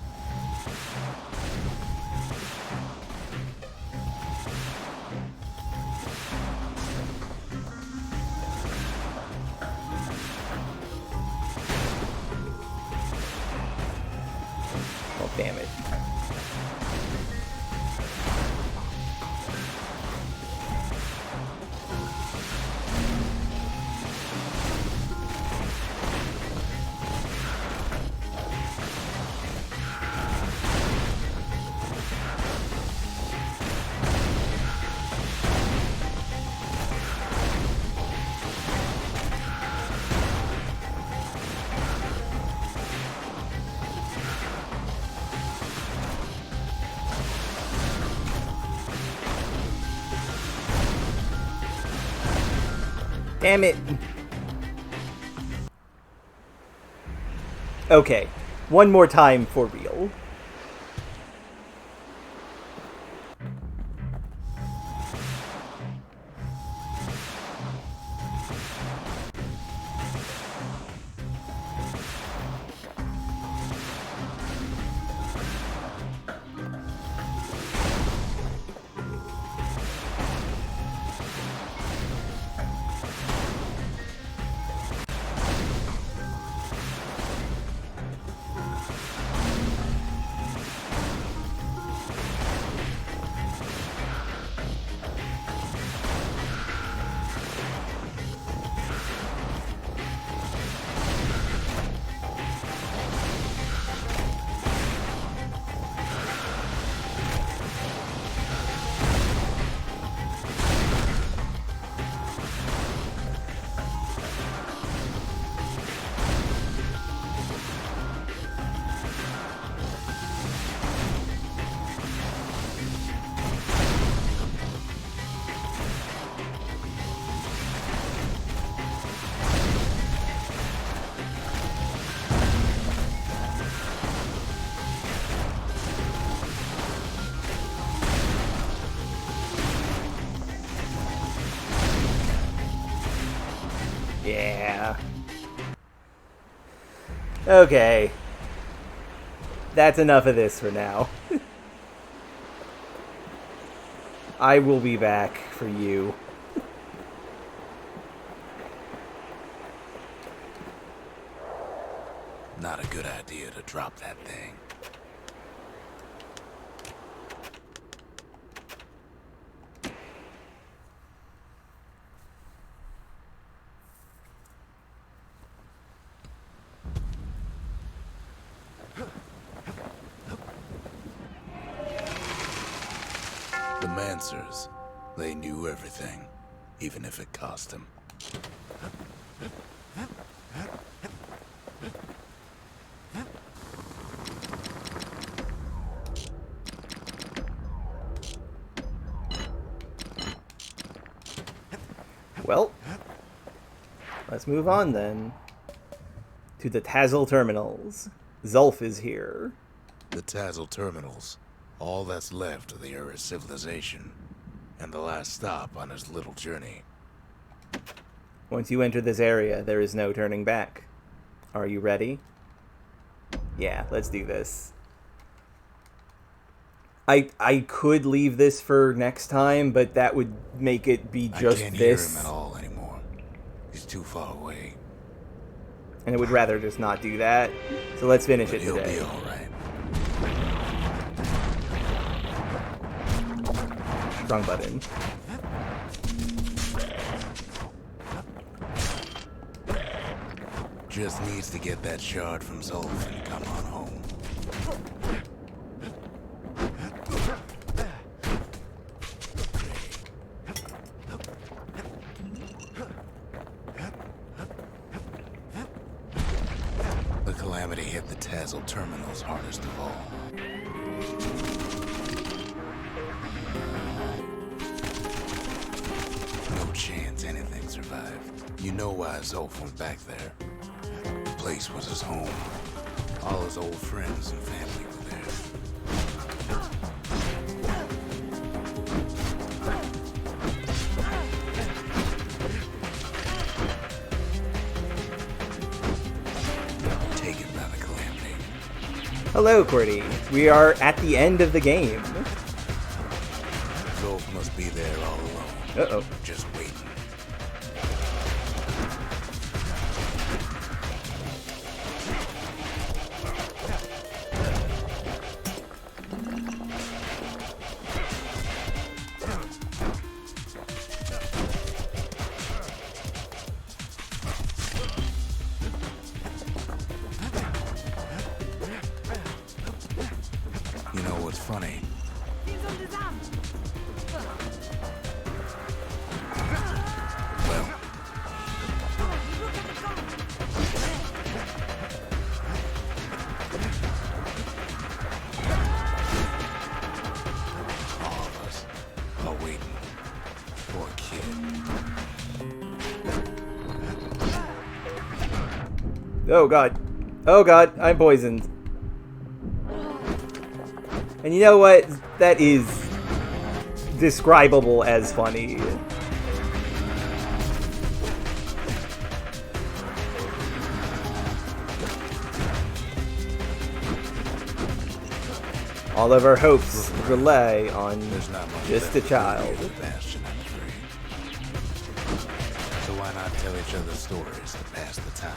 Oh, damn it. Damn it! Okay, one more time for real. Okay. That's enough of this for now. I will be back for you. Not a good idea to drop that thing. The Mancers, they knew everything, even if it cost them. Well, let's move on then. To the Tazzle Terminals. Zulf is here. The Tazzle Terminals, all that's left of the Ura civilization, and the last stop on his little journey. Once you enter this area, there is no turning back. Are you ready? Yeah, let's do this. I could leave this for next time, but that would make it be just I can't this. hear him at all anymore. He's too far away. And I would rather just not do that. So let's finish But it he'll today. be all right. Wrong button. Just needs to get that shard from Zulf and come on home. The calamity hit the Tazzle Terminals hardest of all. No chance anything survived. You know why Zulf went back there. The place was his home. All his old friends and family were there. Taken by the calamity. Hello, Cordy. We are at the end of the game. Zulf must be there all alone. Uh-oh. Just waiting. You know what's funny? Well, all of us are waiting for a kid. Oh god. Oh god, I'm poisoned. And you know what? That is describable as funny. All of our hopes rely on There's not much just left a child. to do with Bastion, I'm afraid. So why not tell each other stories to pass the time?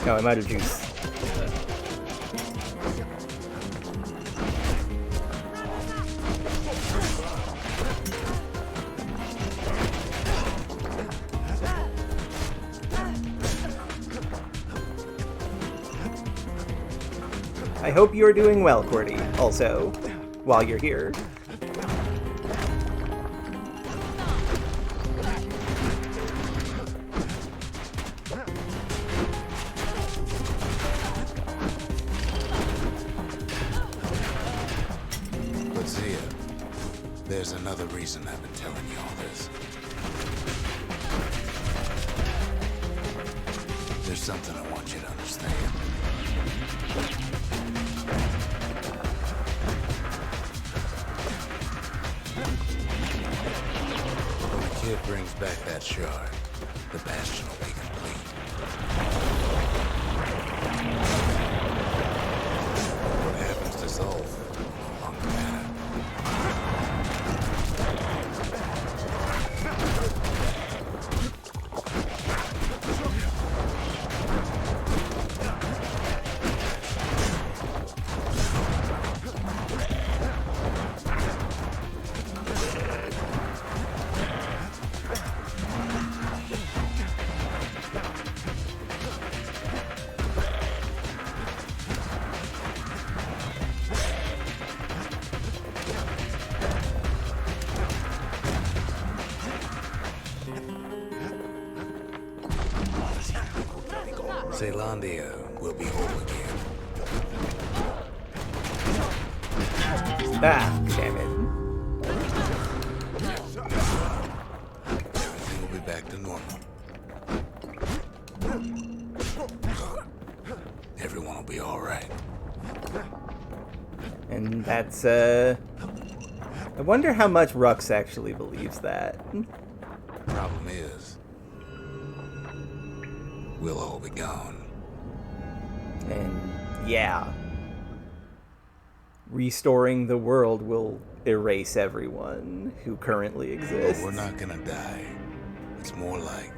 No, I'm out of juice. I hope you're doing well, Cordy, also, while you're here. But Zia, there's another reason I've been telling you all this. There's something I want you to understand. brings back that shard, the Bastion will be complete. What happens to Zolf no longer matter. Zealandia will be whole again. Ah, damn it. Everything will be back to normal. Everyone will be alright. And that's, I wonder how much Rux actually believes that. Problem is, we'll all be gone. And yeah. Restoring the world will erase everyone who currently exists. But we're not gonna die. It's more like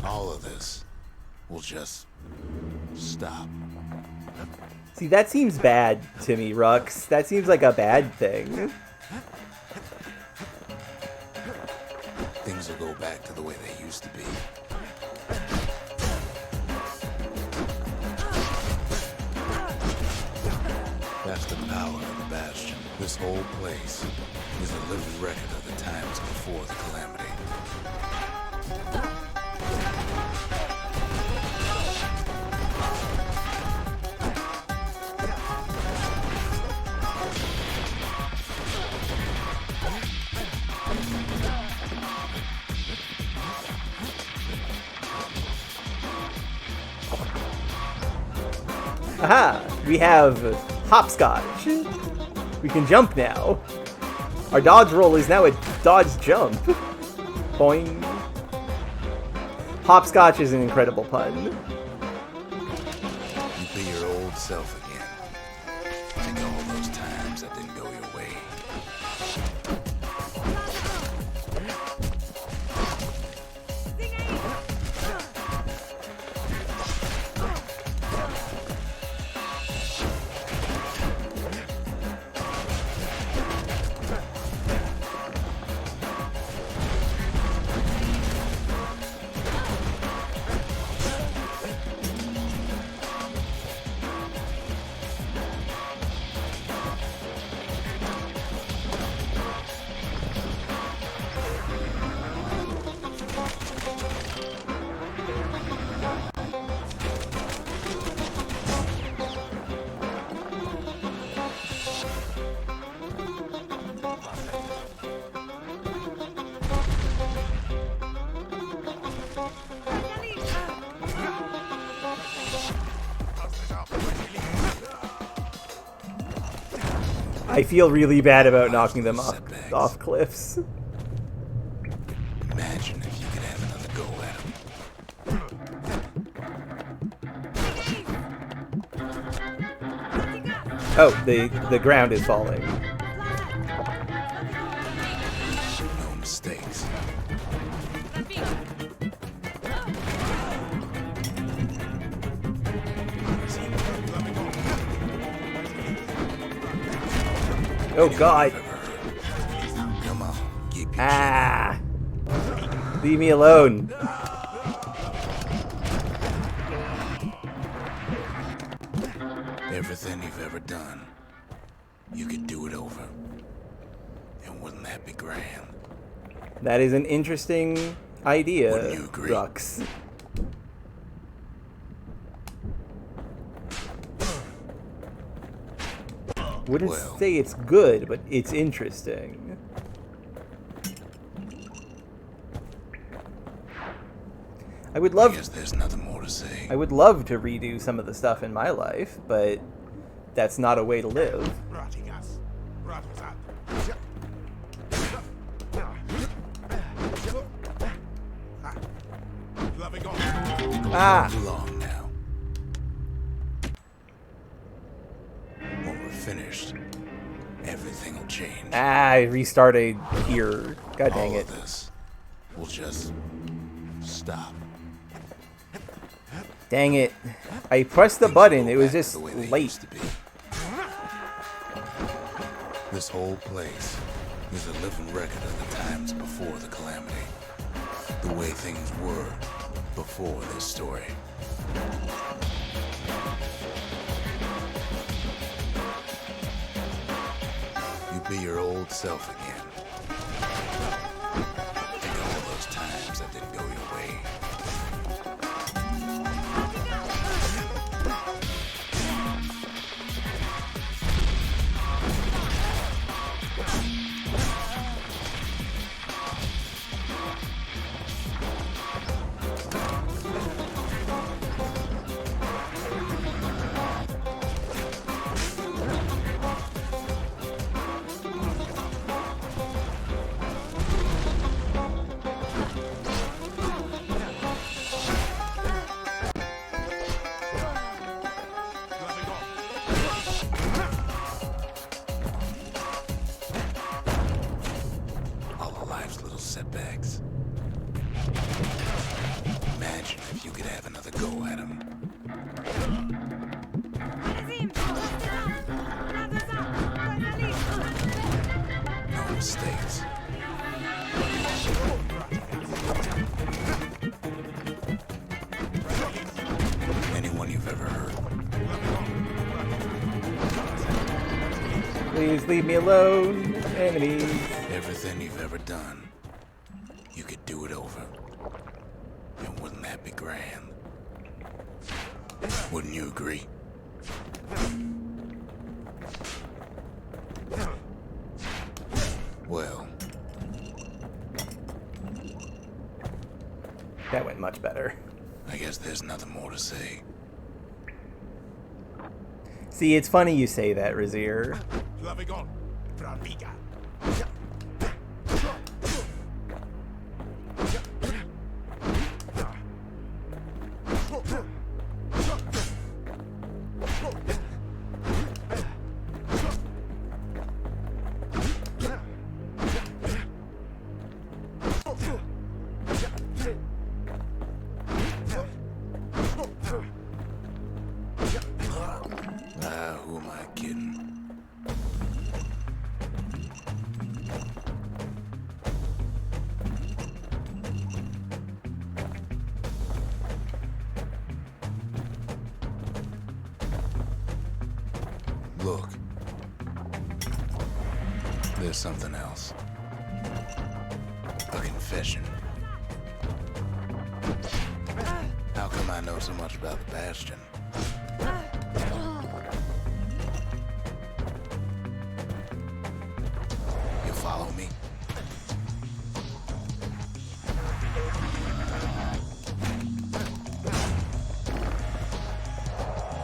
all of this will just stop. See, that seems bad to me, Rux. That seems like a bad thing. Things will go back to the way they used to be. That's the power of the Bastion. This whole place is a living record of the times before the calamity. Aha! We have hopscotch. We can jump now. Our dodge roll is now a dodge jump. Boing. Hopscotch is an incredible pun. You be your old self again. Think of all those times that didn't go your way. I feel really bad about knocking them off cliffs. Imagine if you could have another go at 'em. Oh, the ground is falling. No mistakes. Oh God! Come on, keep your Ah! Leave me alone. Everything you've ever done, you could do it over. And wouldn't that be grand? That is an interesting idea, Wouldn't you agree? Rux. Wouldn't Well. say it's good, but it's interesting. I would I love guess there's nothing more to say. I would love to redo some of the stuff in my life, but that's not a way to live. Ah! Move along now. When we're finished, everything will change. Ah, I restarted here. God dang All it. of this will just stop. Dang it. I pressed the Things will button. go It was back to just the way they late. used to be. This whole place is a living record of the times before the calamity. The way things were before this story. You be your old self again. Think of all those times that didn't go your way. All of life's little setbacks. Imagine if you could have another go at them. No mistakes. Anyone you've ever hurt. Please leave me alone, enemies. Everything you've ever done. You could do it over. And wouldn't that be grand? Wouldn't you agree? Well, That went much better. I guess there's nothing more to say. See, it's funny you say that, Razir. Who am I kidding? Look. There's something else. A confession. How come I know so much about the Bastion? You follow me?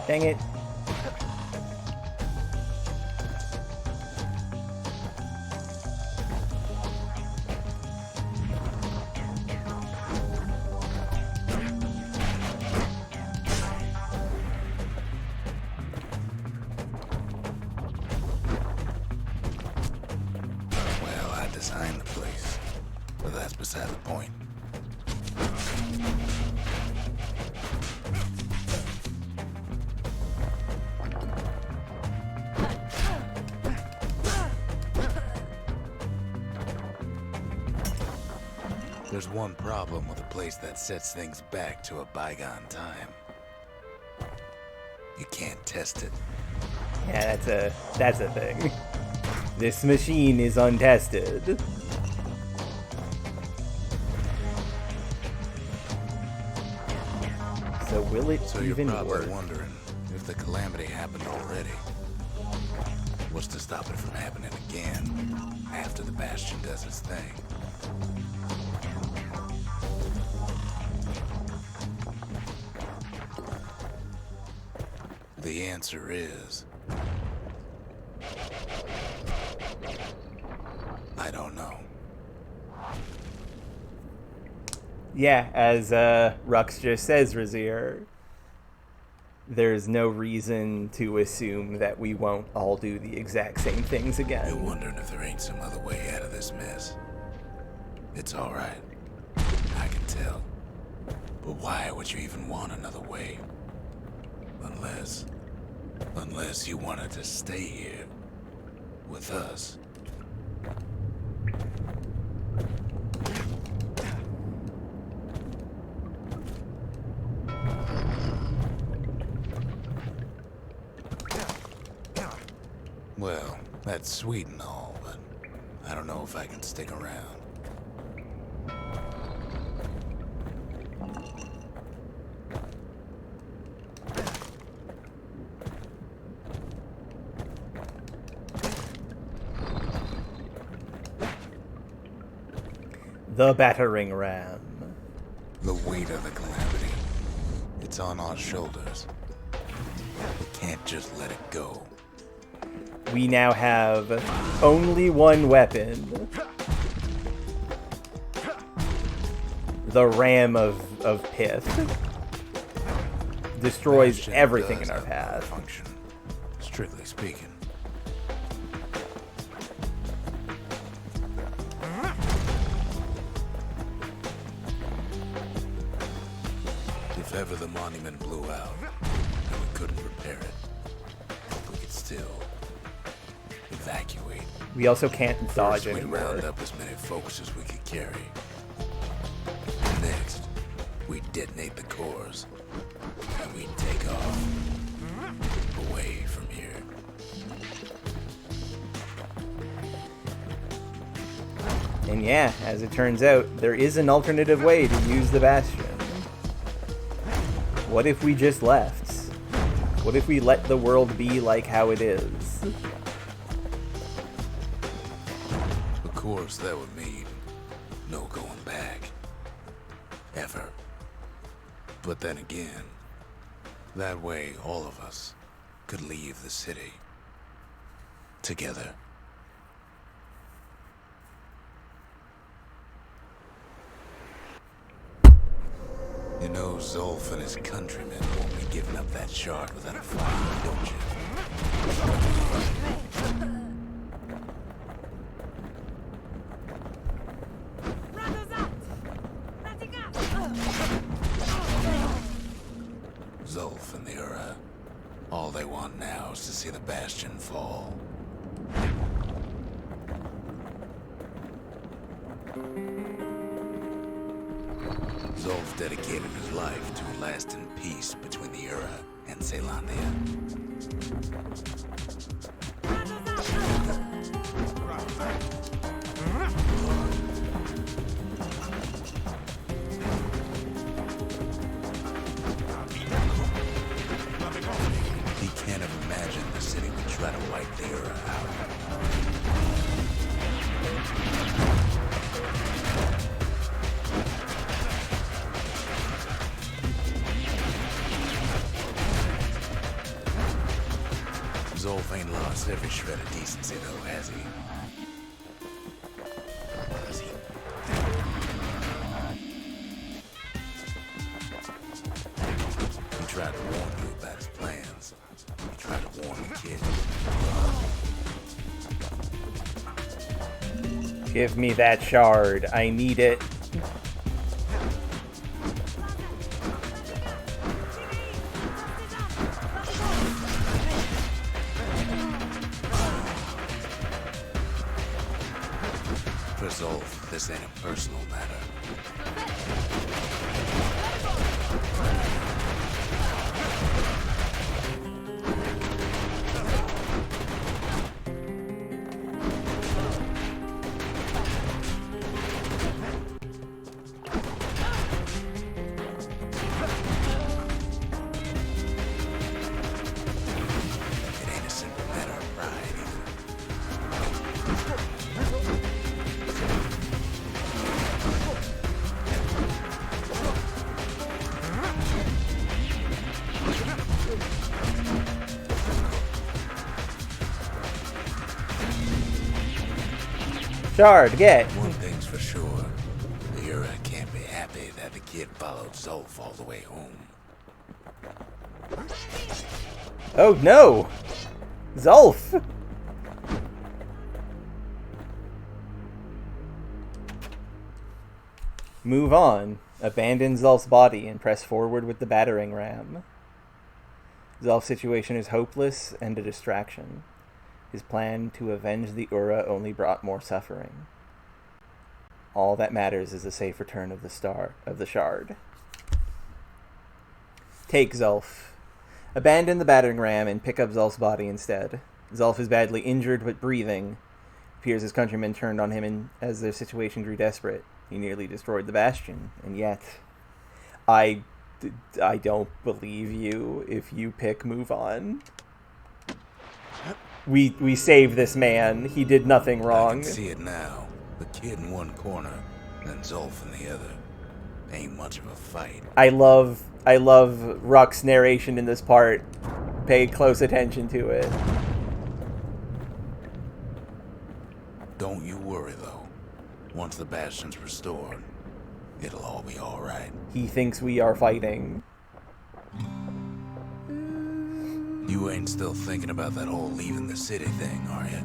Dang it. Well, I designed the place, but that's beside the point. There's one problem with a place that sets things back to a bygone time. You can't test it. Yeah, that's a thing. This machine is untested. So will it So you're even probably work? wondering if the calamity happened already. What's to stop it from happening again after the Bastion does its thing? The answer is... I don't know. Yeah, as Rux just says, Razir, there's no reason to assume that we won't all do the exact same things You're again. wondering if there ain't some other way out of this mess. It's alright. I can tell. But why would you even want another way? Unless you wanted to stay here with us. Well, that's sweet and all, but I don't know if I can stick around. The battering ram. The weight of the calamity. It's on our shoulders. We can't just let it go. We now have only one weapon. The Ram of Pith. Destroys Bastion everything does in our have another path. function, strictly speaking. If ever the monument blew out and we couldn't repair it, we could still evacuate. We also can't dodge First, we'd round anymore. up as many folks as we could carry. Next, we'd detonate the cores, and we'd take off away from here. And yeah, as it turns out, there is an alternative way to use the Bastion. What if we just left? What if we let the world be like how it is? Of course, that would mean no going back. Ever. But then again, that way all of us could leave the city. Together. You know, Zolf and his countrymen won't be giving up that shard without a fight, don't you? Zolf and the Ura, all they want now is to see the Bastion fall. Zolf dedicated his life to a lasting peace between the Ura and Caelondia. He can't have imagined the city would try to wipe the Ura out. Zolf ain't lost every shred of decency, though, has he? Has he? He tried to warn you about his plans. He tried to warn the kid. Give me that shard. I need it. For Zolf, this ain't a personal matter. It ain't a simple matter of pride either. Shard, get. One thing's for sure, the Ura can't be happy that kid followed Zolf all the way home. Oh no! Zolf! Move on. Abandon Zolf's body and press forward with the battering ram. Zolf's situation is hopeless and a distraction. His plan to avenge the Ura only brought more suffering. All that matters is the safe return of the shard. Take Zolf. Abandon the battering ram and pick up Zolf's body instead. Zolf is badly injured but breathing. Appears his countrymen turned on him as their situation grew desperate. He nearly destroyed the Bastion, and yet I don't believe you if you pick move on. We saved this man. He did nothing wrong. I can see it now. The kid in one corner, and Zolf in the other. Ain't much of a fight. I love Ruck's narration in this part. Pay close attention to it. Don't you worry, though. Once the Bastion's restored, it'll all be alright. He thinks we are fighting. You ain't still thinking about that whole leaving the city thing, are you?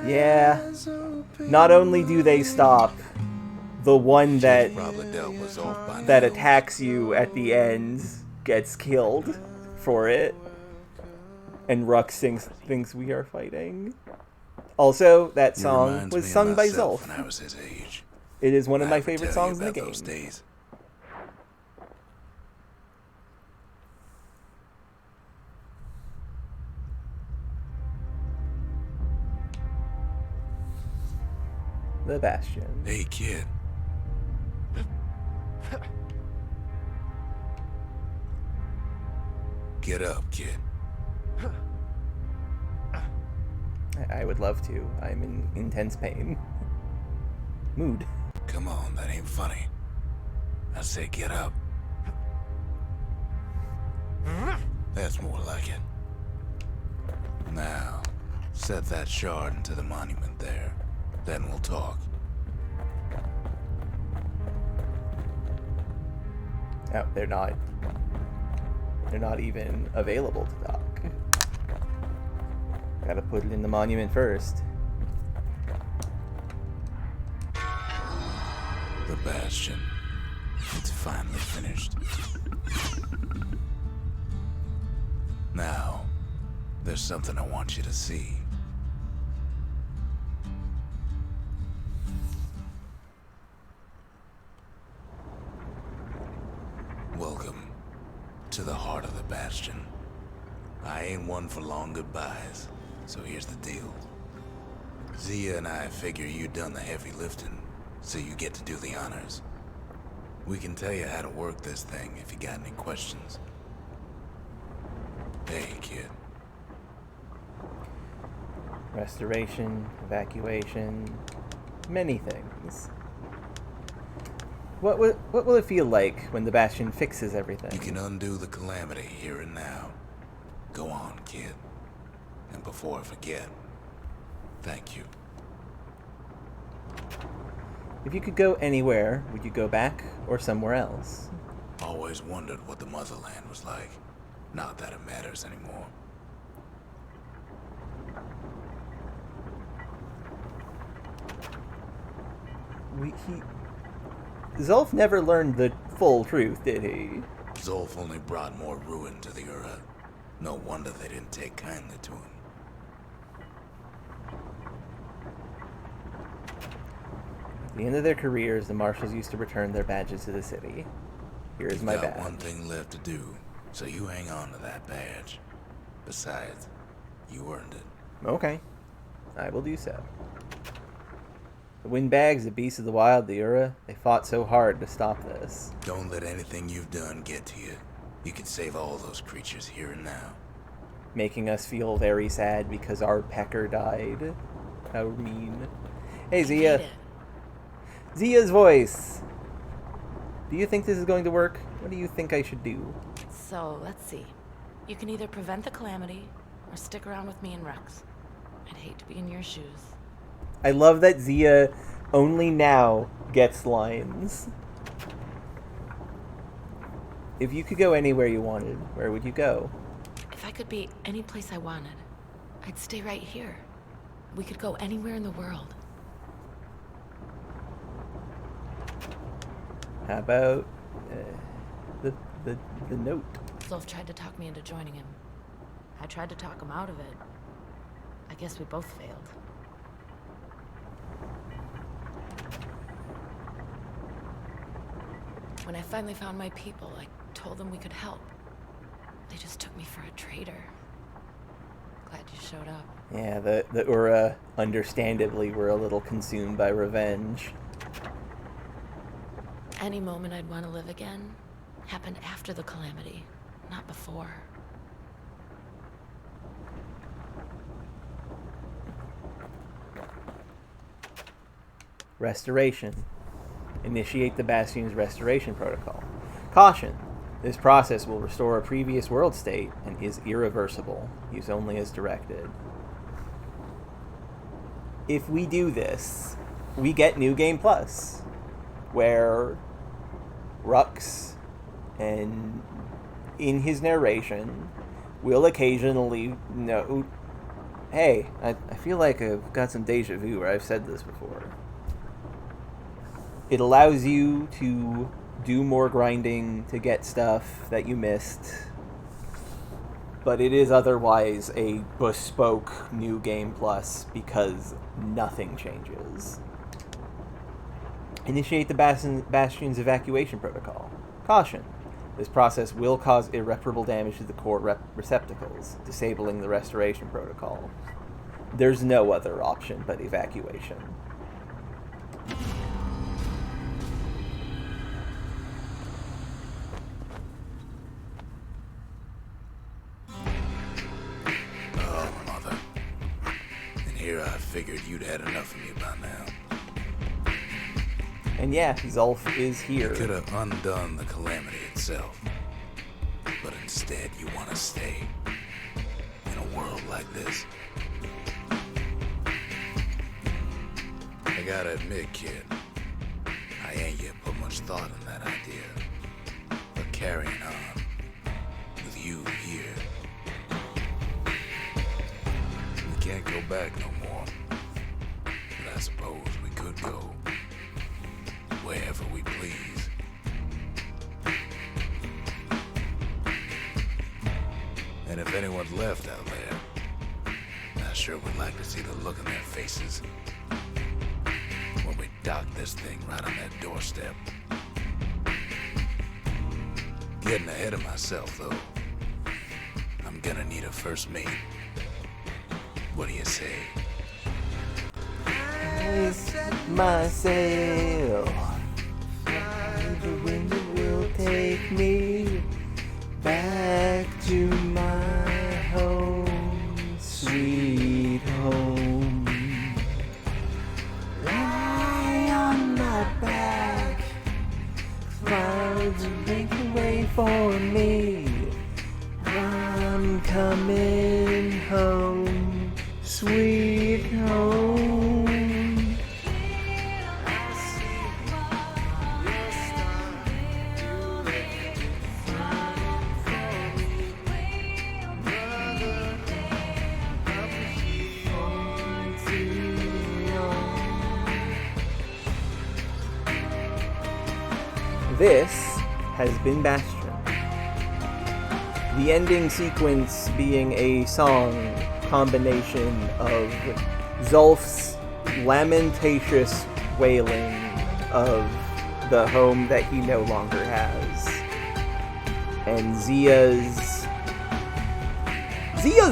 Yeah. Not only do they stop, the one that attacks you at the end gets killed for it. And Ruck thinks we are fighting. Also, that song was sung by Zolf. When I was his age. It is one of my favorite songs in the game. Those days. The Bastion. Hey, kid. Get up, kid. I would love to. I'm in intense pain. Mood. Come on, that ain't funny. I say get up. That's more like it. Now, set that shard into the monument there. Then we'll talk. Oh, they're not even available to talk. Gotta put it in the monument first. The Bastion. It's finally finished. Now, there's something I want you to see. Welcome to the heart of the Bastion. I ain't one for long goodbyes, so here's the deal. Zia and I figure you done the heavy lifting, so you get to do the honors. We can tell you how to work this thing if you got any questions. Hey, kid. Restoration, evacuation, many things. What will it feel like when the Bastion fixes everything? You can undo the calamity here and now. Go on, kid. And before I forget, thank you. If you could go anywhere, would you go back or somewhere else? Always wondered what the motherland was like. Not that it matters anymore. Zolf never learned the full truth, did he? Zolf only brought more ruin to the Ura. No wonder they didn't take kindly to him. At the end of their careers, the marshals used to return their badges to the city. Here is my badge. Got one thing left to do, so you hang on to that badge. Besides, you earned it. Okay, I will do so. The windbags, the beasts of the wild, the Ura, they fought so hard to stop this. Don't let anything you've done get to you. You can save all those creatures here and now. Making us feel very sad because our pecker died. How mean. Hey, Zia. Zia's voice. Do you think this is going to work? What do you think I should do? So, let's see. You can either prevent the calamity, or stick around with me and Rex. I'd hate to be in your shoes. I love that Zia only now gets lines. If you could go anywhere you wanted, where would you go? If I could be any place I wanted, I'd stay right here. We could go anywhere in the world. How about the note? Zolf tried to talk me into joining him. I tried to talk him out of it. I guess we both failed. When I finally found my people, I told them we could help. They just took me for a traitor. Glad you showed up. Yeah, the Ura, understandably, were a little consumed by revenge. Any moment I'd want to live again happened after the calamity, not before. Restoration. Initiate the Bastion's restoration protocol. Caution. This process will restore a previous world state and is irreversible. Use only as directed. If we do this, we get New Game Plus, where Rux, and in his narration, will occasionally note, hey, I feel like I've got some deja vu where I've said this before. It allows you to do more grinding to get stuff that you missed, but it is otherwise a bespoke New Game Plus because nothing changes. Initiate the Bastion's evacuation protocol. Caution. This process will cause irreparable damage to the core receptacles, disabling the restoration protocol. There's no other option but evacuation. Oh, mother. And here I figured you'd had enough of me by now. And yeah, Zolf is here. You could have undone the calamity itself. But instead, you want to stay in a world like this. I gotta admit, kid, I ain't yet put much thought in that idea. But carrying on with you here, we can't go back no more. But I suppose we could go wherever we please. And if anyone's left out there, I sure would like to see the look on their faces when we dock this thing right on that doorstep. Getting ahead of myself, though. I'm gonna need a first mate. What do you say? I set my sail. The wind will take me back to my home, sweet home. Lie on my back, clouds make a way for me. I'm coming home, sweet home. this has been Bastion. The ending sequence being a song combination of Zolf's lamentatious wailing of the home that he no longer has, and Zia's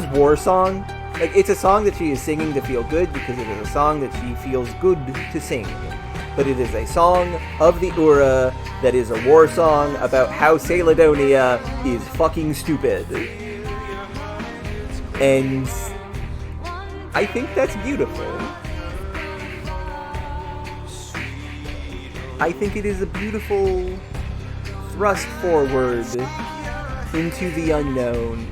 war song. Like, it's a song that she is singing to feel good because it is a song that she feels good to sing. But it is a song of the Ura that is a war song about how Caledonia is fucking stupid. And I think that's beautiful. I think it is a beautiful thrust forward into the unknown.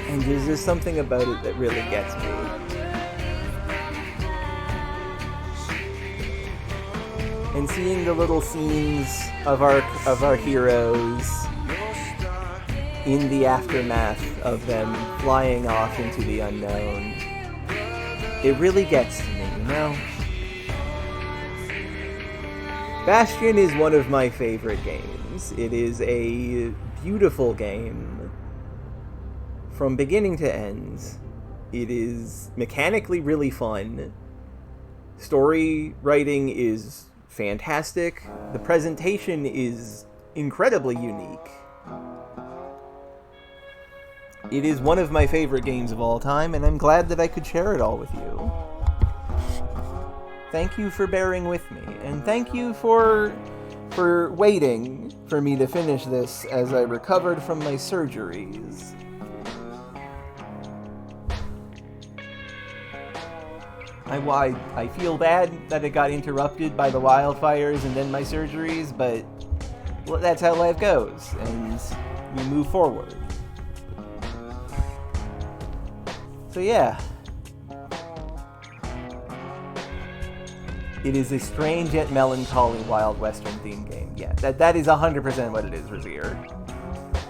And there's just something about it that really gets me. And seeing the little scenes of our heroes in the aftermath of them flying off into the unknown, it really gets to me, you know? Bastion is one of my favorite games. It is a beautiful game from beginning to end. It is mechanically really fun. Story writing is fantastic. The presentation is incredibly unique. It is one of my favorite games of all time, and I'm glad that I could share it all with you. Thank you for bearing with me, and thank you for waiting for me to finish this as I recovered from my surgeries. I feel bad that it got interrupted by the wildfires and then my surgeries, but well, that's how life goes, and we move forward. So yeah. It is a strange yet melancholy Wild Western themed game. Yeah, that is 100% what it is, Razier.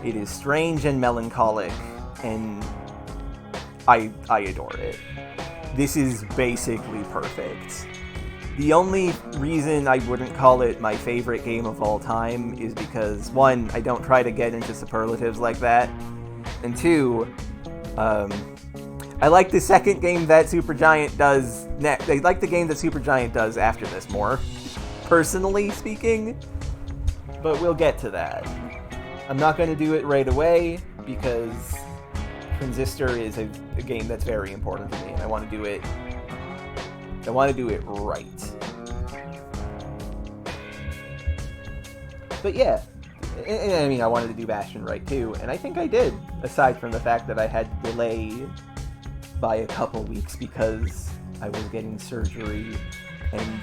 It is strange and melancholic, and I adore it. This is basically perfect. The only reason I wouldn't call it my favorite game of all time is because, one, I don't try to get into superlatives like that, and two, I like the second game that Supergiant does next. I like the game that Supergiant does after this more, personally speaking, but we'll get to that. I'm not going to do it right away because Transistor is a game that's very important to me, and I want to do it right. But yeah, I mean, I wanted to do Bastion right too, and I think I did, aside from the fact that I had to delay by a couple weeks because I was getting surgery and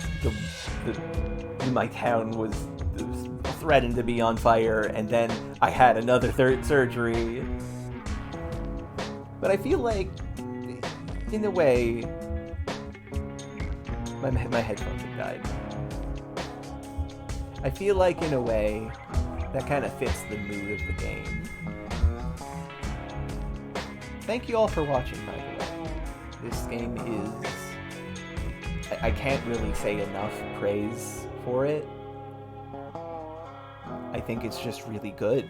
my town was threatened to be on fire, and then I had another third surgery. But I feel like, in a way, my headphones have died. I feel like, in a way, that kind of fits the mood of the game. Thank you all for watching, by the way. This game is... I can't really say enough praise for it. I think it's just really good.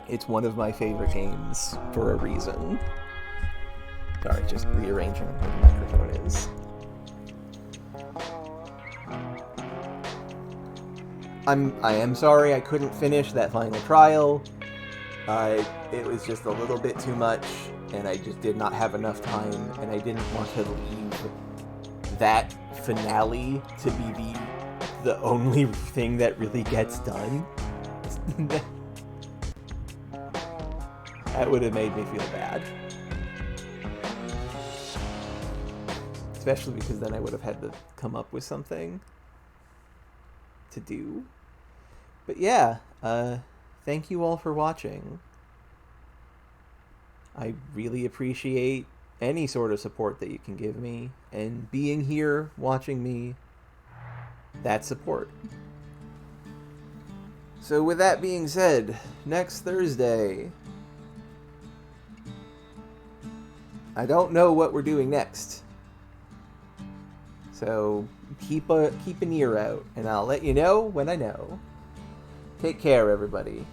It's one of my favorite games for a reason. Sorry, just rearranging where the microphone is. I am sorry I couldn't finish that final trial. It was just a little bit too much, and I just did not have enough time, and I didn't want to leave that finale to be the only thing that really gets done. That would have made me feel bad. Especially because then I would have had to come up with something to do. But yeah, thank you all for watching. I really appreciate any sort of support that you can give me, and being here, watching me, that support. So with that being said, next Thursday, I don't know what we're doing next. So keep an ear out, and I'll let you know when I know. Take care, everybody.